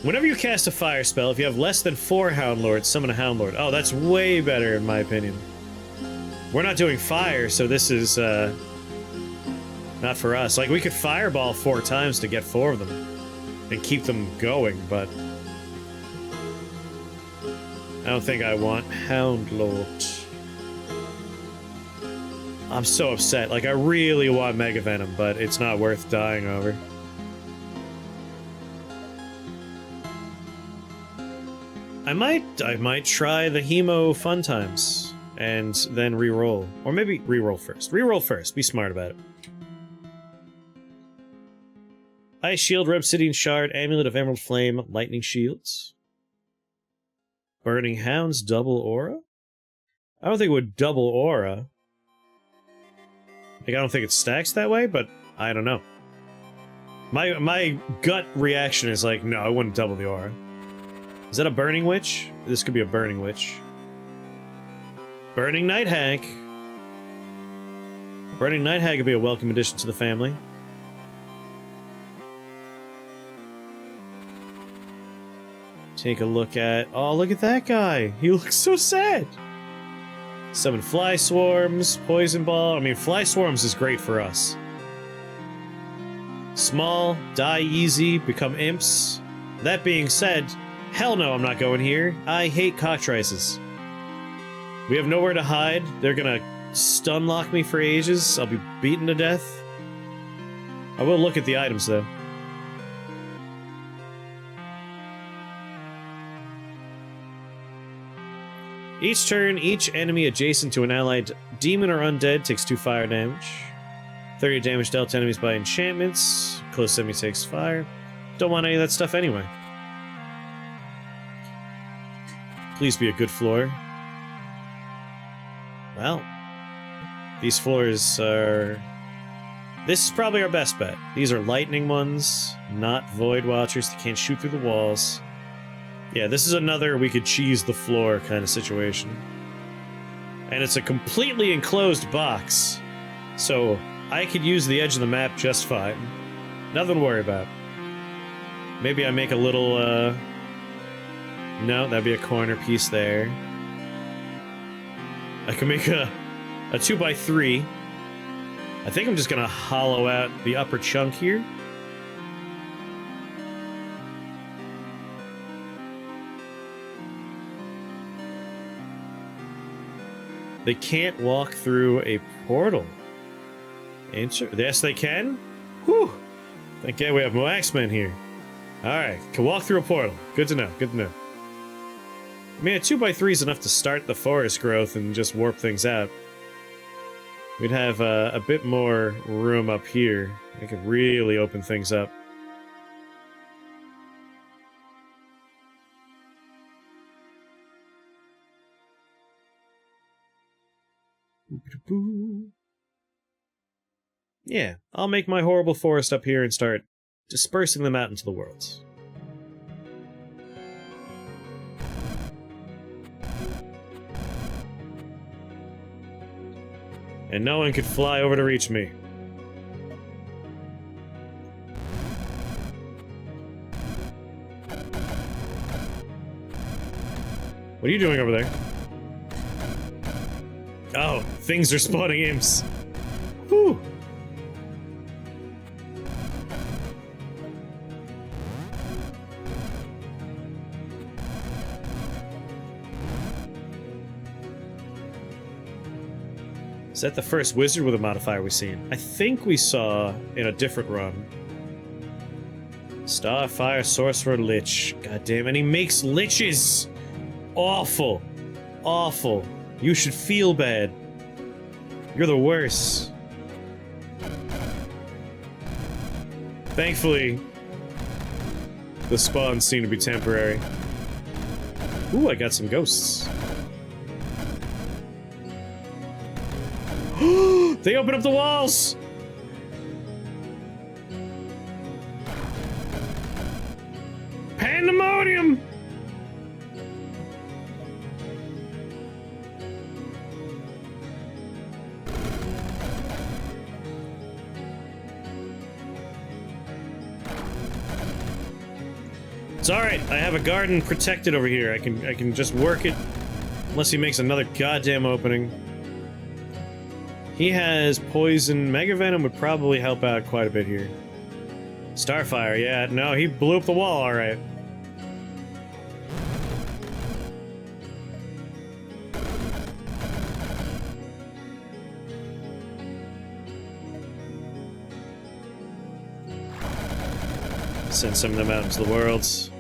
Whenever you cast a fire spell, if you have less than 4 Hound Lords, summon a Hound Lord. Oh, that's way better in my opinion. We're not doing fire, so this is not for us. Like, we could fireball 4 times to get 4 of them and keep them going, but I don't think I want Hound Lord. I'm so upset. Like, I really want Mega Venom, but it's not worth dying over. I might try the Hemo Fun Times and then re-roll. Or maybe re-roll first. Re-roll first. Be smart about it. Ice Shield, Obsidian Shard, Amulet of Emerald Flame, Lightning Shields. Burning Hounds, double aura? I don't think it would double aura. Like, I don't think it stacks that way, but I don't know. My gut reaction is like, no, I wouldn't double the aura. Is that a Burning Witch? This could be a Burning Witch. Burning Night Hag. Burning Night Hag would be a welcome addition to the family. Take a look at... Oh, look at that guy! He looks so sad! Summon Fly Swarms, Poison Ball... I mean, Fly Swarms is great for us. Small, die easy, become imps. That being said... Hell no, I'm not going here. I hate cockatrices. We have nowhere to hide. They're gonna stun lock me for ages. I'll be beaten to death. I will look at the items, though. Each turn, each enemy adjacent to an allied demon or undead takes 2 fire damage. 30 damage dealt to enemies by enchantments. Close enemy takes fire. Don't want any of that stuff anyway. Please be a good floor. Well, these floors are... This is probably our best bet. These are lightning ones, not Void Watchers that can't shoot through the walls. Yeah, this is another we could cheese the floor kind of situation. And it's a completely enclosed box, so I could use the edge of the map just fine. Nothing to worry about. Maybe I make a little, No, that'd be a corner piece there. I can make a 2x3. I think I'm just gonna hollow out the upper chunk here. They can't walk through a portal. Answer? Yes, they can? Whew! Thank God we have more X-Men here. Alright, can walk through a portal. Good to know, good to know. I mean, a 2x3 is enough to start the forest growth and just warp things out. We'd have a bit more room up here. We could really open things up. Yeah, I'll make my horrible forest up here and start dispersing them out into the worlds. And no one could fly over to reach me. What are you doing over there? Oh, things are spawning imps. Whew. Is that the first wizard with a modifier we've seen? I think we saw in a different run. Starfire, Sorcerer, Lich. God damn, and he makes liches! Awful. Awful. You should feel bad. You're the worst. Thankfully, the spawns seem to be temporary. Ooh, I got some ghosts. They open up the walls! Pandemonium! It's alright, I have a garden protected over here. I can just work it unless he makes another goddamn opening. He has poison. Mega Venom would probably help out quite a bit here. Starfire, yeah, no, he blew up the wall, alright. Send some of them out into the worlds.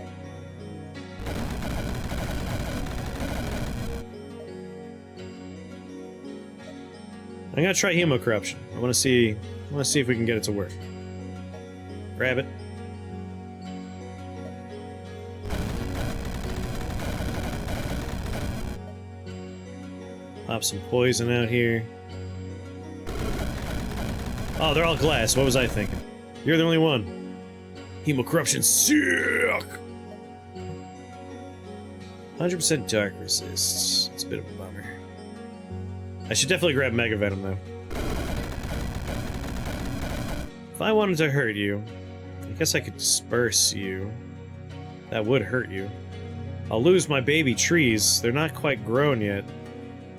I'm gonna try Hemo Corruption. I wanna see if we can get it to work. Grab it. Pop some poison out here. Oh, they're all glass. What was I thinking? You're the only one. Hemo Corruption, sick! 100% dark resists. It's a bit of a bummer. I should definitely grab Mega Venom, though. If I wanted to hurt you, I guess I could disperse you. That would hurt you. I'll lose my baby trees. They're not quite grown yet.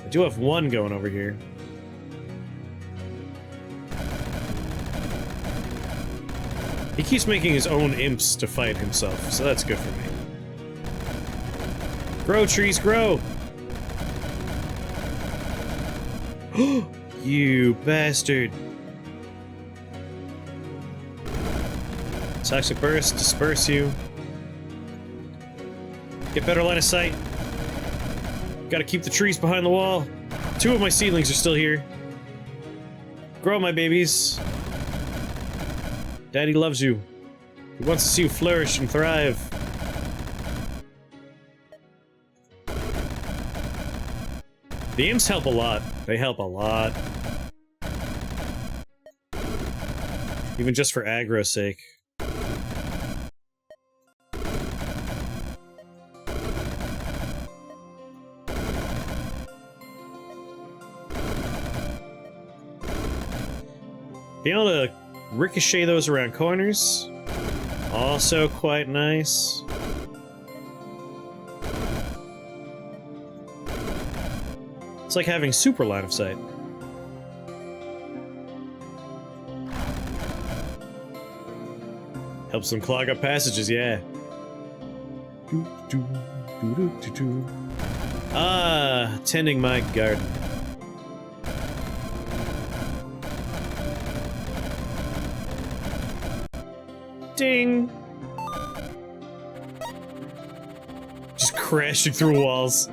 I do have one going over here. He keeps making his own imps to fight himself, so that's good for me. Grow, trees, grow! You bastard! Toxic Burst, disperse you. Get better line of sight. Gotta keep the trees behind the wall. 2 of my seedlings are still here. Grow, my babies. Daddy loves you. He wants to see you flourish and thrive. The imps help a lot. They help a lot. Even just for aggro's sake. Being able to ricochet those around corners. Also quite nice. It's like having super line of sight. Helps them clog up passages, yeah. Ah, tending my garden. Ding! Just crashing through walls.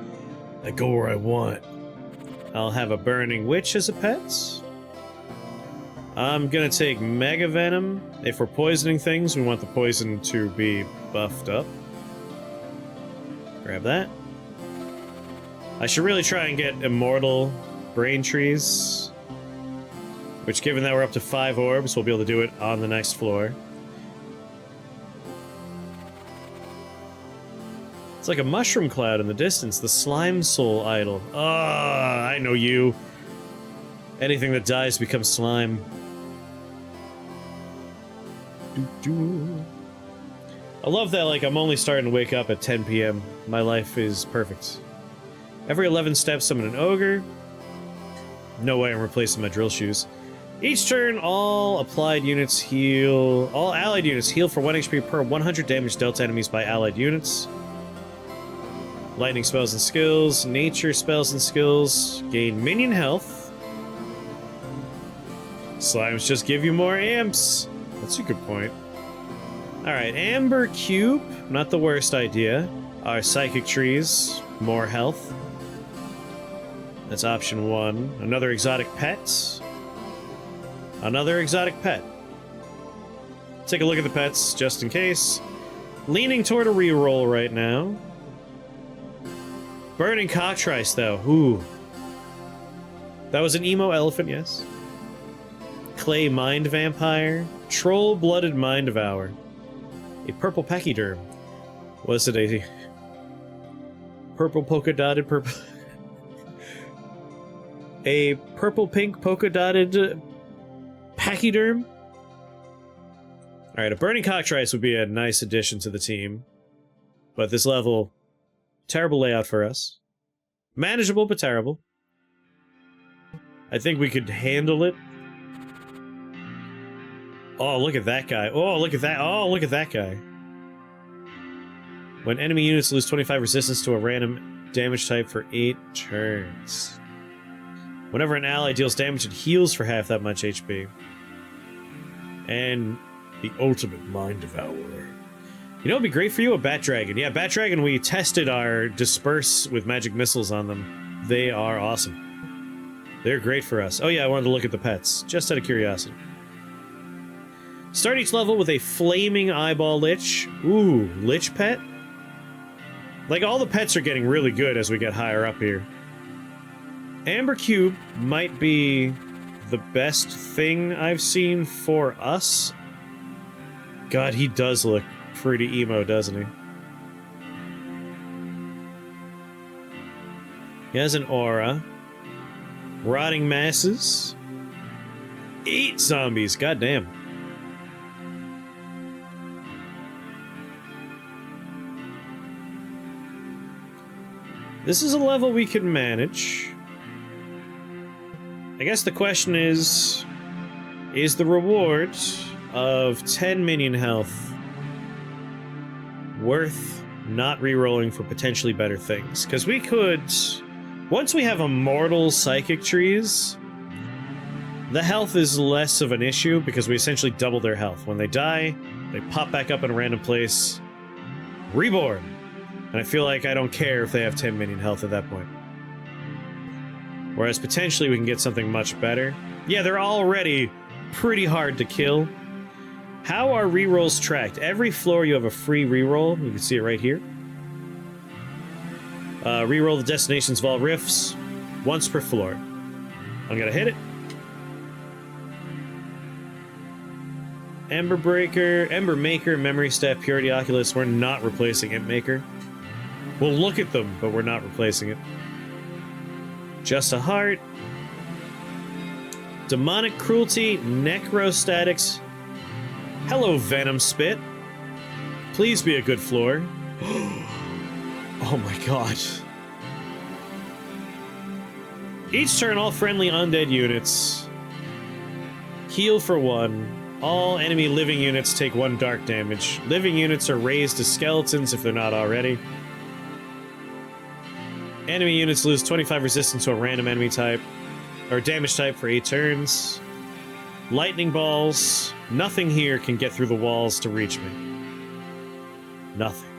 I go where I want. I'll have a Burning Witch as a pet. I'm gonna take Mega Venom. If we're poisoning things, we want the poison to be buffed up. Grab that. I should really try and get Immortal Brain Trees. Which, given that we're up to 5 orbs, we'll be able to do it on the next floor. It's like a mushroom cloud in the distance, the Slime Soul Idol. Ah, I know you. Anything that dies becomes slime. I love that, like, I'm only starting to wake up at 10 p.m. My life is perfect. Every 11 steps, summon an ogre. No way I'm replacing my drill shoes. Each turn, all allied units heal for 1 HP per 100 damage dealt to enemies by allied units. Lightning spells and skills, nature spells and skills, gain minion health, Slimes just give you more amps. That's a good point. Alright, Amber Cube. Not the worst idea. Our Psychic Trees. More health. That's option 1. Another exotic pet. Another exotic pet. Take a look at the pets, just in case. Leaning toward a reroll right now. Burning Cockatrice, though. Ooh. That was an emo elephant, yes. Clay Mind Vampire. Troll-Blooded Mind Devour. A purple pachyderm. Was it a purple polka-dotted purple... a purple-pink polka-dotted pachyderm? Alright, a Burning Cockatrice would be a nice addition to the team. But this level, terrible layout for us. Manageable, but terrible. I think we could handle it. Oh, look at that guy. Oh, look at that. Oh, look at that guy. When enemy units lose 25 resistance to a random damage type for 8 turns. Whenever an ally deals damage, it heals for half that much HP. And the ultimate Mind Devourer. You know what would be great for you? A Bat Dragon. Yeah, Bat Dragon, we tested our Disperse with magic missiles on them. They are awesome. They're great for us. Oh yeah, I wanted to look at the pets, just out of curiosity. Start each level with a Flaming Eyeball Lich. Ooh, Lich pet? Like, all the pets are getting really good as we get higher up here. Amber Cube might be the best thing I've seen for us. God, he does look pretty emo, doesn't he? He has an aura. Rotting masses. 8 zombies, goddamn. This is a level we can manage. I guess the question is the reward of 10 minion health worth not rerolling for potentially better things? Because we could... Once we have immortal psychic trees, the health is less of an issue because we essentially double their health. When they die, they pop back up in a random place. Reborn! And I feel like I don't care if they have 10 minion health at that point. Whereas potentially we can get something much better. Yeah, they're already pretty hard to kill. How are rerolls tracked? Every floor you have a free reroll. You can see it right here. Reroll the destinations of all rifts once per floor. I'm gonna hit it. Ember Breaker, Ember Maker, Memory Staff, Purity Oculus. We're not replacing Imp Maker. We'll look at them, but we're not replacing it. Just a Heart. Demonic Cruelty, Necrostatics. Hello, Venom Spit. Please be a good floor. Oh my god. Each turn, all friendly undead units heal for 1. All enemy living units take 1 dark damage. Living units are raised to skeletons if they're not already. Enemy units lose 25 resistance to a random enemy type, or damage type for 8 turns. Lightning balls. Nothing here can get through the walls to reach me. Nothing.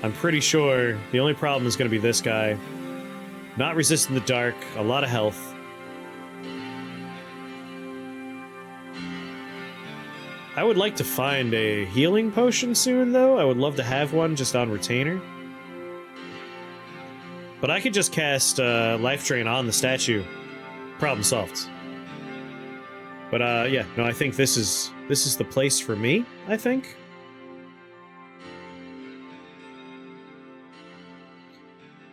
I'm pretty sure the only problem is going to be this guy. Not resistant to the dark, a lot of health. I would like to find a healing potion soon, though. I would love to have one just on retainer. But I could just cast Life Drain on the statue. Problem solved. But yeah, no, I think this is the place for me, I think.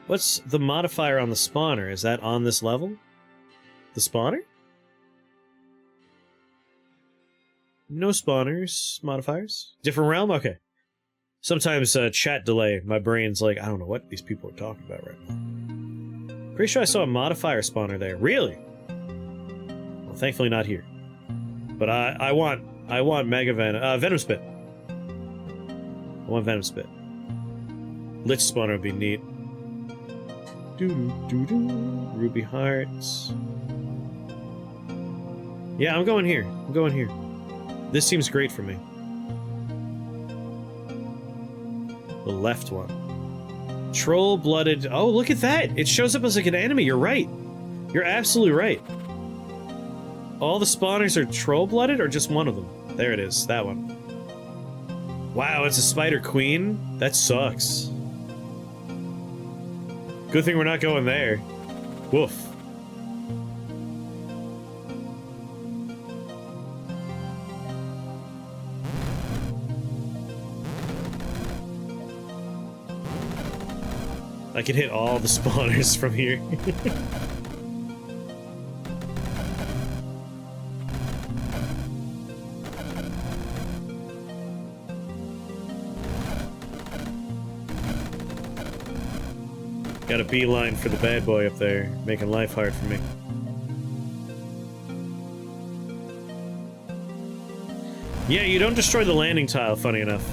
What's the modifier on the spawner? Is that on this level? The spawner? No spawners, modifiers. Different realm? Okay. Sometimes chat delay, my brain's like, I don't know what these people are talking about right now. Pretty sure I saw a modifier spawner there. Really? Well, thankfully not here. But I want Mega Venom, Venom Spit. I want Venom Spit. Lich spawner would be neat. Ruby Hearts. Yeah, I'm going here. I'm going here. This seems great for me. The left one. Troll-blooded... Oh, look at that! It shows up as like an enemy, you're right. You're absolutely right. All the spawners are troll-blooded, or just one of them? There it is, that one. Wow, it's a spider queen? That sucks. Good thing we're not going there. Woof. I can hit all the spawners from here. Got a beeline for the bad boy up there, making life hard for me. Yeah, you don't destroy the landing tile, funny enough.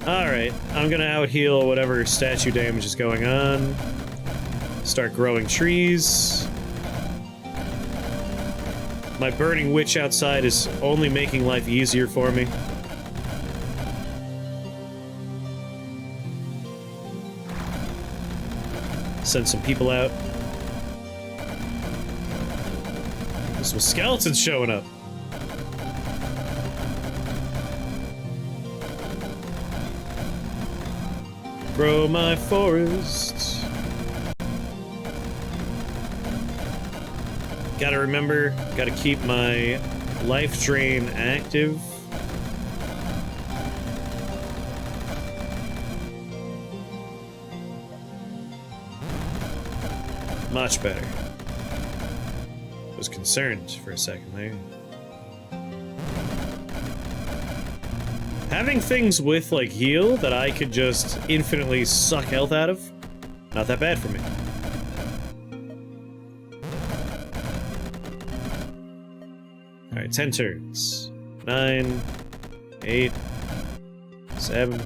Alright, I'm gonna out-heal whatever statue damage is going on. Start growing trees. My burning witch outside is only making life easier for me. Send some people out. There's some skeletons showing up. Grow my forest. Gotta remember, gotta keep my life drain active. Much better. Was concerned for a second there. Having things with, like, heal that I could just infinitely suck health out of, not that bad for me. Alright, 10 turns. 9, 8, 7,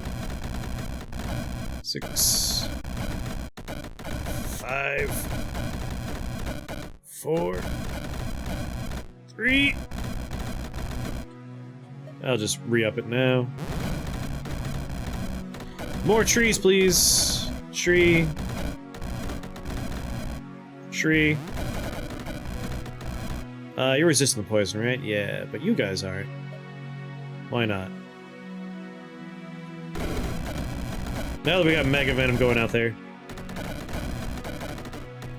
6, 5, 4, 3. I'll just re-up it now. More trees, please. Tree. Tree. You're resistant to poison, right? Yeah, but you guys aren't. Why not? Now that we got Mega Venom going out there.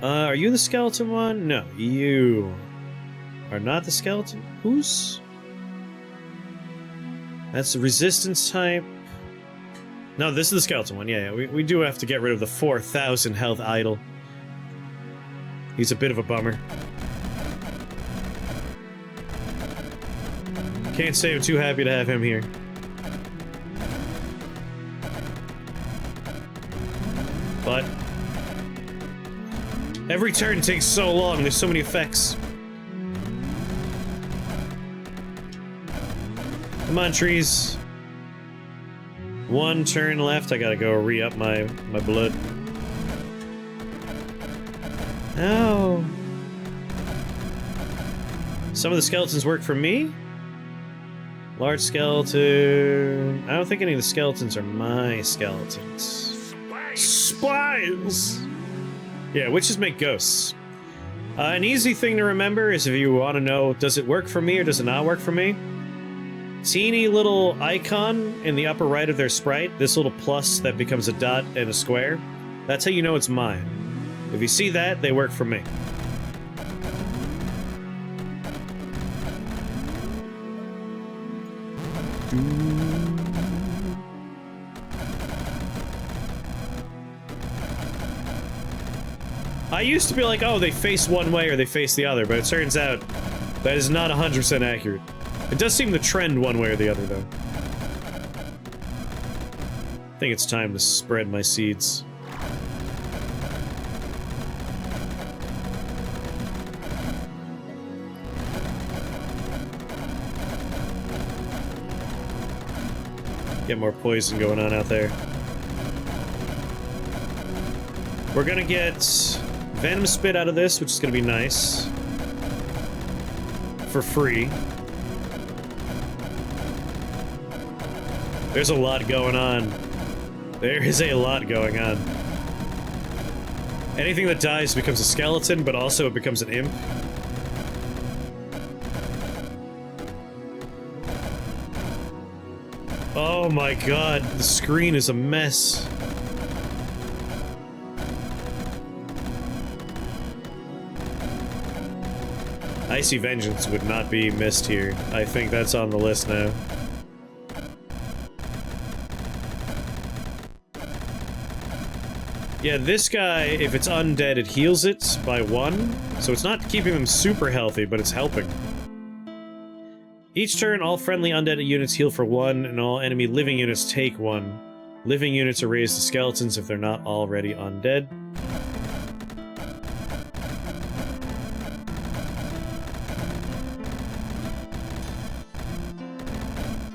Are you the skeleton one? No, you are not the skeleton. Who's... That's the resistance type. No, this is the skeleton one. Yeah, we do have to get rid of the 4,000 health idol. He's a bit of a bummer. Can't say I'm too happy to have him here. But every turn takes so long, there's so many effects. Come on, trees. One turn left, I gotta go re-up my blood. Ow. Some of the skeletons work for me? Large skeleton... I don't think any of the skeletons are my skeletons. Spies! Yeah, witches make ghosts. An easy thing to remember is if you want to know, does it work for me or does it not work for me? Teeny little icon in the upper right of their sprite, this little plus that becomes a dot and a square, that's how you know it's mine. If you see that, they work for me. I used to be like, oh, they face one way or they face the other, but it turns out that is not 100% accurate. It does seem to trend one way or the other, though. I think it's time to spread my seeds. Get more poison going on out there. We're gonna get Venom Spit out of this, which is gonna be nice. For free. There's a lot going on. There is a lot going on. Anything that dies becomes a skeleton, but also it becomes an imp. Oh my god, the screen is a mess. Icy Vengeance would not be missed here. I think that's on the list now. Yeah, this guy, if it's undead, it heals it by 1. So it's not keeping them super healthy, but it's helping. Each turn, all friendly undead units heal for 1, and all enemy living units take 1. Living units are raised to skeletons if they're not already undead.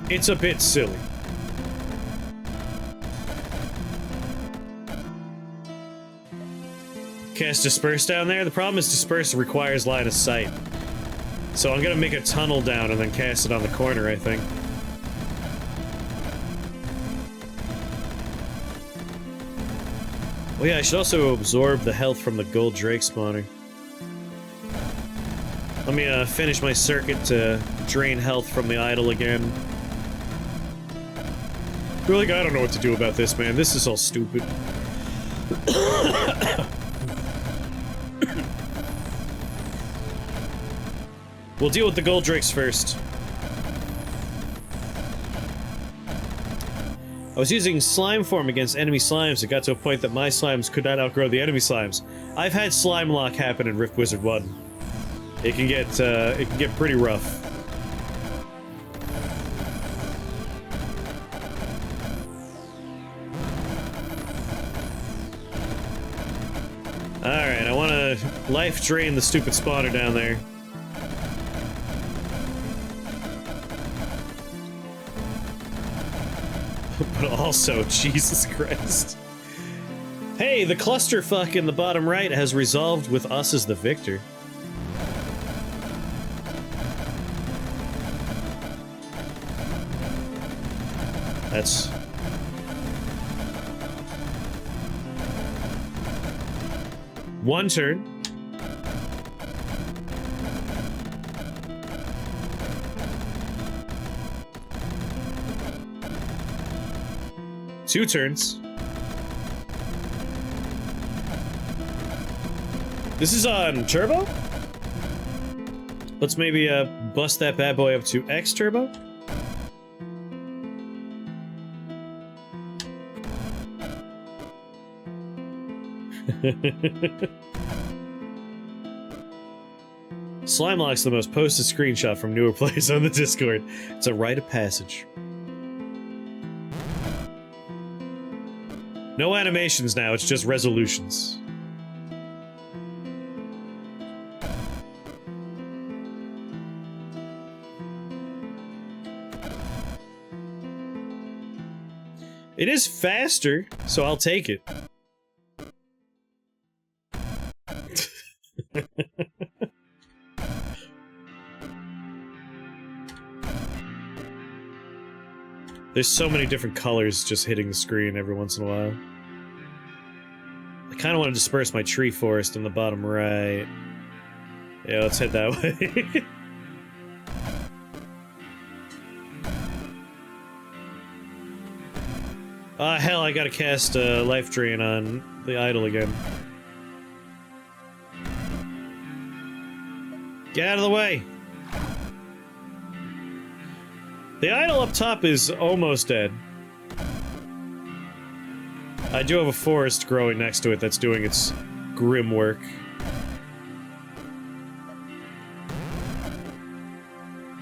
It's a bit silly. Cast Disperse down there? The problem is Disperse requires line of sight. So I'm gonna make a tunnel down and then cast it on the corner, I think. Oh yeah, I should also absorb the health from the gold drake spawner. Let me finish my circuit to drain health from the idol again. Really, I don't know what to do about this, man. This is all stupid. We'll deal with the gold drakes first. I was using slime form against enemy slimes. It got to a point that my slimes could not outgrow the enemy slimes. I've had slime lock happen in Rift Wizard 1. It can get pretty rough. Alright, I wanna life drain the stupid spawner down there. But also, Jesus Christ. Hey, the clusterfuck in the bottom right has resolved with us as the victor. That's... one turn. Two turns. This is on turbo? Let's maybe bust that bad boy up to X turbo. Slimelock's the most posted screenshot from newer players on the Discord. It's a rite of passage. No animations now, it's just resolutions. It is faster, so I'll take it. There's so many different colors just hitting the screen every once in a while. I kind of want to disperse my tree forest in the bottom right. Yeah, let's head that way. Ah, hell, I gotta cast Life Drain on the idol again. Get out of the way! The idol up top is almost dead. I do have a forest growing next to it that's doing its grim work.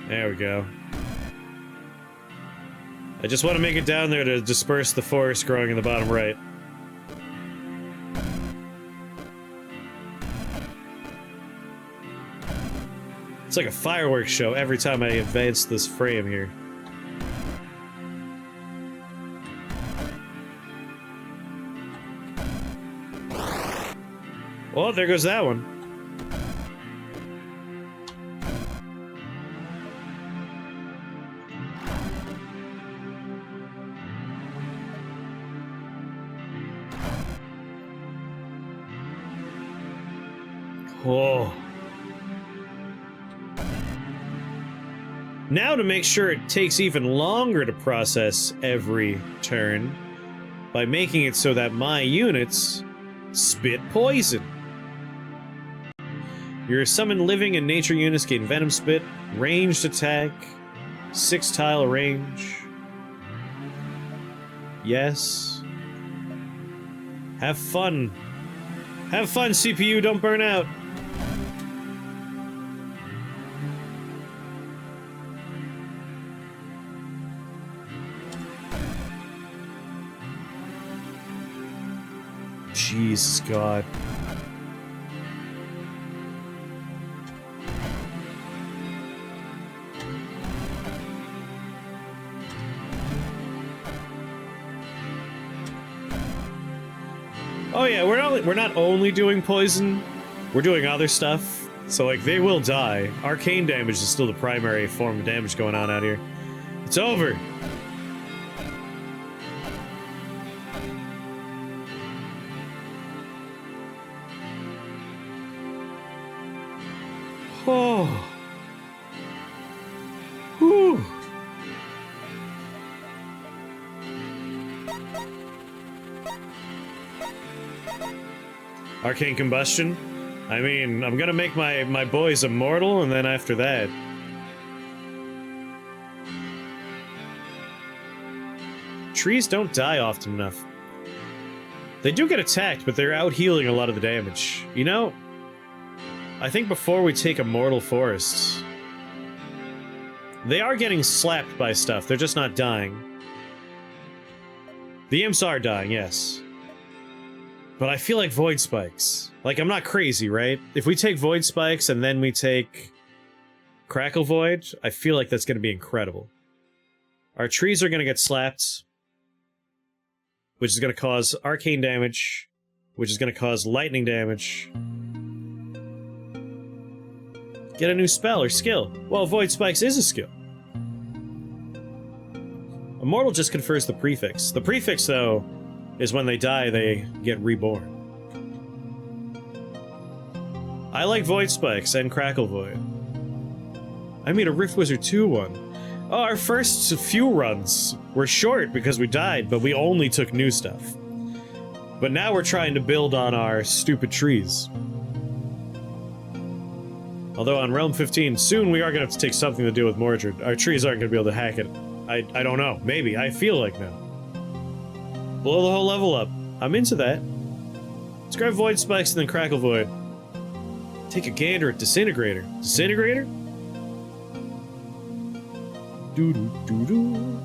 There we go. I just want to make it down there to disperse the forest growing in the bottom right. It's like a fireworks show every time I advance this frame here. Oh, there goes that one. Oh. Now to make sure it takes even longer to process every turn, by making it so that my units spit poison. Your summoned living and nature units gain venom spit, ranged attack, 6 tile range. Yes. Have fun. Have fun, CPU, don't burn out. Jesus God. Oh yeah, we're not only doing poison, we're doing other stuff. So like they will die. Arcane damage is still the primary form of damage going on out here. It's over. Oh. Whew. Arcane combustion? I mean, I'm gonna make my boys immortal, and then after that... Trees don't die often enough. They do get attacked, but they're out healing a lot of the damage. You know, I think before we take Immortal Forests, they are getting slapped by stuff, they're just not dying. The imps are dying, yes. But I feel like Void Spikes. Like, I'm not crazy, right? If we take Void Spikes and then we take Crackle Void, I feel like that's gonna be incredible. Our trees are gonna get slapped, which is gonna cause arcane damage, which is gonna cause lightning damage. Get a new spell or skill. Well, Void Spikes is a skill. Immortal just confers the prefix. The prefix, though, is when they die, they get reborn. I like Void Spikes and Crackle Void. I made a Rift Wizard 2 one. Oh, our first few runs were short because we died, but we only took new stuff. But now we're trying to build on our stupid trees. Although on Realm 15, soon we are going to have to take something to do with Mordred. Our trees aren't going to be able to hack it. I don't know. Maybe. I feel like now. Blow the whole level up. I'm into that. Let's grab Void Spikes and then Crackle Void. Take a gander at Disintegrator. Disintegrator? Doo-doo-doo-doo.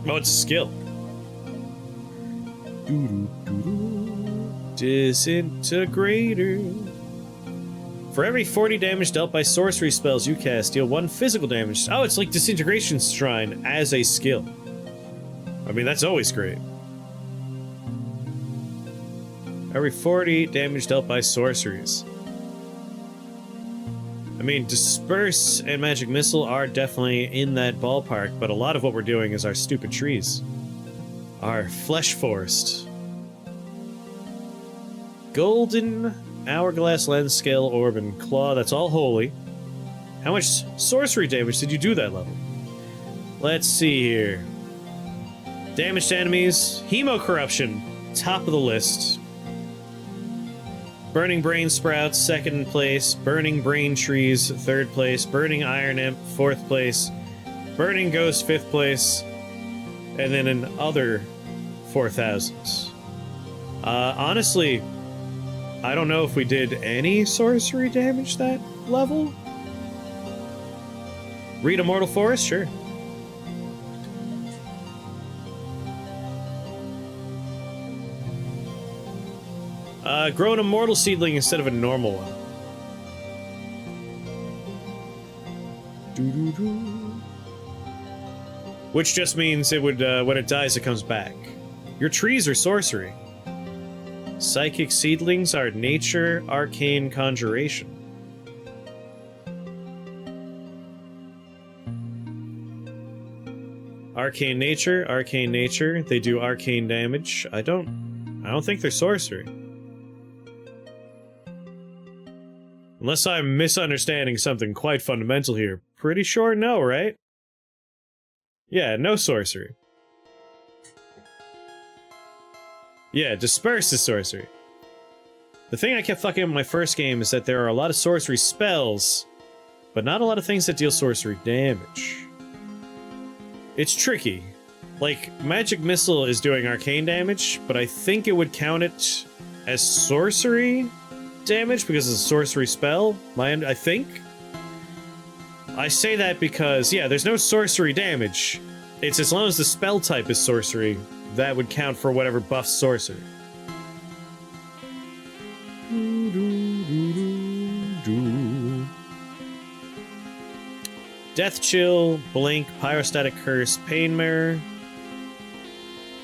Oh, it's a skill. Doo-doo-doo-doo. Disintegrator. For every 40 damage dealt by sorcery spells you cast, deal 1 physical damage. Oh, it's like Disintegration Shrine as a skill. I mean, that's always great. Every 40 damage dealt by sorceries. I mean, Disperse and Magic Missile are definitely in that ballpark, but a lot of what we're doing is our stupid trees. Our Flesh Forest. Golden Hourglass Lens, Scale, Orb, and Claw. That's all holy. How much sorcery damage did you do that level? Let's see here. Damage to enemies. Hemo Corruption. Top of the list. Burning Brain Sprouts, 2nd place. Burning Brain Trees, 3rd place. Burning Iron Imp, 4th place. Burning Ghost, 5th place. And then an other 4,000s. Honestly, I don't know if we did any sorcery damage that level. Read Immortal Forest? Sure. Grow an Immortal Seedling instead of a normal one. Doo-doo-doo. Which just means it would, when it dies, it comes back. Your trees are sorcery. Psychic seedlings are nature, arcane, conjuration. Arcane nature, they do arcane damage. I don't think they're sorcery. Unless I'm misunderstanding something quite fundamental here. Pretty sure no, right? Yeah, no sorcery. Yeah, disperse is sorcery. The thing I kept fucking up in my first game is that there are a lot of sorcery spells, but not a lot of things that deal sorcery damage. It's tricky. Like, Magic Missile is doing arcane damage, but I think it would count it as sorcery damage because it's a sorcery spell. I think. I say that because, yeah, there's no sorcery damage. It's as long as the spell type is sorcery, that would count for whatever buffs sorcery. Death Chill, Blink, Pyrostatic Curse, Pain Mirror,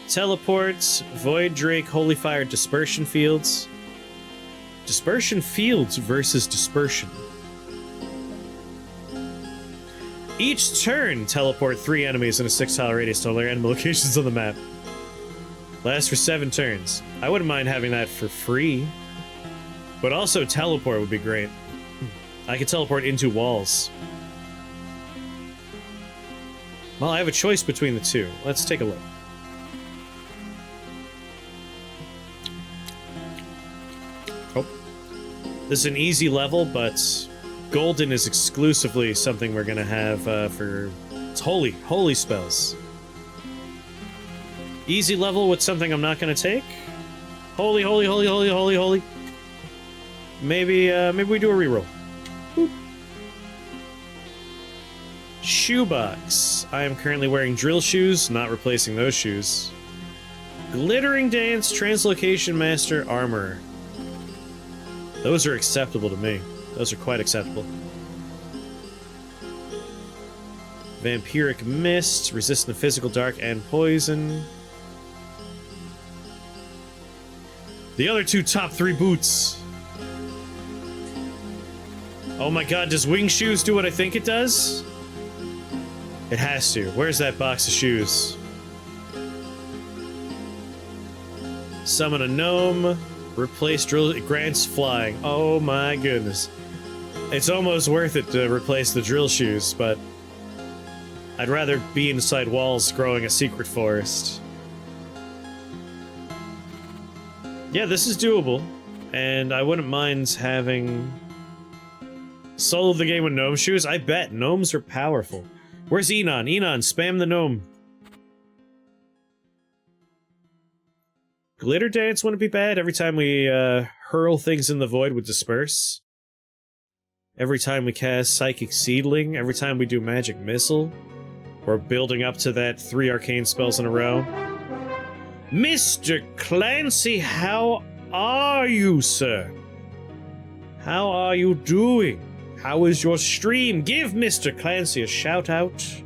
Teleports, Void Drake, Holy Fire, Dispersion Fields. Dispersion Fields versus Dispersion. Each turn, teleport 3 enemies in a 6-tile radius to all their enemy locations on the map. Lasts for 7 turns. I wouldn't mind having that for free. But also teleport would be great. I could teleport into walls. Well, I have a choice between the two. Let's take a look. Oh. This is an easy level, but Golden is exclusively something we're gonna have for... It's holy spells. Easy level with something I'm not gonna take. Holy. Maybe we do a reroll. Boop. Shoebox. I am currently wearing drill shoes, not replacing those shoes. Glittering Dance, Translocation Master, Armor. Those are acceptable to me. Those are quite acceptable. Vampiric Mist, resistant to physical, dark, and poison. The other two top 3 boots. Oh my god, does Wing Shoes do what I think it does? It has to. Where's that box of shoes? Summon a gnome. Replace drill. It grants flying. Oh my goodness. It's almost worth it to replace the drill shoes, but I'd rather be inside walls growing a secret forest. Yeah, this is doable, and I wouldn't mind having solo the game with gnome shoes. I bet gnomes are powerful. Where's Enon? Enon, spam the gnome. Glitter Dance wouldn't be bad. Every time we hurl things in the void with Disperse. Every time we cast Psychic Seedling. Every time we do Magic Missile. We're building up to that 3 arcane spells in a row. Mr. Clancy, how are you, sir? How are you doing? How is your stream? Give Mr. Clancy a shout out.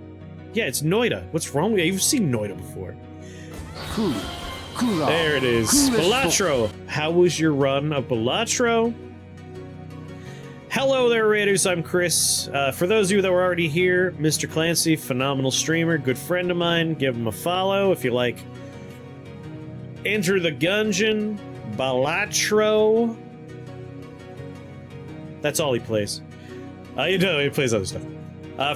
Yeah, it's Noida. What's wrong with you? You've seen Noida before. There it is. Balatro. How was your run of Balatro? Hello there, Raiders. I'm Chris. For those of you that were already here, Mr. Clancy, phenomenal streamer, good friend of mine. Give him a follow if you like. Enter the Gungeon. Balatro. That's all he plays. You know, he plays other stuff.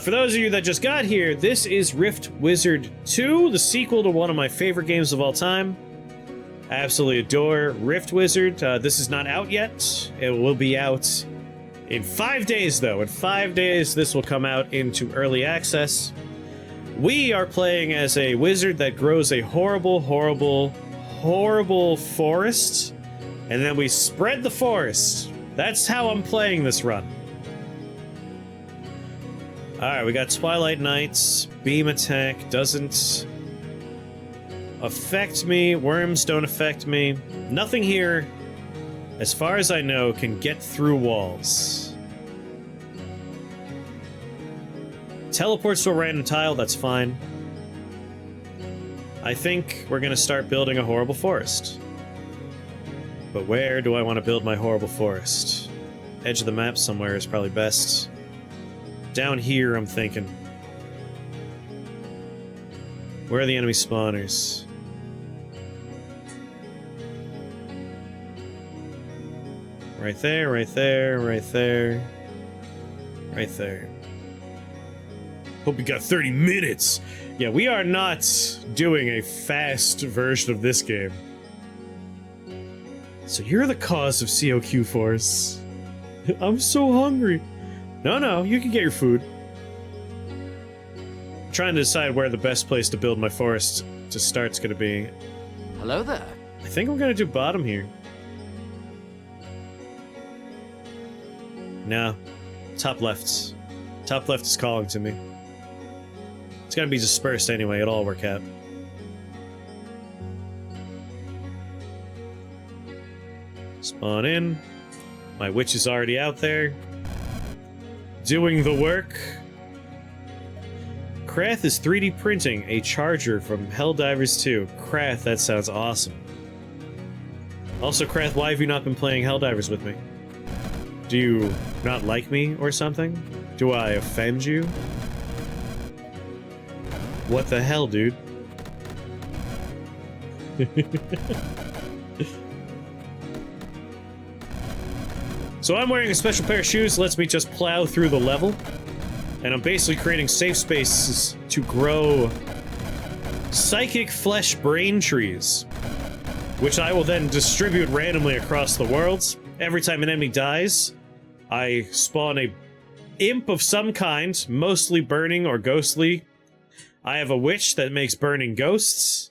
For those of you that just got here, this is Rift Wizard 2, the sequel to one of my favorite games of all time. I absolutely adore Rift Wizard. This is not out yet. It will be out in 5 days, though. In 5 days, this will come out into early access. We are playing as a wizard that grows a horrible forest, and then we spread the forest. That's how I'm playing this run. Alright, we got Twilight Knights. Beam attack doesn't affect me. Worms don't affect me. Nothing here, as far as I know, can get through walls. Teleports to a random tile, that's fine. I think we're gonna start building a horrible forest. But where do I want to build my horrible forest? Edge of the map somewhere is probably best. Down here, I'm thinking. Where are the enemy spawners? Right there, right there, right there. Right there. Hope you got 30 minutes! Yeah, we are not doing a fast version of this game. So you're the cause of COQ Force. I'm so hungry. No, you can get your food. I'm trying to decide where the best place to build my forest to start's gonna be. Hello there. I think we're gonna do bottom here. No. Top left. Top left is calling to me. It's gonna be dispersed anyway, it'll all work out. Spawn in. My witch is already out there. Doing the work. Krath is 3D printing a charger from Helldivers 2. Krath, that sounds awesome. Also, Krath, why have you not been playing Helldivers with me? Do you not like me or something? Do I offend you? What the hell, dude? So I'm wearing a special pair of shoes that lets me just plow through the level. And I'm basically creating safe spaces to grow psychic flesh brain trees, which I will then distribute randomly across the world. Every time an enemy dies, I spawn a imp of some kind, mostly burning or ghostly. I have a witch that makes burning ghosts.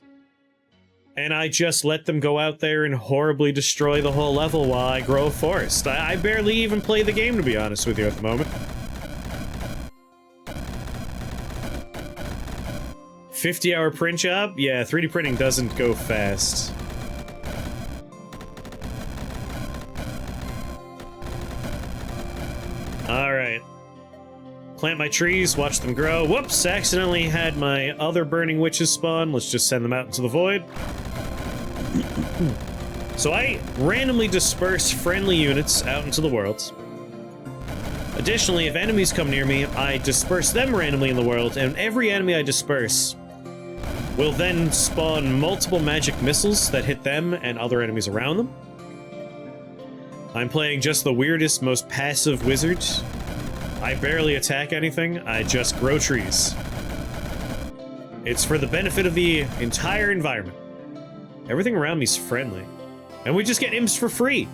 And I just let them go out there and horribly destroy the whole level while I grow a forest. I barely even play the game, to be honest with you, at the moment. 50-hour print job? Yeah, 3D printing doesn't go fast. Alright. Plant my trees, watch them grow. Whoops, accidentally had my other burning witches spawn. Let's just send them out into the void. So I randomly disperse friendly units out into the world. Additionally, if enemies come near me, I disperse them randomly in the world, and every enemy I disperse will then spawn multiple magic missiles that hit them and other enemies around them. I'm playing just the weirdest, most passive wizard. I barely attack anything, I just grow trees. It's for the benefit of the entire environment. Everything around me is friendly. And we just get imps for free.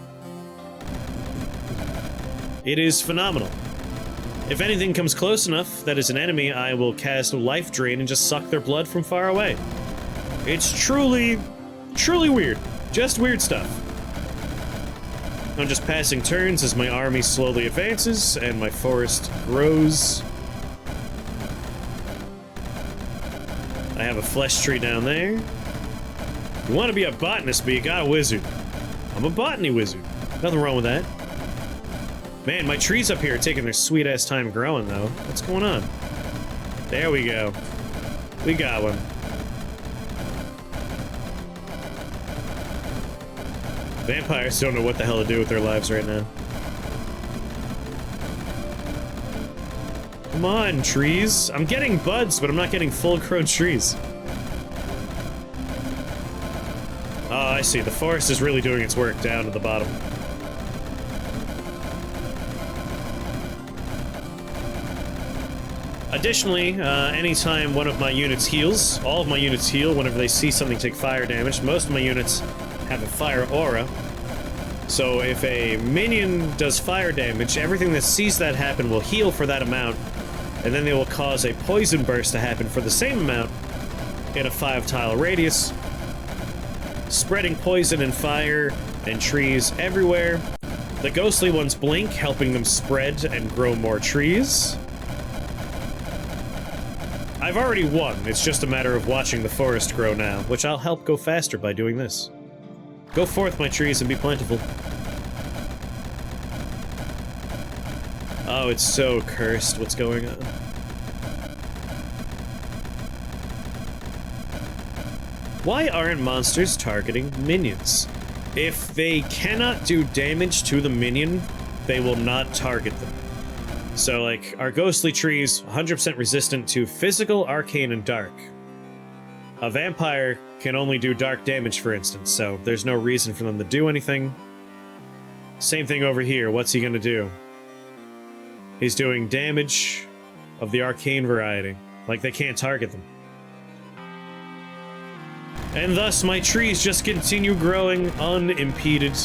It is phenomenal. If anything comes close enough that is an enemy, I will cast a life drain and just suck their blood from far away. It's truly, truly weird. Just weird stuff. I'm just passing turns as my army slowly advances and my forest grows. I have a flesh tree down there. You want to be a botanist, but you got a wizard. I'm a botany wizard. Nothing wrong with that. Man, my trees up here are taking their sweet-ass time growing, though. What's going on? There we go. We got one. Vampires don't know what the hell to do with their lives right now. Come on, trees. I'm getting buds, but I'm not getting full-grown trees. Oh, I see. The forest is really doing its work down to the bottom. Additionally, anytime one of my units heals, all of my units heal whenever they see something take fire damage. Most of my units have a fire aura. So if a minion does fire damage, everything that sees that happen will heal for that amount, and then they will cause a poison burst to happen for the same amount in a 5-tile radius, spreading poison and fire and trees everywhere. The ghostly ones blink, helping them spread and grow more trees. I've already won, it's just a matter of watching the forest grow now, which I'll help go faster by doing this. Go forth, my trees, and be plentiful. Oh, it's so cursed, what's going on? Why aren't monsters targeting minions? If they cannot do damage to the minion, they will not target them. So, like, our ghostly trees, 100% resistant to physical, arcane, and dark. A vampire can only do dark damage, for instance, so there's no reason for them to do anything. Same thing over here. What's he gonna do? He's doing damage of the arcane variety. Like, they can't target them. And thus, my trees just continue growing unimpeded.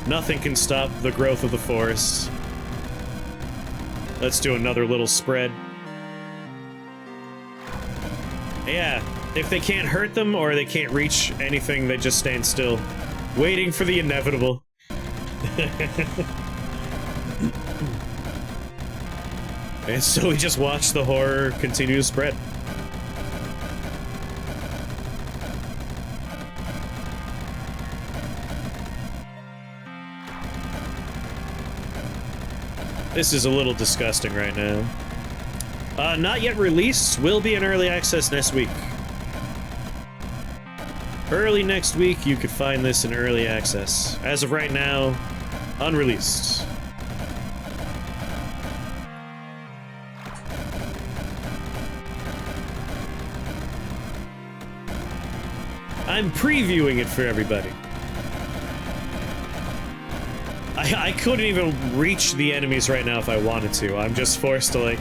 Nothing can stop the growth of the forest. Let's do another little spread. Yeah, if they can't hurt them or they can't reach anything, they just stand still, waiting for the inevitable. And so we just watch the horror continue to spread. This is a little disgusting right now. Not yet released. Will be in early access next week. Early next week, you could find this in early access. As of right now, unreleased. I'm previewing it for everybody. I couldn't even reach the enemies right now if I wanted to. I'm just forced to, like,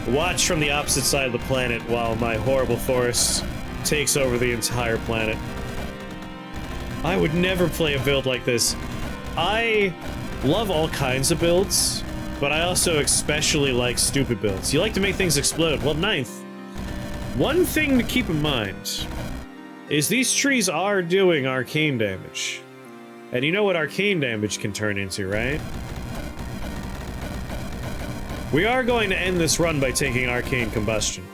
watch from the opposite side of the planet while my horrible forest takes over the entire planet. I would never play a build like this. I love all kinds of builds, but I also especially like stupid builds. You like to make things explode. Well, ninth. One thing to keep in mind is these trees are doing arcane damage. And you know what arcane damage can turn into, right? We are going to end this run by taking arcane combustion.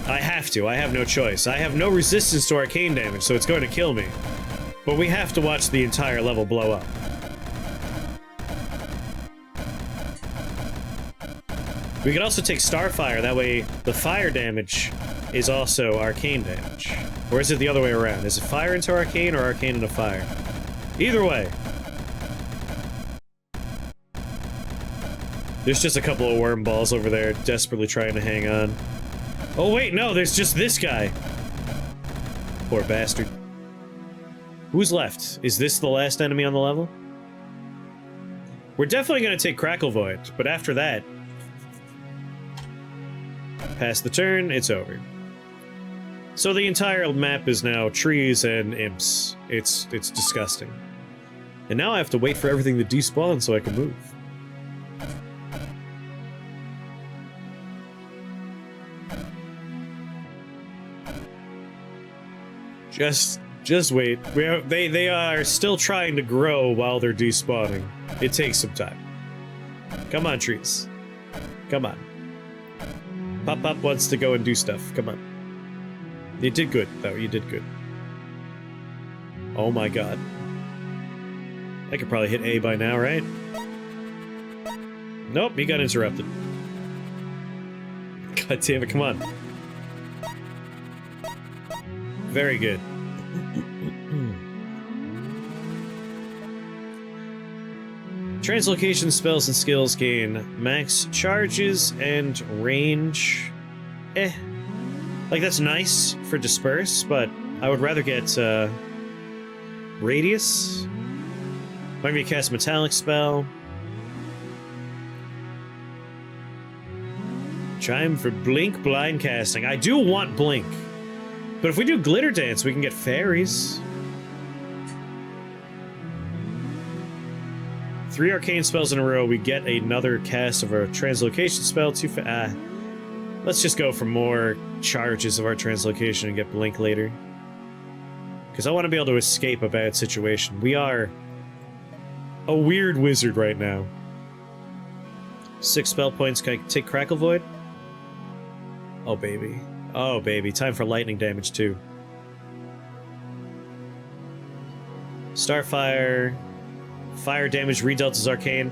I have to. I have no choice. I have no resistance to arcane damage, so it's going to kill me. But we have to watch the entire level blow up. We could also take Starfire, that way the fire damage is also arcane damage. Or is it the other way around? Is it fire into arcane or arcane into fire? Either way. There's just a couple of worm balls over there desperately trying to hang on. Oh wait, no, there's just this guy. Poor bastard. Who's left? Is this the last enemy on the level? We're definitely gonna take Crackle Void, but after that... past the turn, it's over. So the entire map is now trees and imps. It's disgusting. And now I have to wait for everything to despawn so I can move. Just wait. They are still trying to grow while they're despawning. It takes some time. Come on, trees. Come on. Pop wants to go and do stuff. Come on. You did good, though. You did good. Oh my god. I could probably hit A by now, right? Nope, he got interrupted. God damn it, come on. Very good. Translocation spells and skills gain max charges and range. Like, that's nice for disperse, but I would rather get radius. Might be cast metallic spell. Chime for blink blind casting. I do want blink. But if we do glitter dance, we can get fairies. 3 arcane spells in a row, we get another cast of our translocation spell. Let's just go for more charges of our translocation and get blink later. Because I want to be able to escape a bad situation. We are a weird wizard right now. 6 spell points. Can I take Crackle Void? Oh, baby. Oh, baby. Time for lightning damage, too. Starfire. Fire damage redealt as arcane.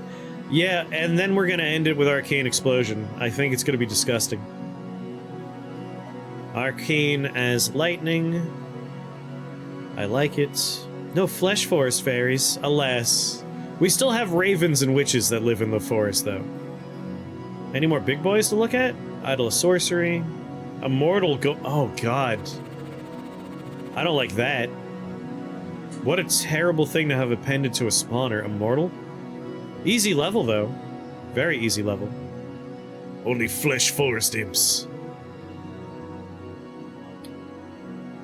Yeah, and then we're going to end it with arcane explosion. I think it's going to be disgusting. Arcane as lightning. I like it. No flesh forest fairies, alas. We still have ravens and witches that live in the forest, though. Any more big boys to look at? Idol of Sorcery. Immortal go- oh, God. I don't like that. What a terrible thing to have appended to a spawner. Immortal? Easy level, though. Very easy level. Only flesh forest imps.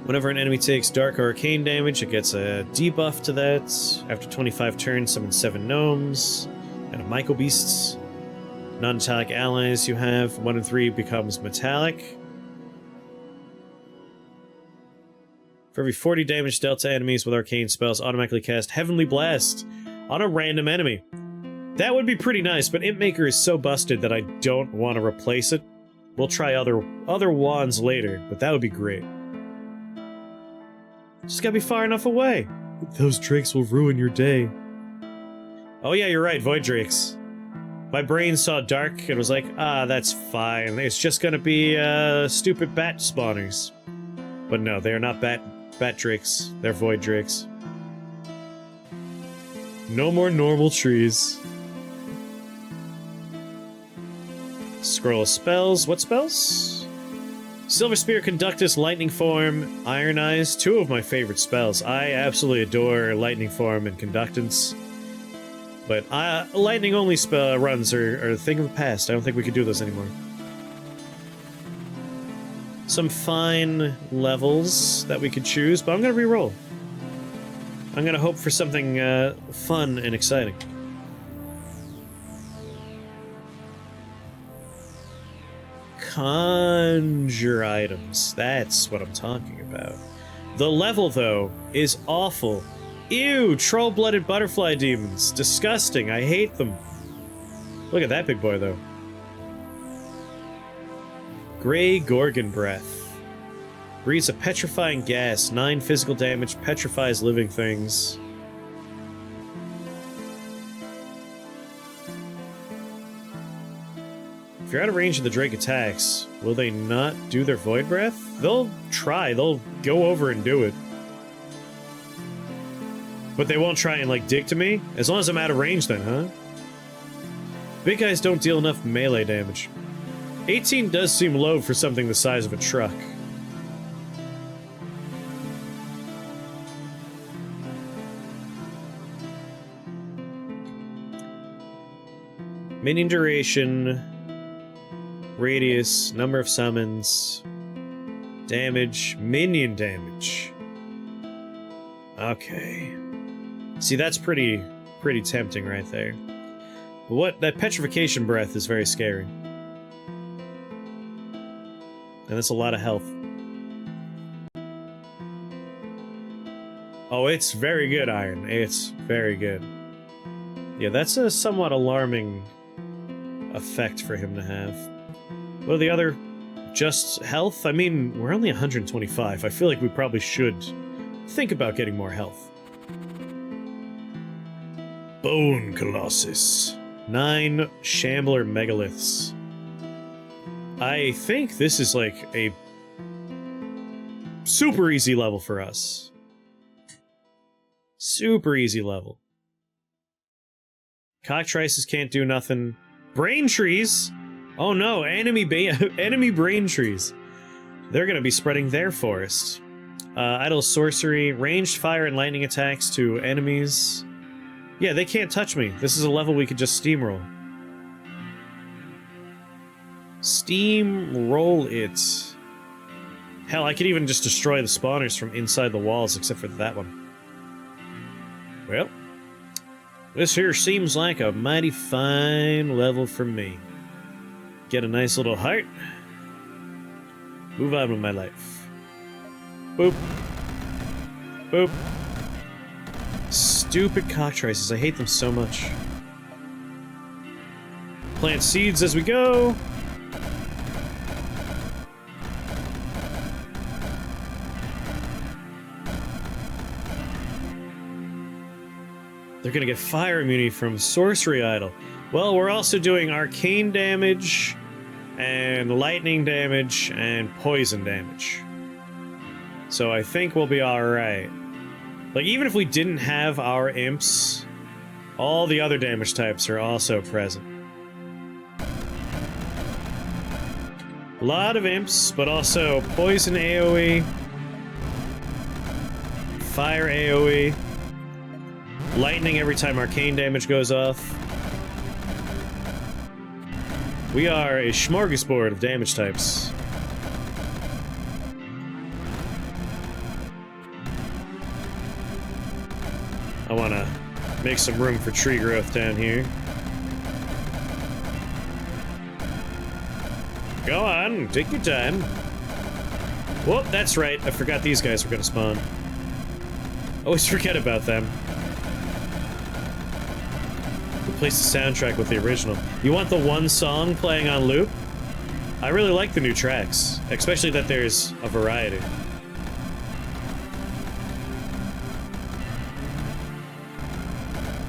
Whenever an enemy takes dark or arcane damage, it gets a debuff to that. After 25 turns, summon 7 gnomes and a Myco Beasts. Non-metallic allies you have, 1 and 3 becomes metallic. For every 40 damage dealt to enemies with arcane spells, automatically cast Heavenly Blast on a random enemy. That would be pretty nice, but Imp Maker is so busted that I don't want to replace it. We'll try other wands later, but that would be great. Just gotta be far enough away. Those drakes will ruin your day. Oh yeah, you're right, Void Drakes. My brain saw dark and was like, ah, that's fine. It's just gonna be, stupid bat spawners. But no, they are not bat drakes. They're Void Drakes. No more normal trees. Scroll of spells. What spells? Silver Spear, Conductus, Lightning Form, Iron Eyes. 2 of my favorite spells. I absolutely adore Lightning Form and Conductance. But lightning only spell runs are a thing of the past. I don't think we could do those anymore. Some fine levels that we could choose, but I'm gonna re-roll. I'm gonna hope for something fun and exciting. Conjure items. That's what I'm talking about. The level, though, is awful. Ew, troll-blooded butterfly demons. Disgusting. I hate them. Look at that big boy, though. Grey Gorgon Breath. Breathes a petrifying gas. 9 physical damage. Petrifies living things. If you're out of range of the Drake attacks, will they not do their Void Breath? They'll try. They'll go over and do it. But they won't try and, like, dig to me? As long as I'm out of range then, huh? Big guys don't deal enough melee damage. 18 does seem low for something the size of a truck. Minion duration, radius, number of summons, damage, minion damage. Okay. See, that's pretty tempting right there. But what, that petrification breath is very scary. And that's a lot of health. Oh, it's very good, Iron. It's very good. Yeah, that's a somewhat alarming effect for him to have. What are the other... just health? I mean, we're only 125. I feel like we probably should think about getting more health. Bone Colossus. 9 Shambler Megaliths. I think this is like a super easy level for us. Super easy level. Cockatrices can't do nothing. Brain trees? Oh no, enemy brain trees. They're gonna be spreading their forest. Idle sorcery, ranged fire and lightning attacks to enemies. Yeah, they can't touch me. This is a level we could just steamroll. Steamroll it. Hell, I could even just destroy the spawners from inside the walls, except for that one. Well, this here seems like a mighty fine level for me. Get a nice little heart. Move on with my life. Boop. Boop. Stupid cockatrices. I hate them so much. Plant seeds as we go. They're gonna get fire immunity from Sorcery Idol. Well, we're also doing arcane damage and lightning damage, and poison damage. So I think we'll be alright. Like, even if we didn't have our imps, all the other damage types are also present. A lot of imps, but also poison AoE, fire AoE, lightning every time arcane damage goes off. We are a smorgasbord of damage types. I want to make some room for tree growth down here. Go on, take your time. Whoop, that's right. I forgot these guys were going to spawn. Always forget about them. Replace the soundtrack with the original. You want the one song playing on loop? I really like the new tracks, especially that there's a variety.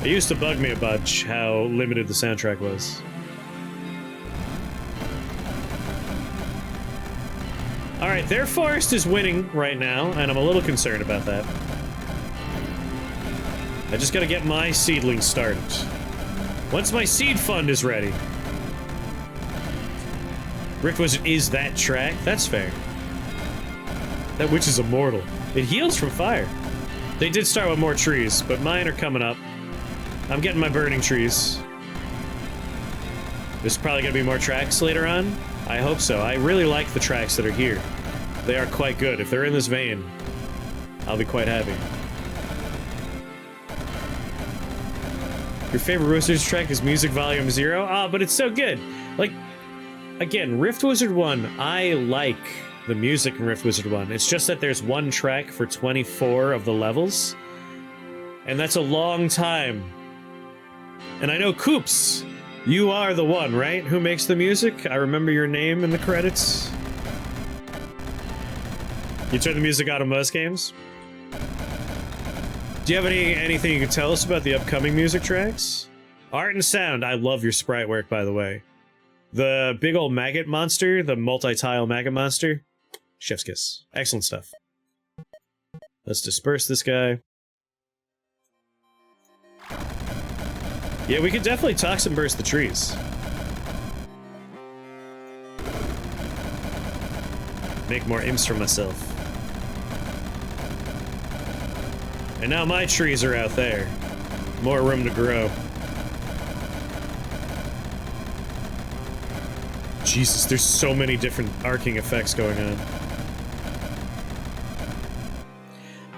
It used to bug me a bunch how limited the soundtrack was. Alright, their forest is winning right now, and I'm a little concerned about that. I just gotta get my seedlings started. Once my seed fund is ready. Rift Wizard is that track? That's fair. That witch is immortal. It heals from fire. They did start with more trees, but mine are coming up. I'm getting my burning trees. There's probably gonna be more tracks later on. I hope so. I really like the tracks that are here. They are quite good. If they're in this vein, I'll be quite happy. Your favorite Wizards track is Music Volume 0? Ah, but it's so good. Like, again, Rift Wizard 1, I like the music in Rift Wizard 1. It's just that there's one track for 24 of the levels. And that's a long time. And I know Koops, you are the one, right? Who makes the music? I remember your name in the credits. You turn the music on in most games? Do you have anything you can tell us about the upcoming music tracks? Art and sound. I love your sprite work, by the way. The big old maggot monster, the multi-tile maggot monster. Chef's kiss. Excellent stuff. Let's disperse this guy. Yeah, we could definitely toxin burst the trees. Make more imps for myself. And now my trees are out there. More room to grow. Jesus, there's so many different arcing effects going on.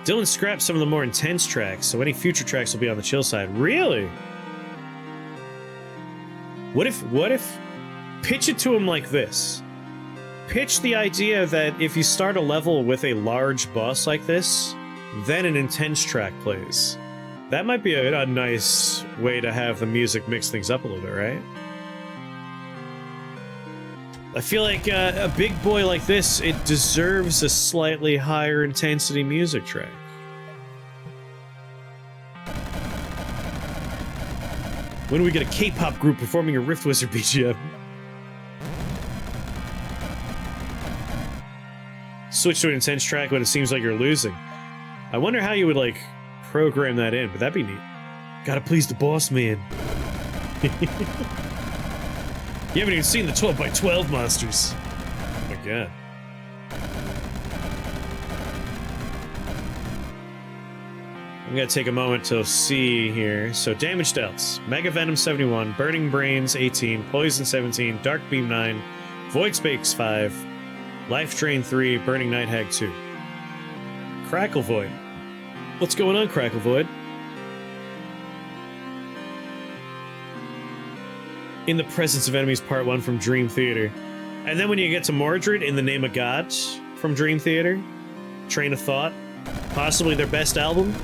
Dylan scrapped some of the more intense tracks, so any future tracks will be on the chill side. Really? What if, pitch it to him like this. Pitch the idea that if you start a level with a large boss like this, then an intense track plays. That might be a nice way to have the music mix things up a little bit, right? I feel like a big boy like this, it deserves a slightly higher intensity music track. When do we get a K-pop group performing a Rift Wizard BGM? Switch to an intense track when it seems like you're losing. I wonder how you would, like, program that in, but that'd be neat. Gotta please the boss man. You haven't even seen the 12x12 monsters. Oh my god. I'm gonna take a moment to see here. So, damage dealt. Mega Venom 71, Burning Brains 18, Poison 17, Dark Beam 9, Void Space 5, Life Drain 3, Burning Night Hag 2. Crackle Void. What's going on, Crackle Void? In the Presence of Enemies Part 1 from Dream Theater. And then when you get to Mordred, In the Name of God from Dream Theater. Train of Thought. Possibly their best album.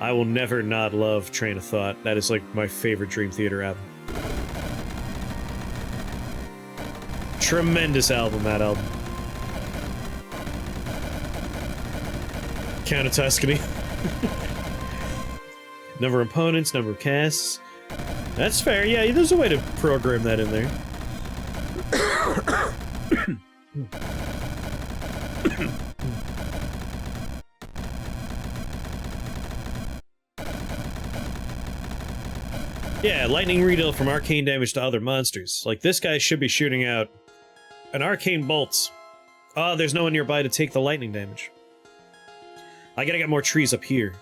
I will never not love Train of Thought. That is like my favorite Dream Theater album. Tremendous album, that album. Count of Tuscany. Number of opponents, number of casts. That's fair. Yeah, there's a way to program that in there. Yeah, lightning redeal from arcane damage to other monsters. Like, this guy should be shooting out an arcane bolt. Oh, there's no one nearby to take the lightning damage. I gotta get more trees up here.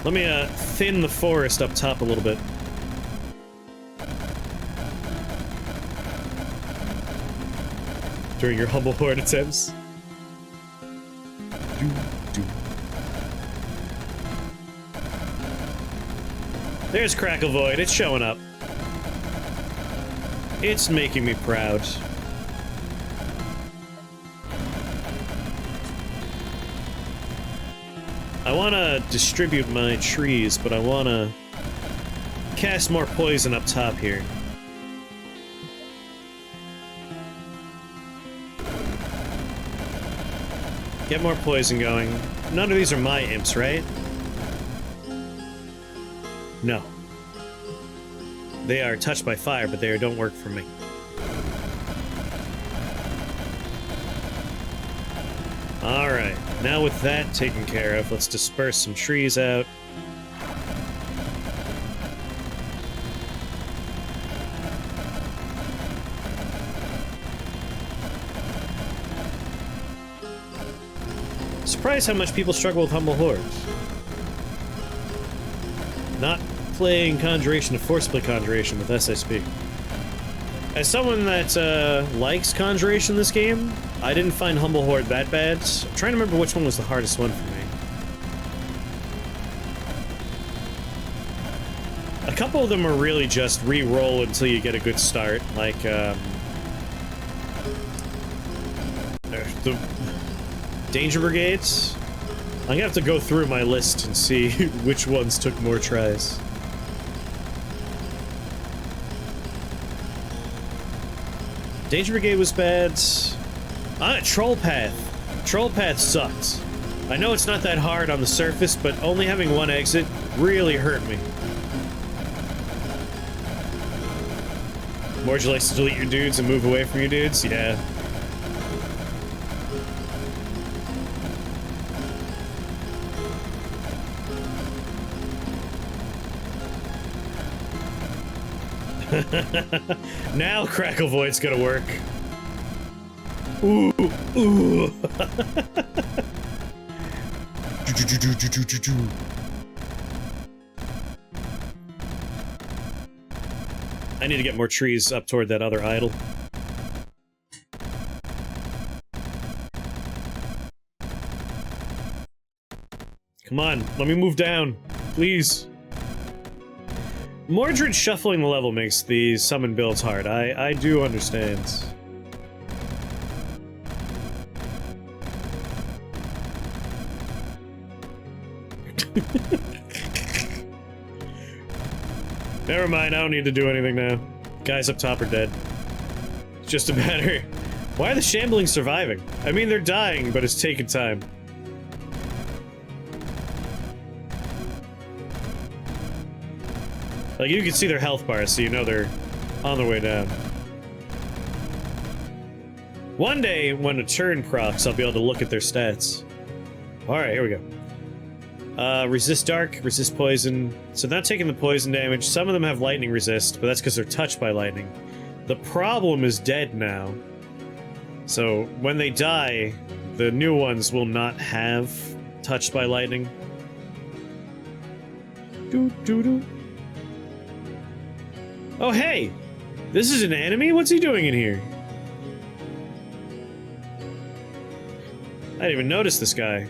Let me, thin the forest up top a little bit. During your humble horde attempts. There's Crackle Void, it's showing up. It's making me proud. I wanna distribute my trees, but I wanna cast more poison up top here. Get more poison going. None of these are my imps, right? No. They are touched by fire, but they don't work for me. Alright, now with that taken care of, let's disperse some trees out. Surprised how much people struggle with Humble Hordes. Not playing Conjuration to force play Conjuration with SSP. As someone that likes Conjuration this game, I didn't find Humble Horde that bad. I'm trying to remember which one was the hardest one for me. A couple of them are really just re-roll until you get a good start, like the Danger Brigades. I'm gonna have to go through my list and see which ones took more tries. Danger Brigade was bad. Troll Path. Troll Path sucked. I know it's not that hard on the surface, but only having one exit really hurt me. Morge likes to delete your dudes and move away from your dudes? Yeah. Now Crackle Void's gonna work. Ooh, ooh. I need to get more trees up toward that other idol. Come on, let me move down, please. Mordred shuffling the level makes the summon builds hard. I do understand. Never mind, I don't need to do anything now. Guys up top are dead. It's just a matter... Why are the Shamblings surviving? I mean, they're dying, but it's taking time. Like, you can see their health bars, so you know they're on their way down. One day, when a turn procs, I'll be able to look at their stats. Alright, here we go. Resist dark, resist poison. So not taking the poison damage. Some of them have lightning resist, but that's because they're touched by lightning. The problem is dead now. So when they die, the new ones will not have touched by lightning. Doo-doo-doo. Oh, hey! This is an enemy? What's he doing in here? I didn't even notice this guy.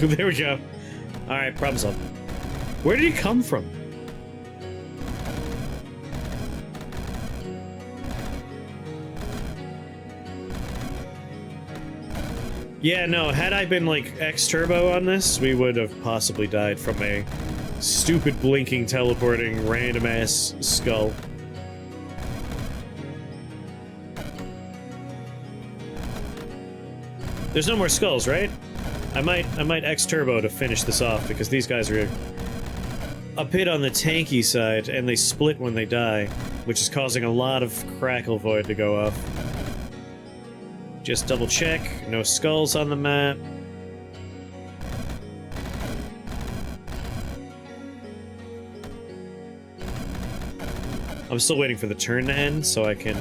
There we go. Alright, problem solved. Where did he come from? Yeah, no, had I been, like, X-Turbo on this, we would have possibly died from a stupid blinking, teleporting, random-ass skull. There's no more skulls, right? I might X turbo to finish this off because these guys are a bit on the tanky side and they split when they die, which is causing a lot of crackle void to go off. Just double check, no skulls on the map. I'm still waiting for the turn to end so I can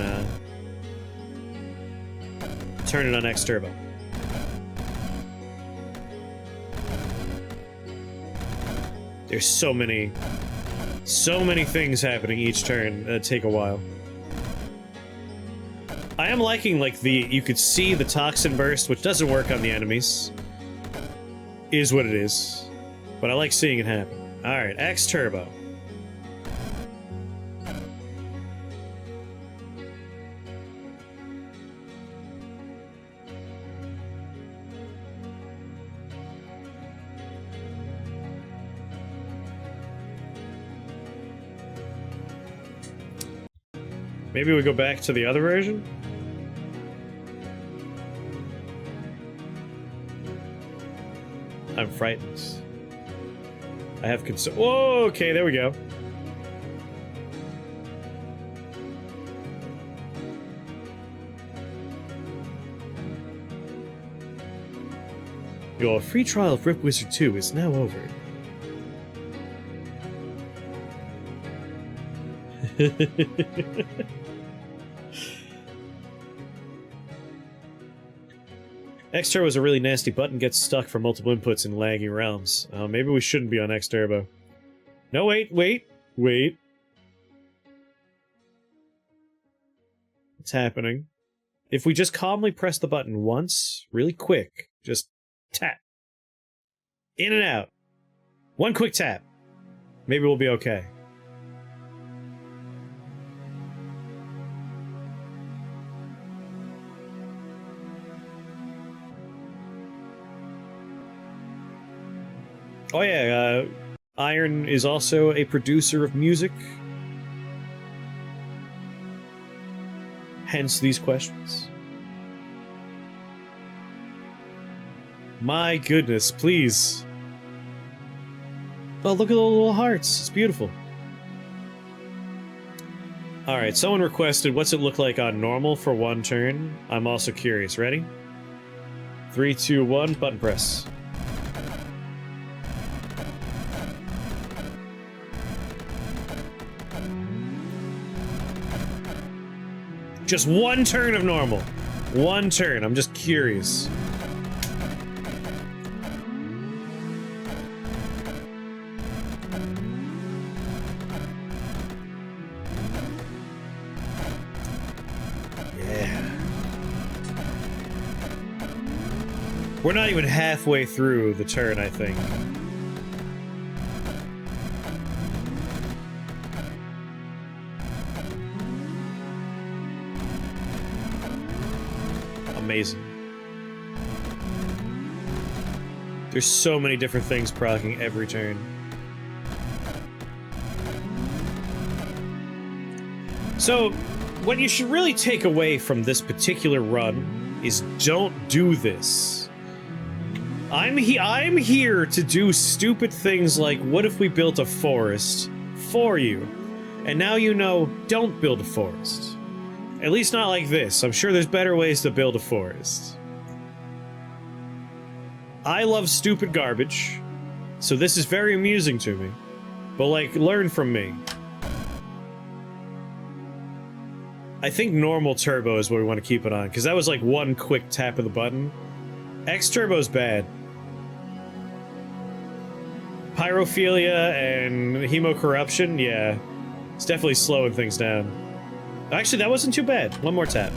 turn it on X turbo. There's so many things happening each turn that take a while. I am liking, like, you could see the toxin burst, which doesn't work on the enemies. Is what it is. But I like seeing it happen. Alright, X turbo. Maybe we go back to the other version? I'm frightened. I have concern. Whoa, okay, there we go. Your free trial of Rip Wizard 2 is now over. X-Turbo is a really nasty button, gets stuck for multiple inputs in laggy realms. Maybe we shouldn't be on X-Turbo. No, wait. What's happening? If we just calmly press the button once, really quick, just tap. In and out. One quick tap. Maybe we'll be okay. Oh yeah, Iron is also a producer of music. Hence these questions. My goodness, please. Oh, look at the little hearts. It's beautiful. Alright, someone requested, what's it look like on normal for one turn? I'm also curious. Ready? 3, 2, 1, button press. Just one turn of normal. One turn. I'm just curious. Yeah. We're not even halfway through the turn, I think. Amazing. There's so many different things proccing every turn. So, what you should really take away from this particular run is don't do this. I'm here to do stupid things like, what if we built a forest for you? And now you know, don't build a forest. At least not like this. I'm sure there's better ways to build a forest. I love stupid garbage, so this is very amusing to me. But, like, learn from me. I think normal turbo is what we want to keep it on, because that was like one quick tap of the button. X turbo's bad. Pyrophilia and hemocorruption, yeah. It's definitely slowing things down. Actually, that wasn't too bad. One more tap.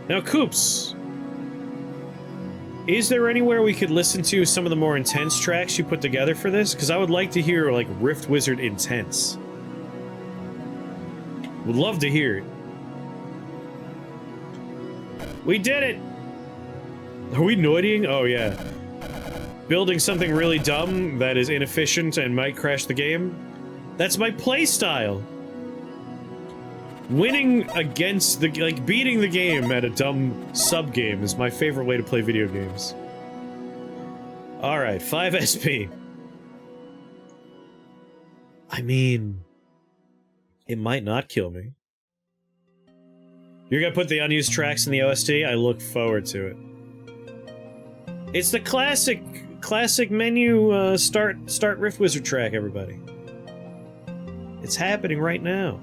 Now, Coops. Is there anywhere we could listen to some of the more intense tracks you put together for this? Because I would like to hear, like, Rift Wizard Intense. Would love to hear it. We did it! Are we noidying? Oh, yeah. Building something really dumb that is inefficient and might crash the game? That's my playstyle! Winning against the, like, beating the game at a dumb sub-game is my favorite way to play video games. Alright, 5 SP. I mean, it might not kill me. You're gonna put the unused tracks in the OST? I look forward to it. It's the classic menu, start Rift Wizard track, everybody. It's happening right now.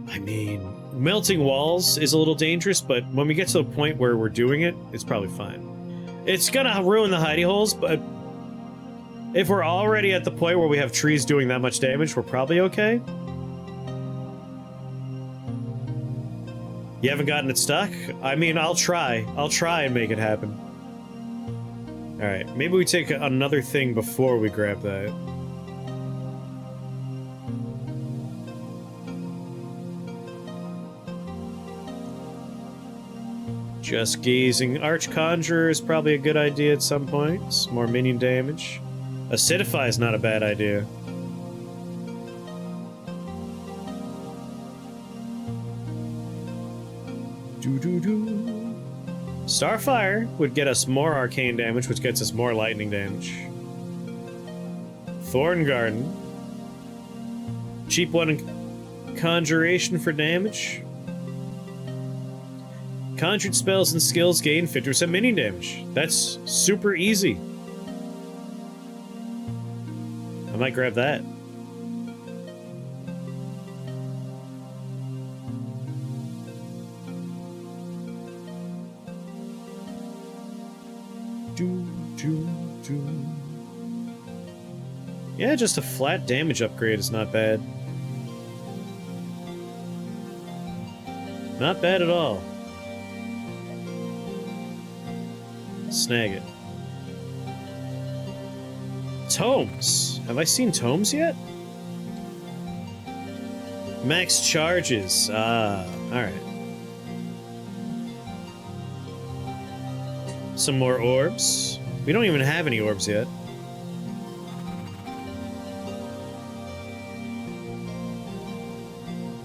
I mean, melting walls is a little dangerous, but when we get to the point where we're doing it, it's probably fine. It's gonna ruin the hidey holes, but if we're already at the point where we have trees doing that much damage, we're probably okay. You haven't gotten it stuck? I mean, I'll try. I'll try and make it happen. Alright, maybe we take another thing before we grab that. Just gazing. Arch Conjurer is probably a good idea at some point. More minion damage. Acidify is not a bad idea. Starfire would get us more arcane damage, which gets us more lightning damage. Thorn Garden. Cheap one in Conjuration for damage. Conjured spells and skills gain 50% minion damage. That's super easy. I might grab that. Yeah, just a flat damage upgrade is not bad. Not bad at all. Snag it. Tomes. Have I seen tomes yet? Max charges. Ah, alright. Some more orbs. We don't even have any orbs yet.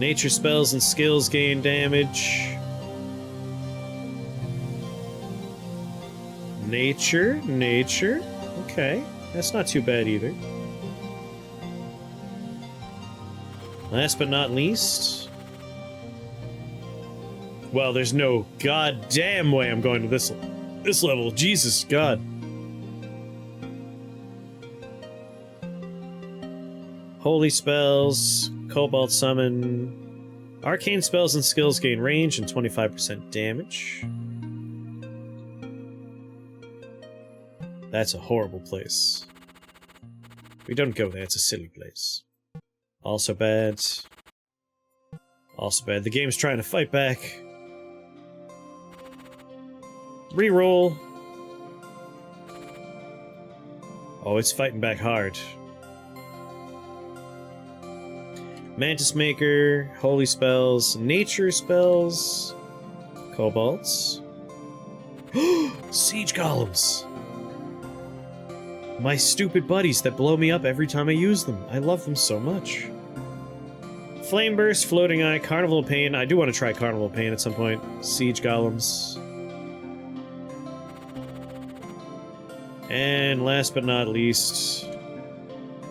Nature spells and skills gain damage. Nature. Okay, that's not too bad either. Last but not least... Well, there's no goddamn way I'm going to this level. Jesus, God. Holy spells, Cobalt Summon, arcane spells and skills gain range and 25% damage. That's a horrible place. We don't go there, it's a silly place. Also bad. Also bad. The game's trying to fight back. Reroll. Oh, it's fighting back hard. Mantis Maker, Holy Spells, Nature Spells, Cobalts. Siege Golems! My stupid buddies that blow me up every time I use them. I love them so much. Flame Burst, Floating Eye, Carnival of Pain. I do want to try Carnival of Pain at some point. Siege Golems. And last but not least...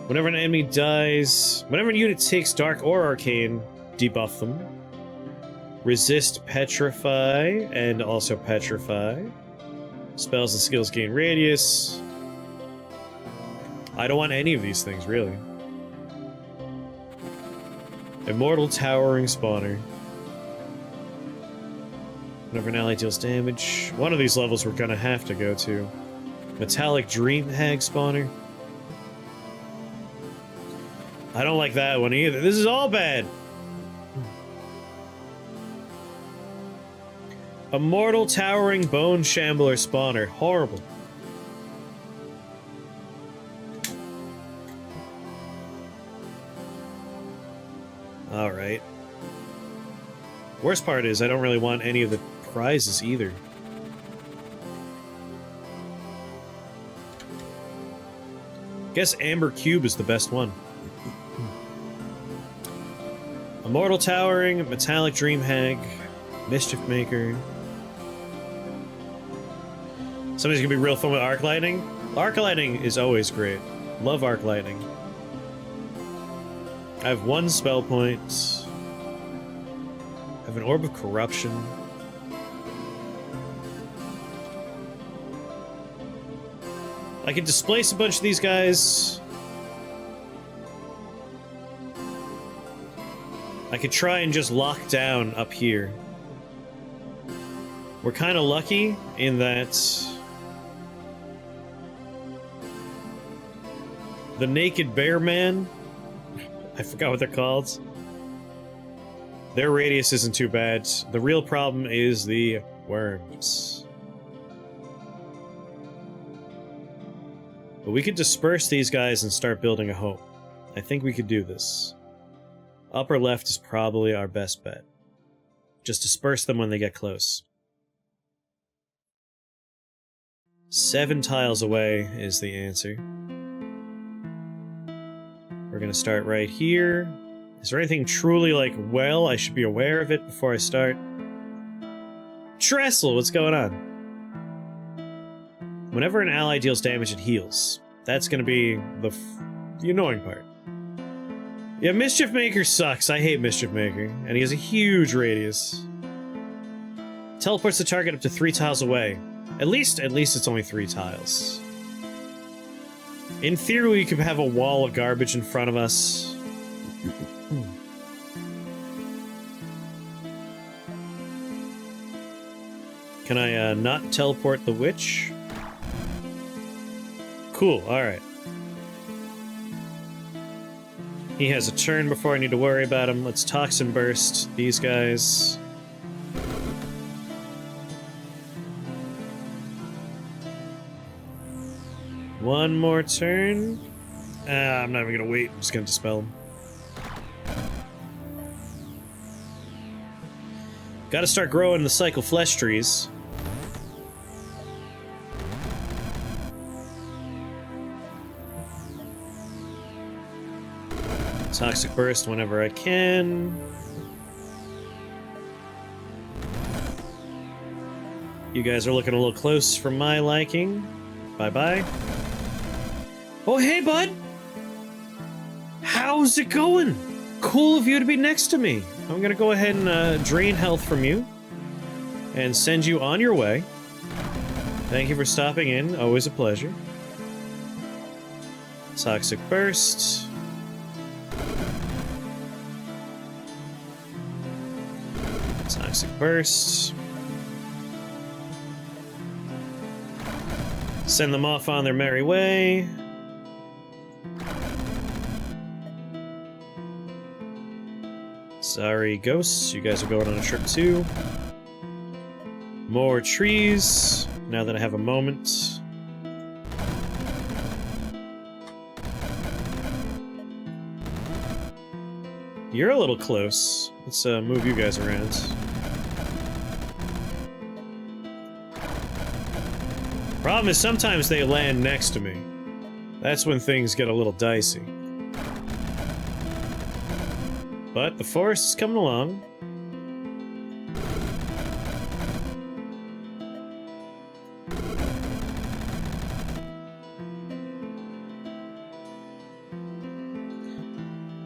Whenever an enemy dies... Whenever a unit takes Dark or Arcane, debuff them. Resist Petrify, and also Petrify. Spells and skills gain Radius. I don't want any of these things, really. Immortal Towering Spawner. Whenever an ally deals damage... One of these levels we're gonna have to go to. Metallic Dream Hag Spawner. I don't like that one either. This is all bad. Immortal Towering Bone Shambler Spawner. Horrible. Alright. Worst part is I don't really want any of the prizes either. Guess Amber Cube is the best one. Mortal Towering, Metallic Dream Hag, Mischief Maker. Somebody's gonna be real fun with Arc Lightning. Arc Lightning is always great. Love Arc Lightning. I have 1 spell point. I have an Orb of Corruption. I can displace a bunch of these guys. I could try and just lock down up here. We're kind of lucky in that the Naked Bear Man, I forgot what they're called. Their radius isn't too bad. The real problem is the worms. But we could disperse these guys and start building a home. I think we could do this. Upper left is probably our best bet. Just disperse them when they get close. 7 tiles away is the answer. We're gonna start right here. Is there anything truly, like, well, I should be aware of it before I start? Trestle, what's going on? Whenever an ally deals damage, it heals. That's gonna be the annoying part. Yeah, Mischief Maker sucks. I hate Mischief Maker. And he has a huge radius. Teleports the target up to 3 tiles away. At least it's only 3 tiles. In theory, we could have a wall of garbage in front of us. Can I not teleport the witch? Cool, alright. He has a turn before I need to worry about him. Let's Toxin Burst these guys. One more turn. I'm not even gonna wait. I'm just gonna dispel him. Gotta start growing the cycle flesh trees. Toxic Burst whenever I can. You guys are looking a little close for my liking. Bye-bye. Oh, hey, bud! How's it going? Cool of you to be next to me. I'm gonna go ahead and drain health from you and send you on your way. Thank you for stopping in. Always a pleasure. Toxic Burst. Toxic Burst. Send them off on their merry way. Sorry, ghosts. You guys are going on a trip too. More trees. Now that I have a moment. You're a little close. Let's move you guys around. Problem is sometimes they land next to me. That's when things get a little dicey. But the forest is coming along.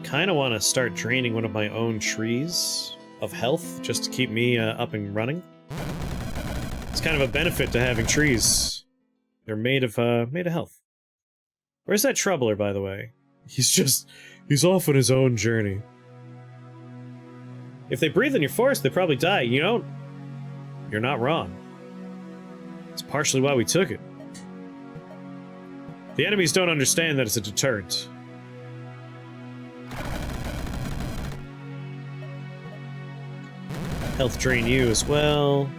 Kinda want to start draining one of my own trees of health, just to keep me up and running. It's kind of a benefit to having trees. They're made of health. Where's that Troubler, by the way? He's off on his own journey. If they breathe in your forest, they probably die. You know, you're not wrong. It's partially why we took it. The enemies don't understand that it's a deterrent. Health drain you as well.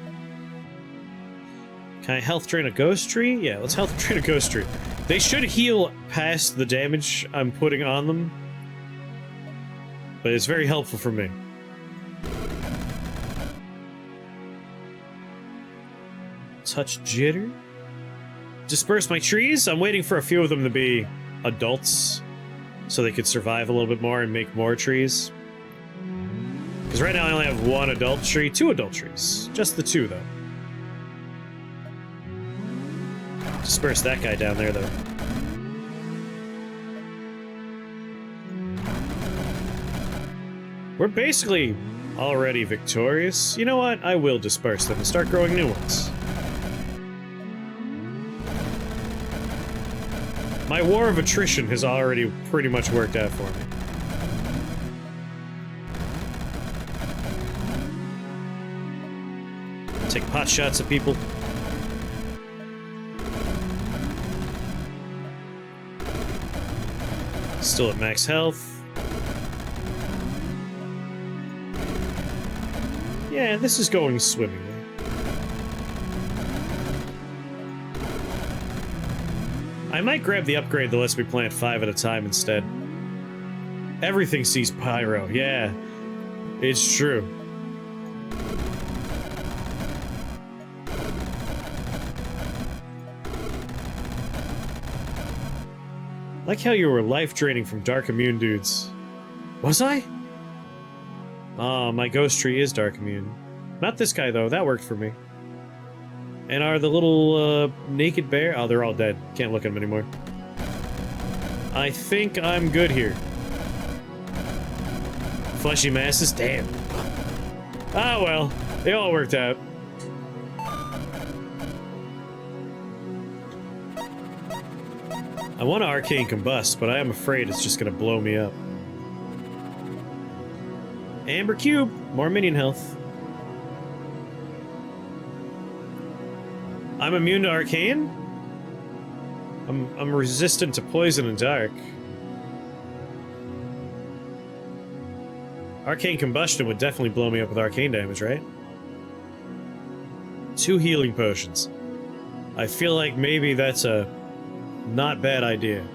Can I health drain a ghost tree? Yeah, let's health drain a ghost tree. They should heal past the damage I'm putting on them. But it's very helpful for me. Touch jitter. Disperse my trees. I'm waiting for a few of them to be adults so they could survive a little bit more and make more trees. Because right now I only have one adult tree, two adult trees. Just the two, though. Disperse that guy down there, though. We're basically already victorious. You know what? I will disperse them and start growing new ones. My war of attrition has already pretty much worked out for me. Take pot shots at people. Still at max health. Yeah, this is going swimmingly. I might grab the upgrade that lets me plant 5 at a time instead. Everything sees pyro, yeah. It's true. Like how you were life-draining from dark immune dudes. Was I? Oh, my ghost tree is dark immune. Not this guy, though. That worked for me. And are the little, naked bear? Oh, they're all dead. Can't look at them anymore. I think I'm good here. Fleshy masses? Damn. Ah, well. They all worked out. I want to arcane combust, but I am afraid it's just gonna blow me up. Amber cube, more minion health. I'm immune to arcane? I'm resistant to poison and dark. Arcane combustion would definitely blow me up with arcane damage, right? 2 healing potions. I feel like maybe that's a not bad idea.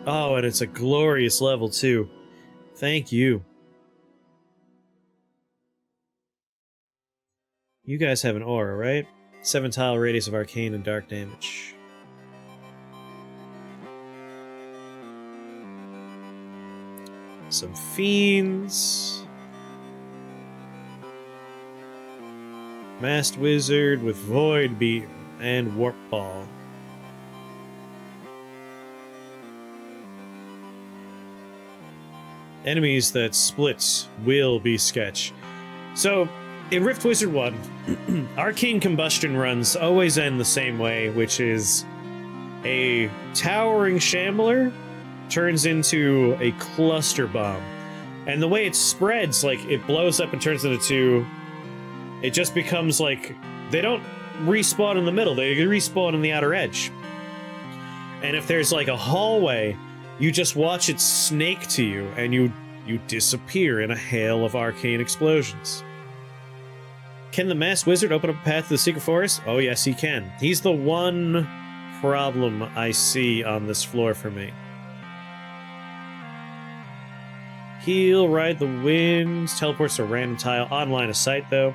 Oh, and it's a glorious level, too. Thank you. You guys have an aura, right? 7 tile radius of arcane and dark damage. Some fiends. Masked Wizard with Void Beam and Warp Ball. Enemies that split will be sketch. So, in Rift Wizard 1, Arcane Combustion runs always end the same way, which is a towering shambler turns into a cluster bomb. And the way it spreads, like, it blows up and turns into 2... It just becomes like, they don't respawn in the middle, they respawn in the outer edge. And if there's like a hallway, you just watch it snake to you, and you disappear in a hail of arcane explosions. Can the Masked Wizard open up a path to the Secret Forest? Oh yes, he can. He's the one problem I see on this floor for me. Heal, ride the winds, teleports to a random tile, on line of sight though.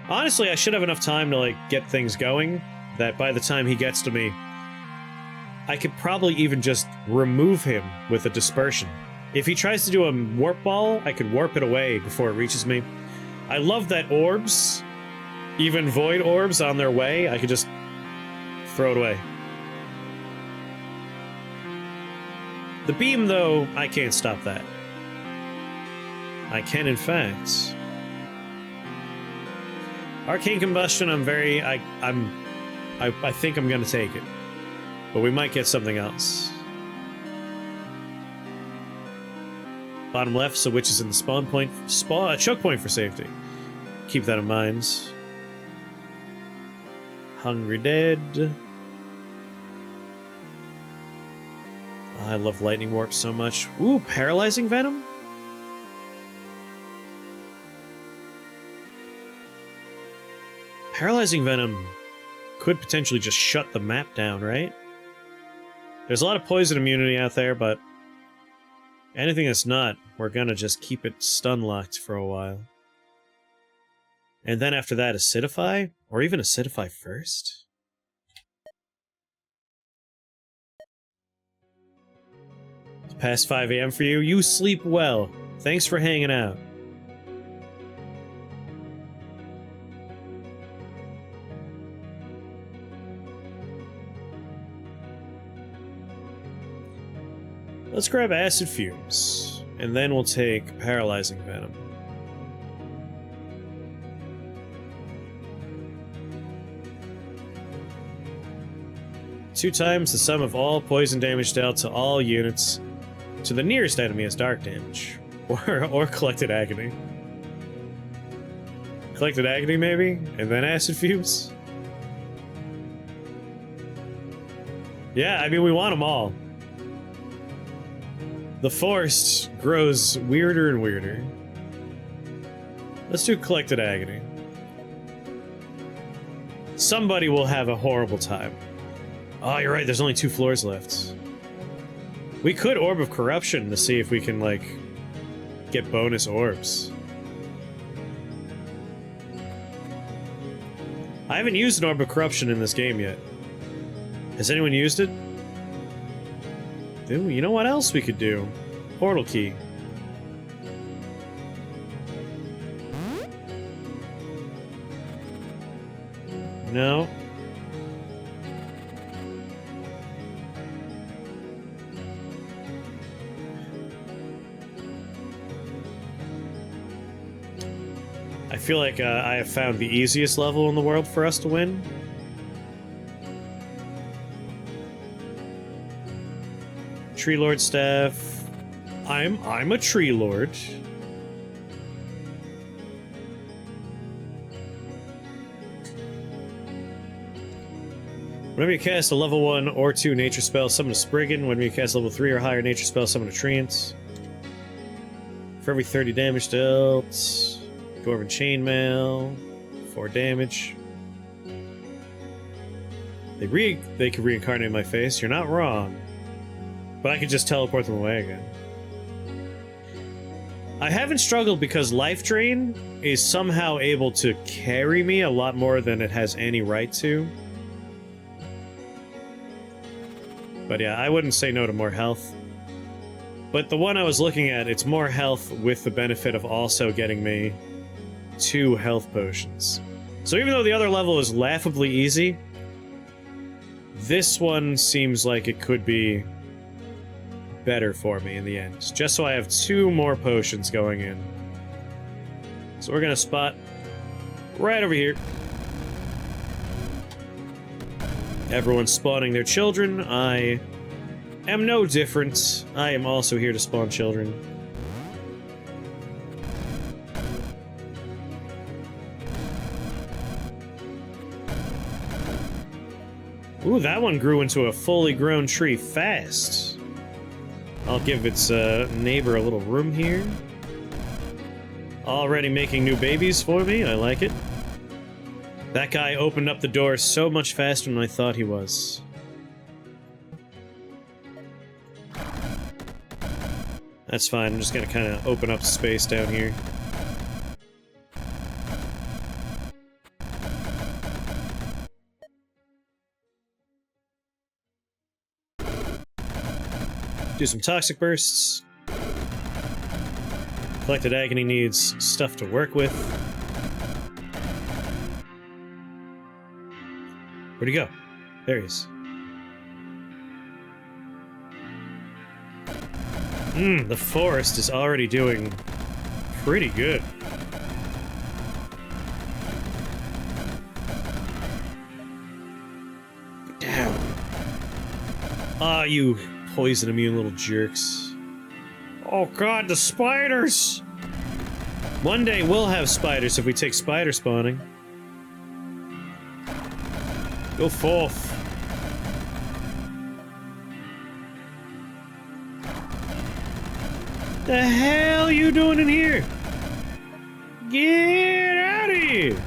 Honestly, I should have enough time to, like, get things going, that by the time he gets to me, I could probably even just remove him with a dispersion. If he tries to do a warp ball, I could warp it away before it reaches me. I love that orbs, even void orbs on their way, I could just throw it away. The beam, though, I can't stop that. I can, in fact. Arcane Combustion, I think I'm gonna take it. But we might get something else. Bottom left, so which is in the spawn point, choke point for safety. Keep that in mind. Hungry Dead. I love Lightning Warp so much. Ooh, Paralyzing Venom? Paralyzing Venom could potentially just shut the map down, right? There's a lot of poison immunity out there, but anything that's not, we're gonna just keep it stun-locked for a while. And then after that, Acidify? Or even Acidify first? Past 5 a.m. for you. You sleep well. Thanks for hanging out. Let's grab acid fumes, and then we'll take paralyzing venom. Two times the sum of all poison damage dealt to all units to the nearest enemy as dark damage. Or collected agony. Collected agony, maybe? And then acid fumes? Yeah, I mean, we want them all. The forest grows weirder and weirder. Let's do collected agony. Somebody will have a horrible time. Oh, you're right, there's only 2 floors left. We could Orb of Corruption to see if we can, like, get bonus orbs. I haven't used an Orb of Corruption in this game yet. Has anyone used it? Ooh, you know what else we could do? Portal key. No. I feel like I have found the easiest level in the world for us to win. Tree Lord staff. I'm a Tree Lord. Whenever you cast a level 1 or 2 nature spell, summon a Spriggan. Whenever you cast a level 3 or higher nature spell, summon a Treant. For every 30 damage dealt, Dwarven Chainmail, 4 damage. They could reincarnate my face. You're not wrong. But I could just teleport them away again. I haven't struggled because Life Drain is somehow able to carry me a lot more than it has any right to. But yeah, I wouldn't say no to more health. But the one I was looking at, it's more health with the benefit of also getting me 2 health potions. So even though the other level is laughably easy, this one seems like it could be better for me in the end. Just so I have 2 more potions going in. So we're gonna spot right over here. Everyone's spawning their children. I am no different. I am also here to spawn children. Ooh, that one grew into a fully grown tree fast. I'll give its neighbor a little room here. Already making new babies for me. I like it. That guy opened up the door so much faster than I thought he was. That's fine. I'm just gonna kind of open up space down here. Do some toxic bursts. Collected Agony needs stuff to work with. Where'd he go? There he is. The forest is already doing pretty good. Damn. Ah, you poison immune little jerks. Oh god, the spiders! One day we'll have spiders if we take spider spawning. Go forth. The hell you doing in here? Get out of here!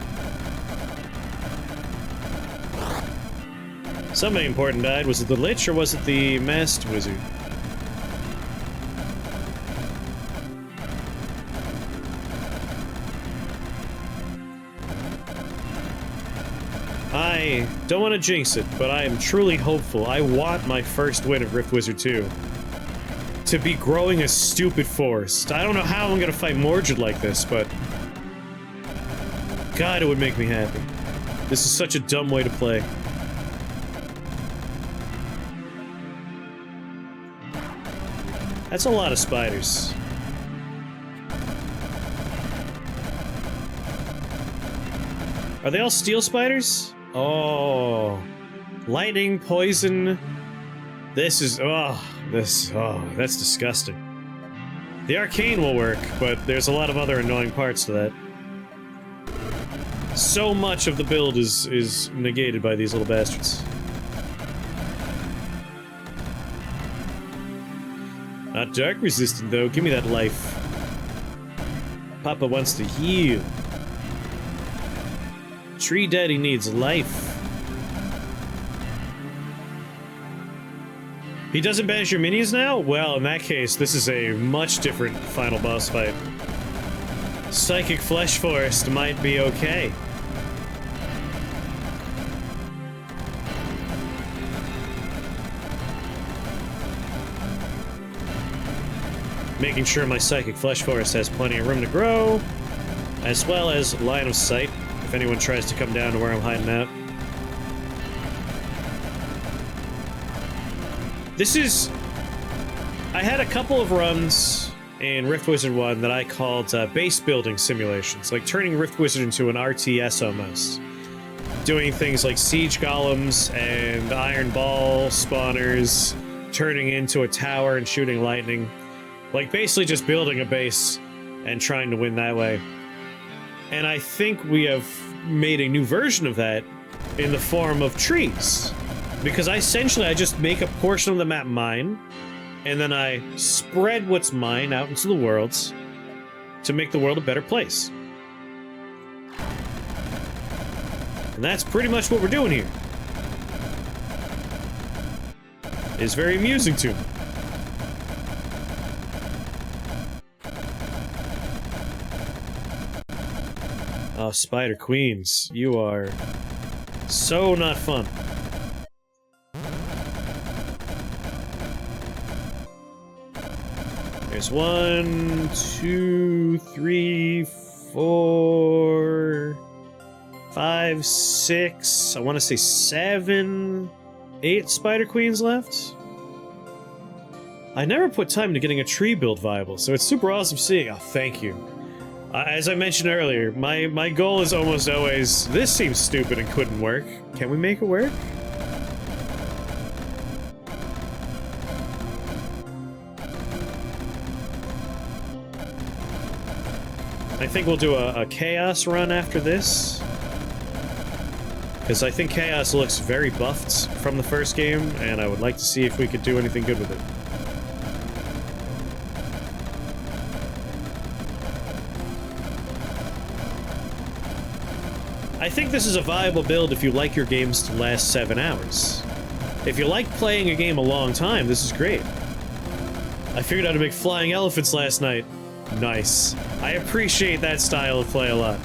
Somebody important died. Was it the Lich or was it the Masked Wizard? I don't want to jinx it, but I am truly hopeful. I want my first win of Rift Wizard 2 to be growing a stupid forest. I don't know how I'm gonna fight Mordred like this, but God, it would make me happy. This is such a dumb way to play. That's a lot of spiders. Are they all steel spiders? Oh. Lightning, poison. This is, that's disgusting. The arcane will work, but there's a lot of other annoying parts to that. So much of the build is negated by these little bastards. Not dark resistant, though. Give me that life. Papa wants to heal. Tree Daddy needs life. He doesn't banish your minions now? Well, in that case, this is a much different final boss fight. Psychic Flesh Forest might be okay. Making sure my Psychic Flesh Forest has plenty of room to grow, as well as line of sight, if anyone tries to come down to where I'm hiding out. This is... I had a couple of runs in Rift Wizard 1 that I called base building simulations, like turning Rift Wizard into an RTS almost. Doing things like siege golems and iron ball spawners, turning into a tower and shooting lightning. Like basically just building a base and trying to win that way. And I think we have made a new version of that in the form of trees. Because I just make a portion of the map mine, and then I spread what's mine out into the worlds to make the world a better place. And that's pretty much what we're doing here. It's very amusing to me. Oh, Spider Queens, you are so not fun. There's 1, 2, 3, 4, 5, 6, I want to say 7, 8 Spider Queens left. I never put time into getting a tree build viable, so it's super awesome seeing. Oh, thank you. As I mentioned earlier, my goal is almost always, this seems stupid and couldn't work. Can we make it work? I think we'll do a Chaos run after this. Because I think Chaos looks very buffed from the first game, and I would like to see if we could do anything good with it. I think this is a viable build if you like your games to last 7 hours. If you like playing a game a long time, this is great. I figured out how to make flying elephants last night. Nice. I appreciate that style of play a lot.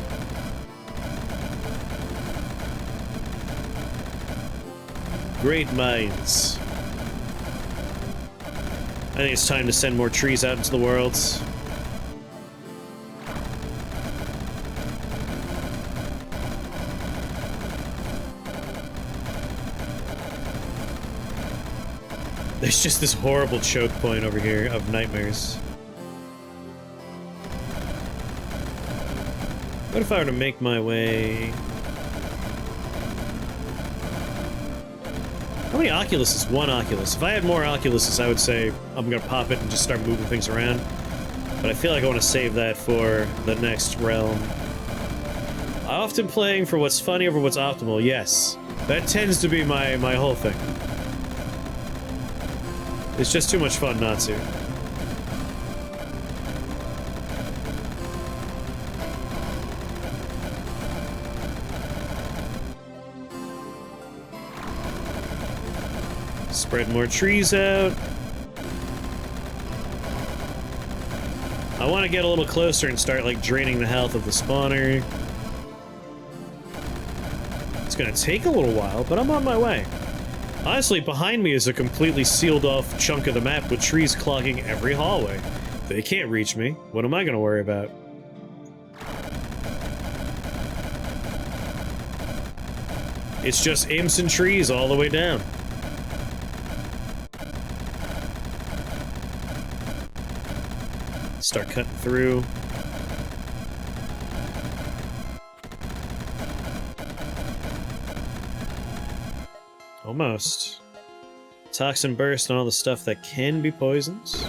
Great minds. I think it's time to send more trees out into the worlds. There's just this horrible choke point over here of nightmares. What if I were to make my way... How many Oculuses? 1 Oculus. If I had more Oculuses, I would say I'm gonna pop it and just start moving things around. But I feel like I want to save that for the next realm. Often playing for what's funny over what's optimal, yes. That tends to be my whole thing. It's just too much fun not to. Spread more trees out. I want to get a little closer and start, like, draining the health of the spawner. It's gonna take a little while, but I'm on my way. Honestly, behind me is a completely sealed off chunk of the map with trees clogging every hallway. They can't reach me. What am I gonna worry about? It's just imps and trees all the way down. Start cutting through. Almost. Toxin burst on all the stuff that can be poisons.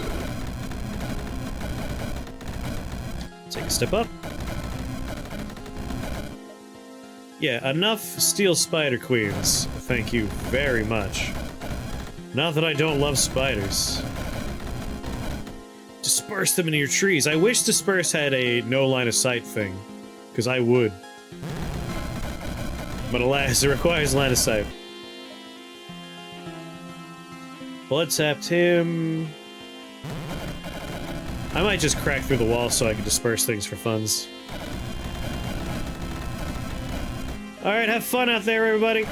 Take a step up. Yeah, enough steel spider queens. Thank you very much. Not that I don't love spiders. Disperse them into your trees. I wish Disperse had a no line of sight thing, because I would. But alas, it requires line of sight. Blood tapped him. I might just crack through the wall so I can disperse things for funds. Alright, have fun out there, everybody.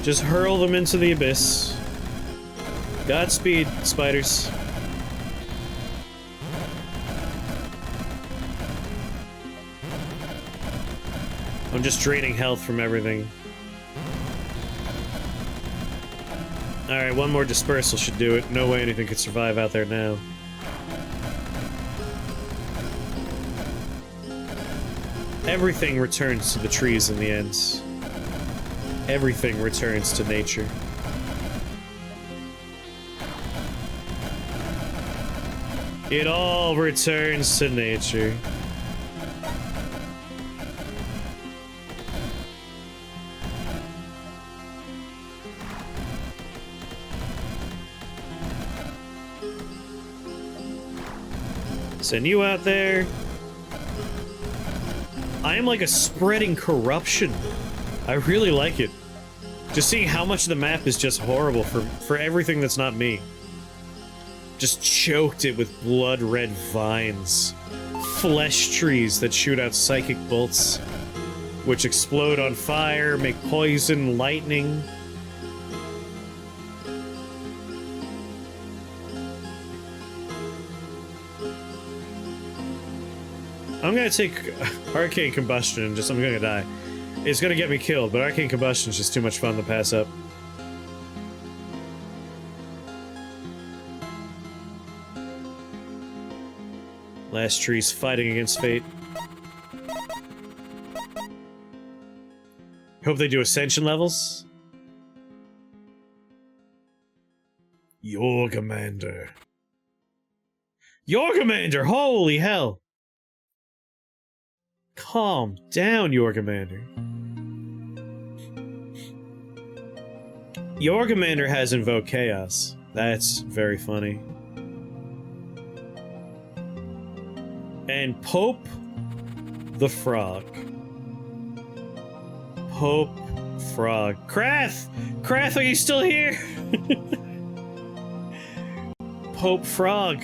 Just hurl them into the abyss. Godspeed, spiders. I'm just draining health from everything. Alright, one more dispersal should do it. No way anything could survive out there now. Everything returns to the trees in the end. Everything returns to nature. It all returns to nature. Send you out there. I am like a spreading corruption. I really like it. Just seeing how much of the map is just horrible for everything that's not me. Just choked it with blood-red vines. Flesh trees that shoot out psychic bolts, which explode on fire, make poison, lightning. I'm gonna take Arcane Combustion and I'm gonna die. It's gonna get me killed, but Arcane Combustion is just too much fun to pass up. Last tree's fighting against fate. Hope they do ascension levels. Yorgamander. Yorgamander! Holy hell! Calm down, Yorgamander. Yorgamander has invoked chaos. That's very funny. And Pope the Frog. Pope Frog. Krath! Krath, are you still here? Pope Frog.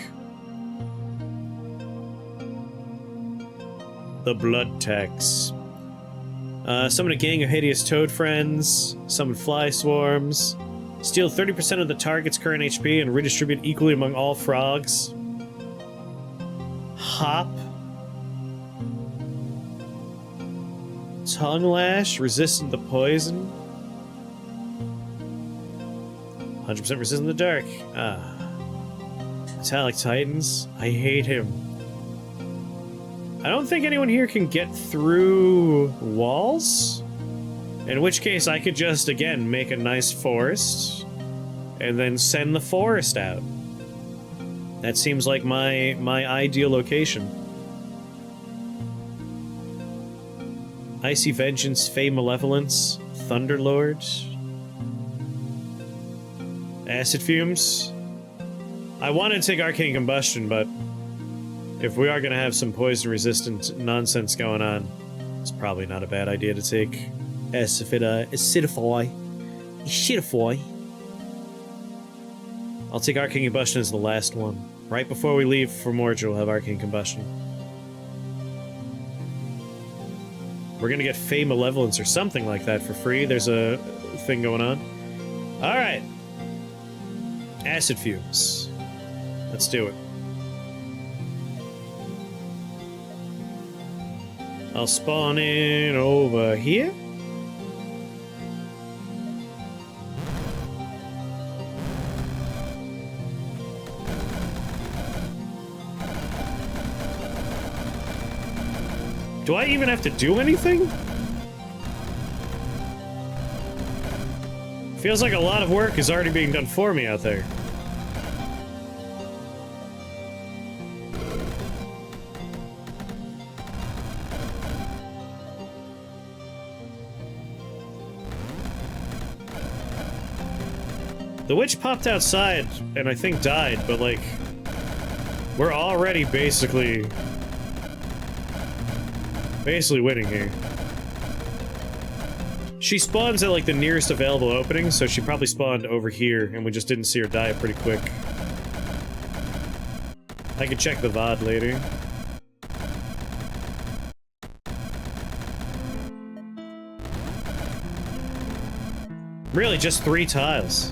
The Blood Tax. Summon a gang of hideous toad friends. Summon fly swarms. Steal 30% of the target's current HP and redistribute equally among all frogs. Hop. Tongue Lash, resistant to poison. 100% resistant to dark. Metallic Titans. I hate him. I don't think anyone here can get through walls. In which case I could just, again, make a nice forest and then send the forest out. That seems like my ideal location. Icy Vengeance, Fey Malevolence, Thunderlord. Acid Fumes. I wanted to take Arcane Combustion, but if we are going to have some poison-resistant nonsense going on, it's probably not a bad idea to take Acidify. I'll take Arcane Combustion as the last one. Right before we leave for Mordor, we'll have Arcane Combustion. We're gonna get Fey Malevolence or something like that for free. There's a thing going on. Alright. Acid fumes. Let's do it. I'll spawn in over here. Do I even have to do anything? Feels like a lot of work is already being done for me out there. The witch popped outside and I think died, but like, we're already basically winning here. She spawns at like the nearest available opening, so she probably spawned over here and we just didn't see her die pretty quick. I can check the VOD later. Really, just 3 tiles.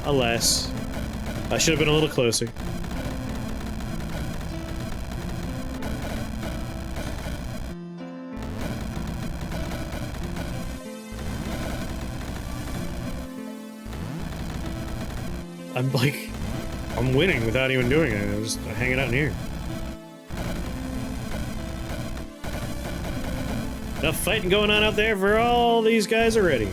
Alas. I should have been a little closer. I'm like, I'm winning without even doing it. I'm just hanging out in here. Enough fighting going on out there for all these guys already.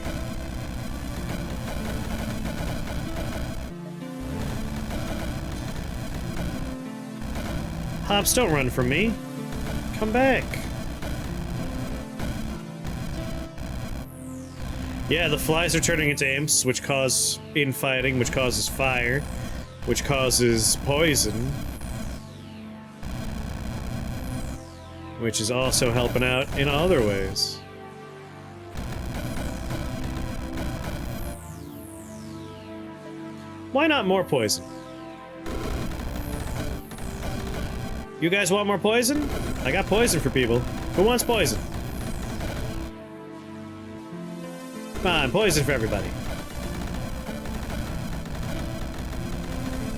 Hops, don't run from me. Come back. Yeah, the flies are turning into imps, which cause infighting, which causes fire, which causes poison. Which is also helping out in other ways. Why not more poison? You guys want more poison? I got poison for people. Who wants poison? Come on, poison for everybody.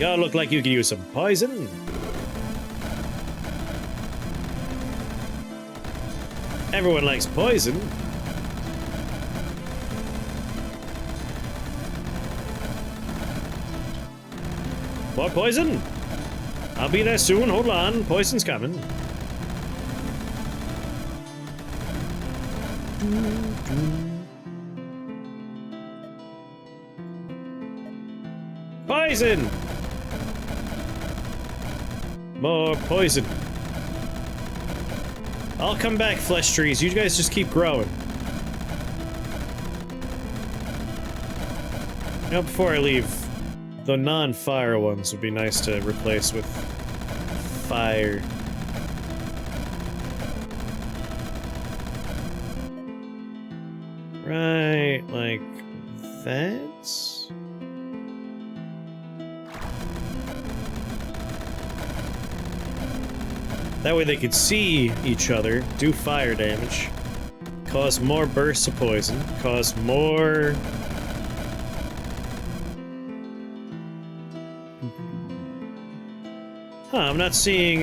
Y'all look like you could use some poison. Everyone likes poison. More poison? I'll be there soon, hold on. Poison's coming. Poison! More poison. I'll come back, flesh trees. You guys just keep growing. You know, before I leave, the non-fire ones would be nice to replace with fire. Right, like that? That way they could see each other, do fire damage, cause more bursts of poison, cause more... Huh, I'm not seeing,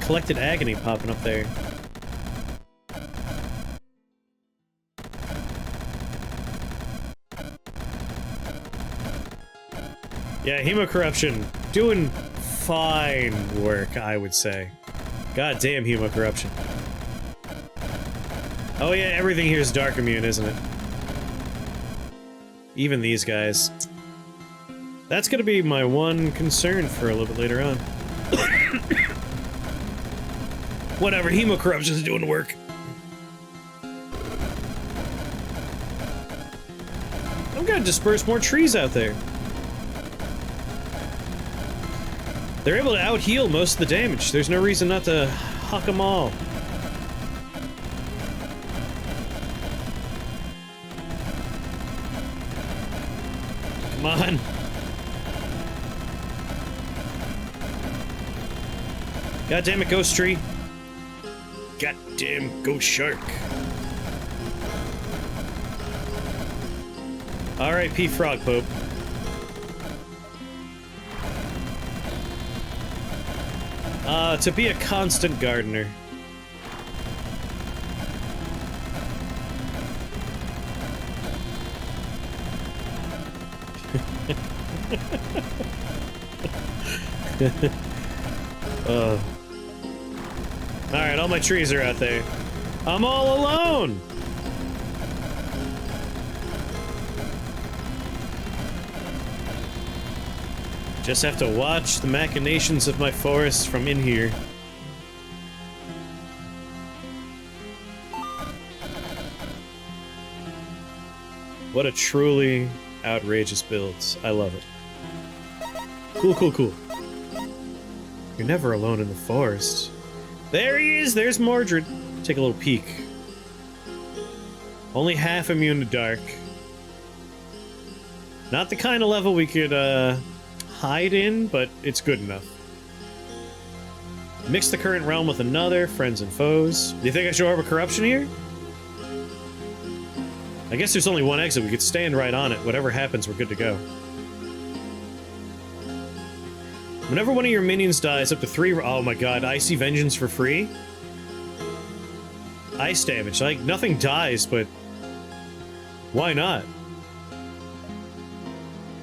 collected agony popping up there. Yeah, hemocorruption, doing fine work, I would say. God damn hemocorruption. Oh yeah, everything here is dark immune, isn't it? Even these guys. That's gonna be my one concern for a little bit later on. Whatever, hemocorruption's doing the work. I'm gonna disperse more trees out there. They're able to out-heal most of the damage. There's no reason not to huck them all. Come on. God damn it, ghost tree. Goddamn ghost shark. R.I.P. Frog Pope. To be a constant gardener. Alright, all my trees are out there. I'm all alone! Just have to watch the machinations of my forest from in here. What a truly outrageous build. I love it. Cool, cool, cool. You're never alone in the forest. There he is! There's Mordred. Take a little peek. Only half immune to dark. Not the kind of level we could, hide in, but it's good enough. Mix the current realm with another, friends and foes. Do you think I should Orb of Corruption here? I guess there's only one exit. We could stand right on it. Whatever happens, we're good to go. Whenever one of your minions dies, up to 3... Oh my god, Icy Vengeance for free? Ice damage. Like, nothing dies, but... why not?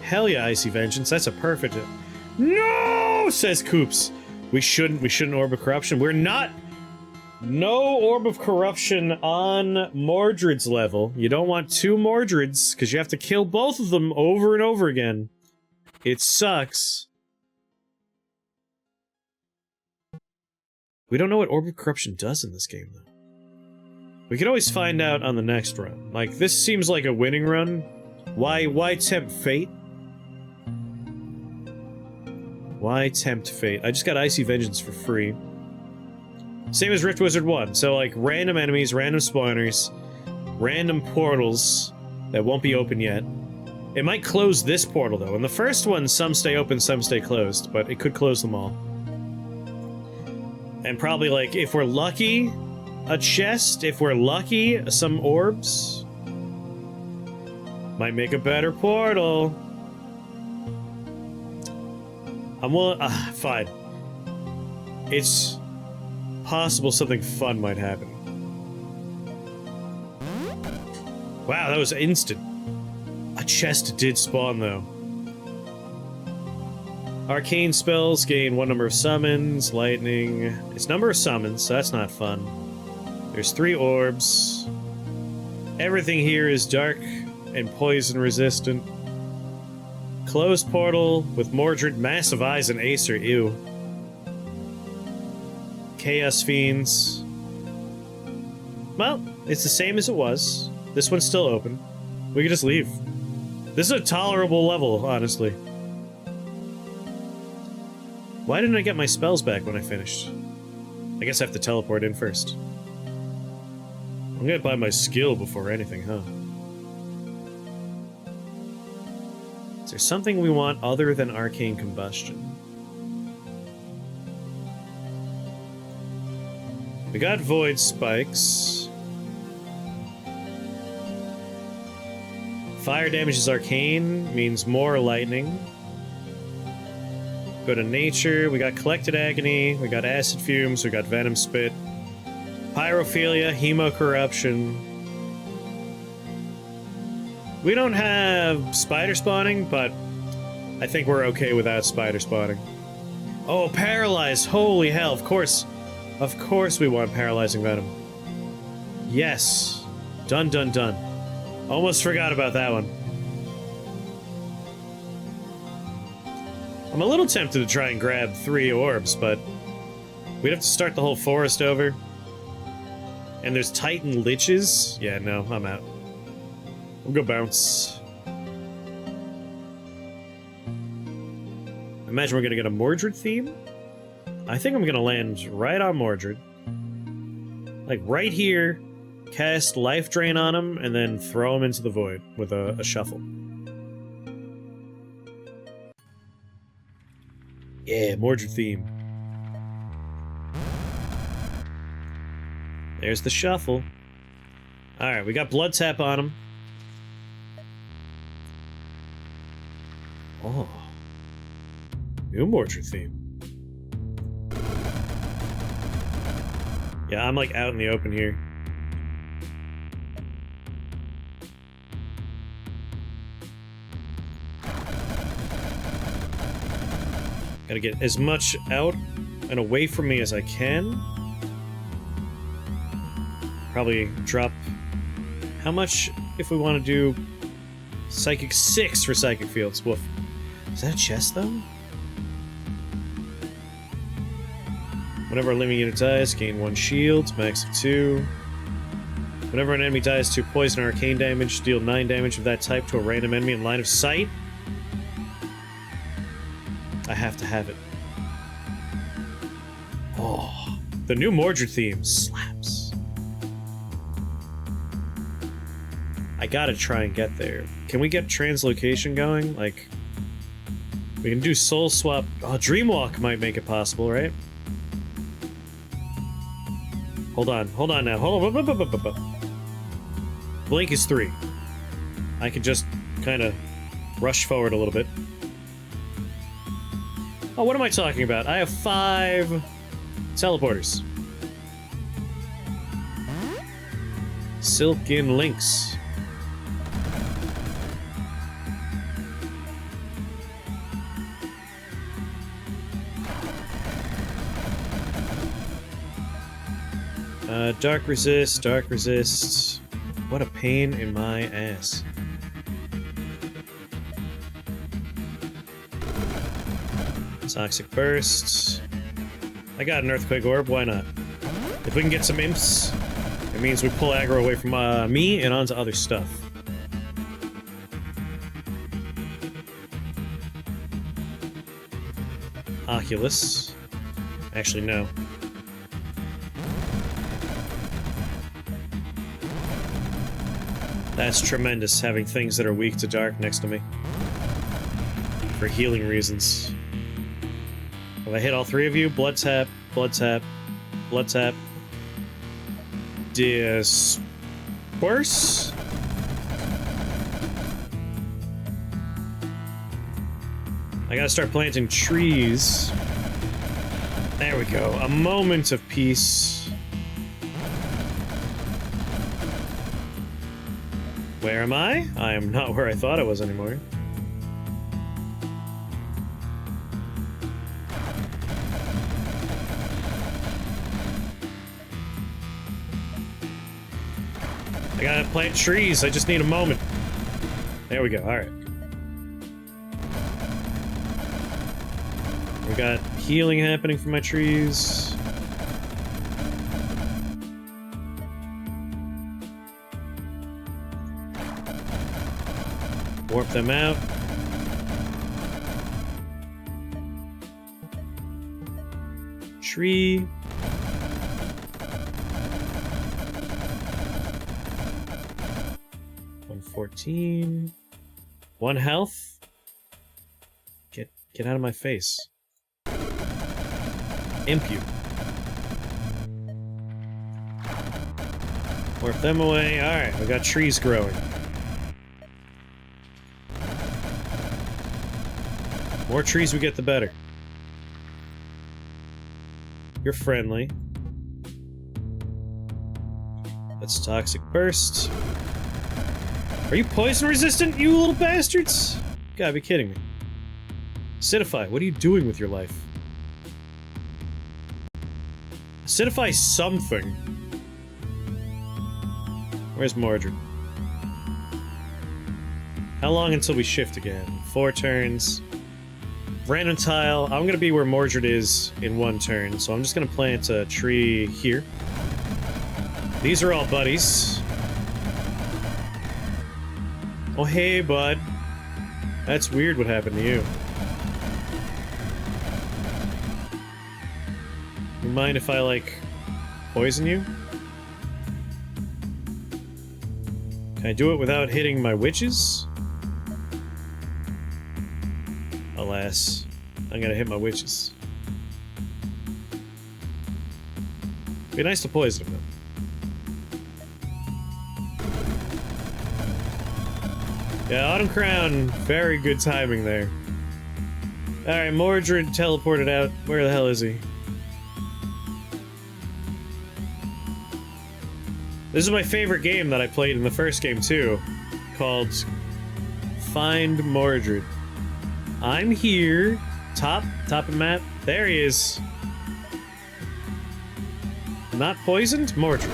Hell yeah, Icy Vengeance. That's a perfect... No! Says Coops. We shouldn't Orb of Corruption. We're not... No Orb of Corruption on Mordred's level. You don't want 2 Mordreds, because you have to kill both of them over and over again. It sucks. We don't know what Orb of Corruption does in this game, though. We can always find out on the next run. Like, this seems like a winning run. Why tempt fate? Why tempt fate? I just got Icy Vengeance for free. Same as Rift Wizard 1. So, like, random enemies, random spawners, random portals that won't be open yet. It might close this portal, though. In the first one, some stay open, some stay closed, but it could close them all. And probably, like, if we're lucky, a chest. If we're lucky, some orbs. Might make a better portal. I'm willing... fine. It's possible something fun might happen. Wow, that was instant. A chest did spawn, though. Arcane spells gain 1 number of summons. Lightning. It's number of summons, so that's not fun. There's 3 orbs. Everything here is dark and poison resistant. Closed portal with Mordred, massive eyes, and Acer. Ew. Chaos Fiends. Well, it's the same as it was. This one's still open. We can just leave. This is a tolerable level, honestly. Why didn't I get my spells back when I finished? I guess I have to teleport in first. I'm gonna buy my skill before anything, huh? Is there something we want other than Arcane Combustion? We got Void Spikes. Fire damage is arcane, means more lightning. Go to nature, we got Collected Agony, we got Acid Fumes, we got Venom Spit. Pyrophilia, Hemo Corruption. We don't have spider spawning, but I think we're okay without spider spawning. Oh, Paralyzed! Holy hell, of course we want Paralyzing Venom. Yes. Done, done, done. Almost forgot about that one. I'm a little tempted to try and grab 3 orbs, but we'd have to start the whole forest over. And there's Titan Liches. Yeah, no, I'm out. We'll go bounce. Imagine we're gonna get a Mordred theme? I think I'm gonna land right on Mordred. Like, right here, cast Life Drain on him, and then throw him into the void with a shuffle. Yeah, Mordred theme. There's the shuffle. Alright, we got blood tap on him. Oh. New Mordred theme. Yeah, I'm like out in the open here. Gotta get as much out and away from me as I can. Probably drop... How much if we want to do Psychic 6 for Psychic Fields? Woof. Is that a chest, though? Whenever a living unit dies, gain 1 shield, max of 2. Whenever an enemy dies to poison or arcane damage, deal 9 damage of that type to a random enemy in line of sight. I have to have it. Oh, the new Mordred theme slaps. I gotta try and get there. Can we get translocation going? Like, we can do soul swap. Oh, Dreamwalk might make it possible, right? Hold on now. Hold on. Blink is 3. I can just kind of rush forward a little bit. Oh, what am I talking about? I have 5 teleporters. Silken links. Dark resist, dark resist. What a pain in my ass. Toxic burst. I got an earthquake orb, why not? If we can get some imps, it means we pull aggro away from me and onto other stuff. Oculus. Actually, no. That's tremendous, having things that are weak to dark next to me. For healing reasons. Have I hit all 3 of you? Blood tap, blood tap, blood tap. Disperse? I gotta start planting trees. There we go. A moment of peace. Where am I? I am not where I thought I was anymore. I gotta plant trees, I just need a moment. There we go, alright. We got healing happening from my trees. Warp them out. Tree. 114. 1 health. Get out of my face. Imp you. Warp them away. Alright, we got trees growing. More trees we get, the better. You're friendly. That's Toxic Burst. Are you poison resistant, you little bastards? You gotta be kidding me. Acidify, what are you doing with your life? Acidify something. Where's Mordred? How long until we shift again? 4 turns. Random tile. I'm gonna be where Mordred is in 1 turn, so I'm just gonna plant a tree here. These are all buddies. Oh hey, bud. That's weird what happened to you. You mind if I, like, poison you? Can I do it without hitting my witches? Alas. I'm gonna hit my witches. Be nice to poison him, though. Yeah, Autumn Crown, very good timing there. Alright, Mordred teleported out. Where the hell is he? This is my favorite game that I played in the first game, too. Called Find Mordred. I'm here. Top of map. There he is. Not poisoned? Mordred.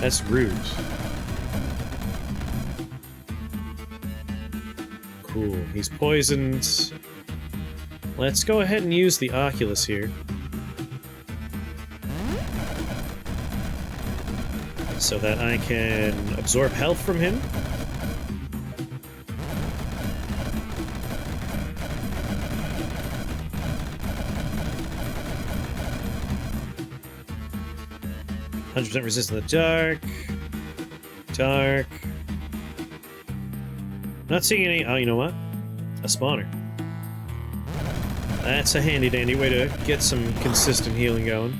That's rude. Cool. He's poisoned. Let's go ahead and use the Oculus here. So that I can absorb health from him. %, resistant to the dark. Dark. Not seeing any. Oh, you know what? A spawner. That's a handy dandy way to get some consistent healing going.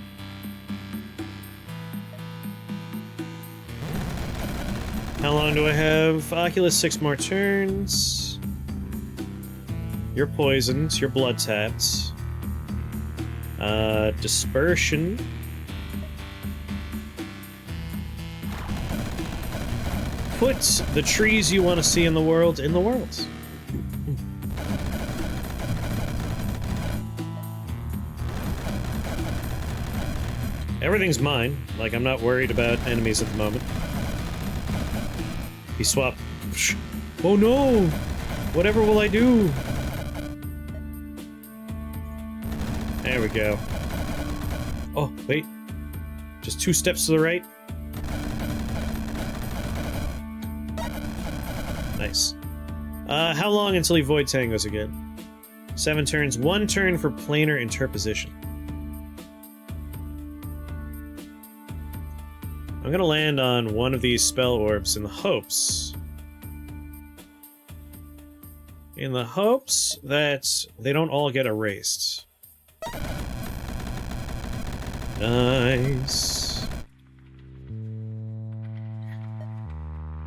How long do I have? Oculus, 6 more turns. You're poisoned. You're blood tapped. Dispersion. Put the trees you want to see in the world in the world. Everything's mine. Like, I'm not worried about enemies at the moment. He swapped. Oh no! Whatever will I do? There we go. Oh, wait. Just 2 steps to the right. Nice. How long until he Void Tangos again? 7 turns. 1 turn for planar interposition. I'm gonna land on one of these spell orbs in the hopes that they don't all get erased. Nice.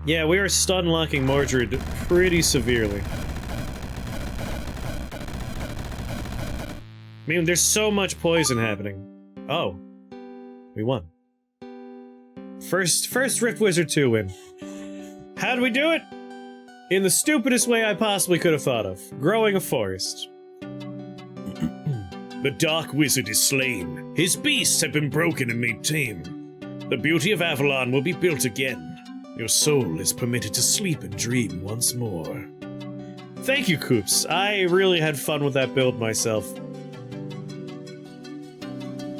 Yeah, we are stun locking Mordred pretty severely. I mean, there's so much poison happening. Oh. We won. First Rift Wizard 2 win. How'd we do it? In the stupidest way I possibly could have thought of. Growing a forest. The Dark Wizard is slain. His beasts have been broken and made tame. The beauty of Avalon will be built again. Your soul is permitted to sleep and dream once more. Thank you, Coops. I really had fun with that build myself.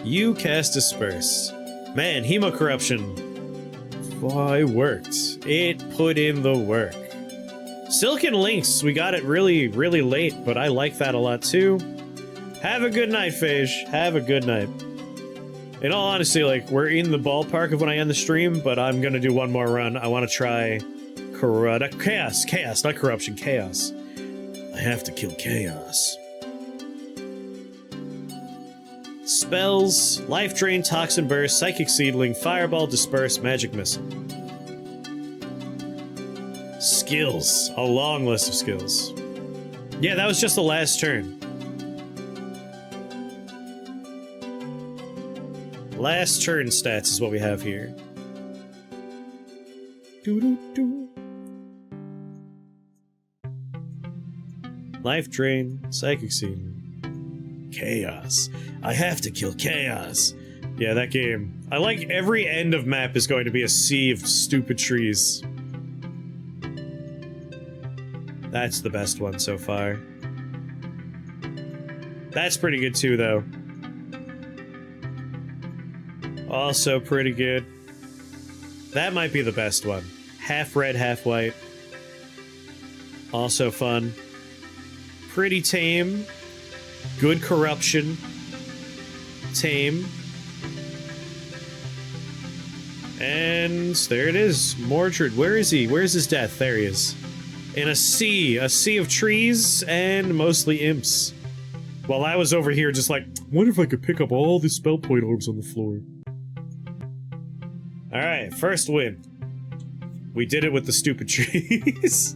You cast Disperse. Man, Hemo Corruption. Why, it worked. It put in the work. Silken Links, we got it really, really late, but I like that a lot too. Have a good night, Phage. Have a good night. In all honesty, like, we're in the ballpark of when I end the stream, but I'm gonna do one more run. I want to try... Chaos, not Corruption, Chaos. I have to kill Chaos. Spells, Life Drain, Toxin Burst, Psychic Seedling, Fireball, Disperse, Magic Missile. Skills. A long list of skills. Yeah, that was just the last turn. Last turn stats is what we have here. Doo-doo-doo. Life Drain, Psychic Seedling. Chaos. I have to kill Chaos. Yeah, that game. I like every end of map is going to be a sea of stupid trees. That's the best one so far. That's pretty good too, though. Also pretty good. That might be the best one. Half red, half white. Also fun. Pretty tame. Good corruption. Tame. And there it is. Mordred. Where is he? Where's his death? There he is. in a sea of trees and mostly imps. While I was over here just like, wonder if I could pick up all the spell point orbs on the floor. Alright, first win. We did it with the stupid trees.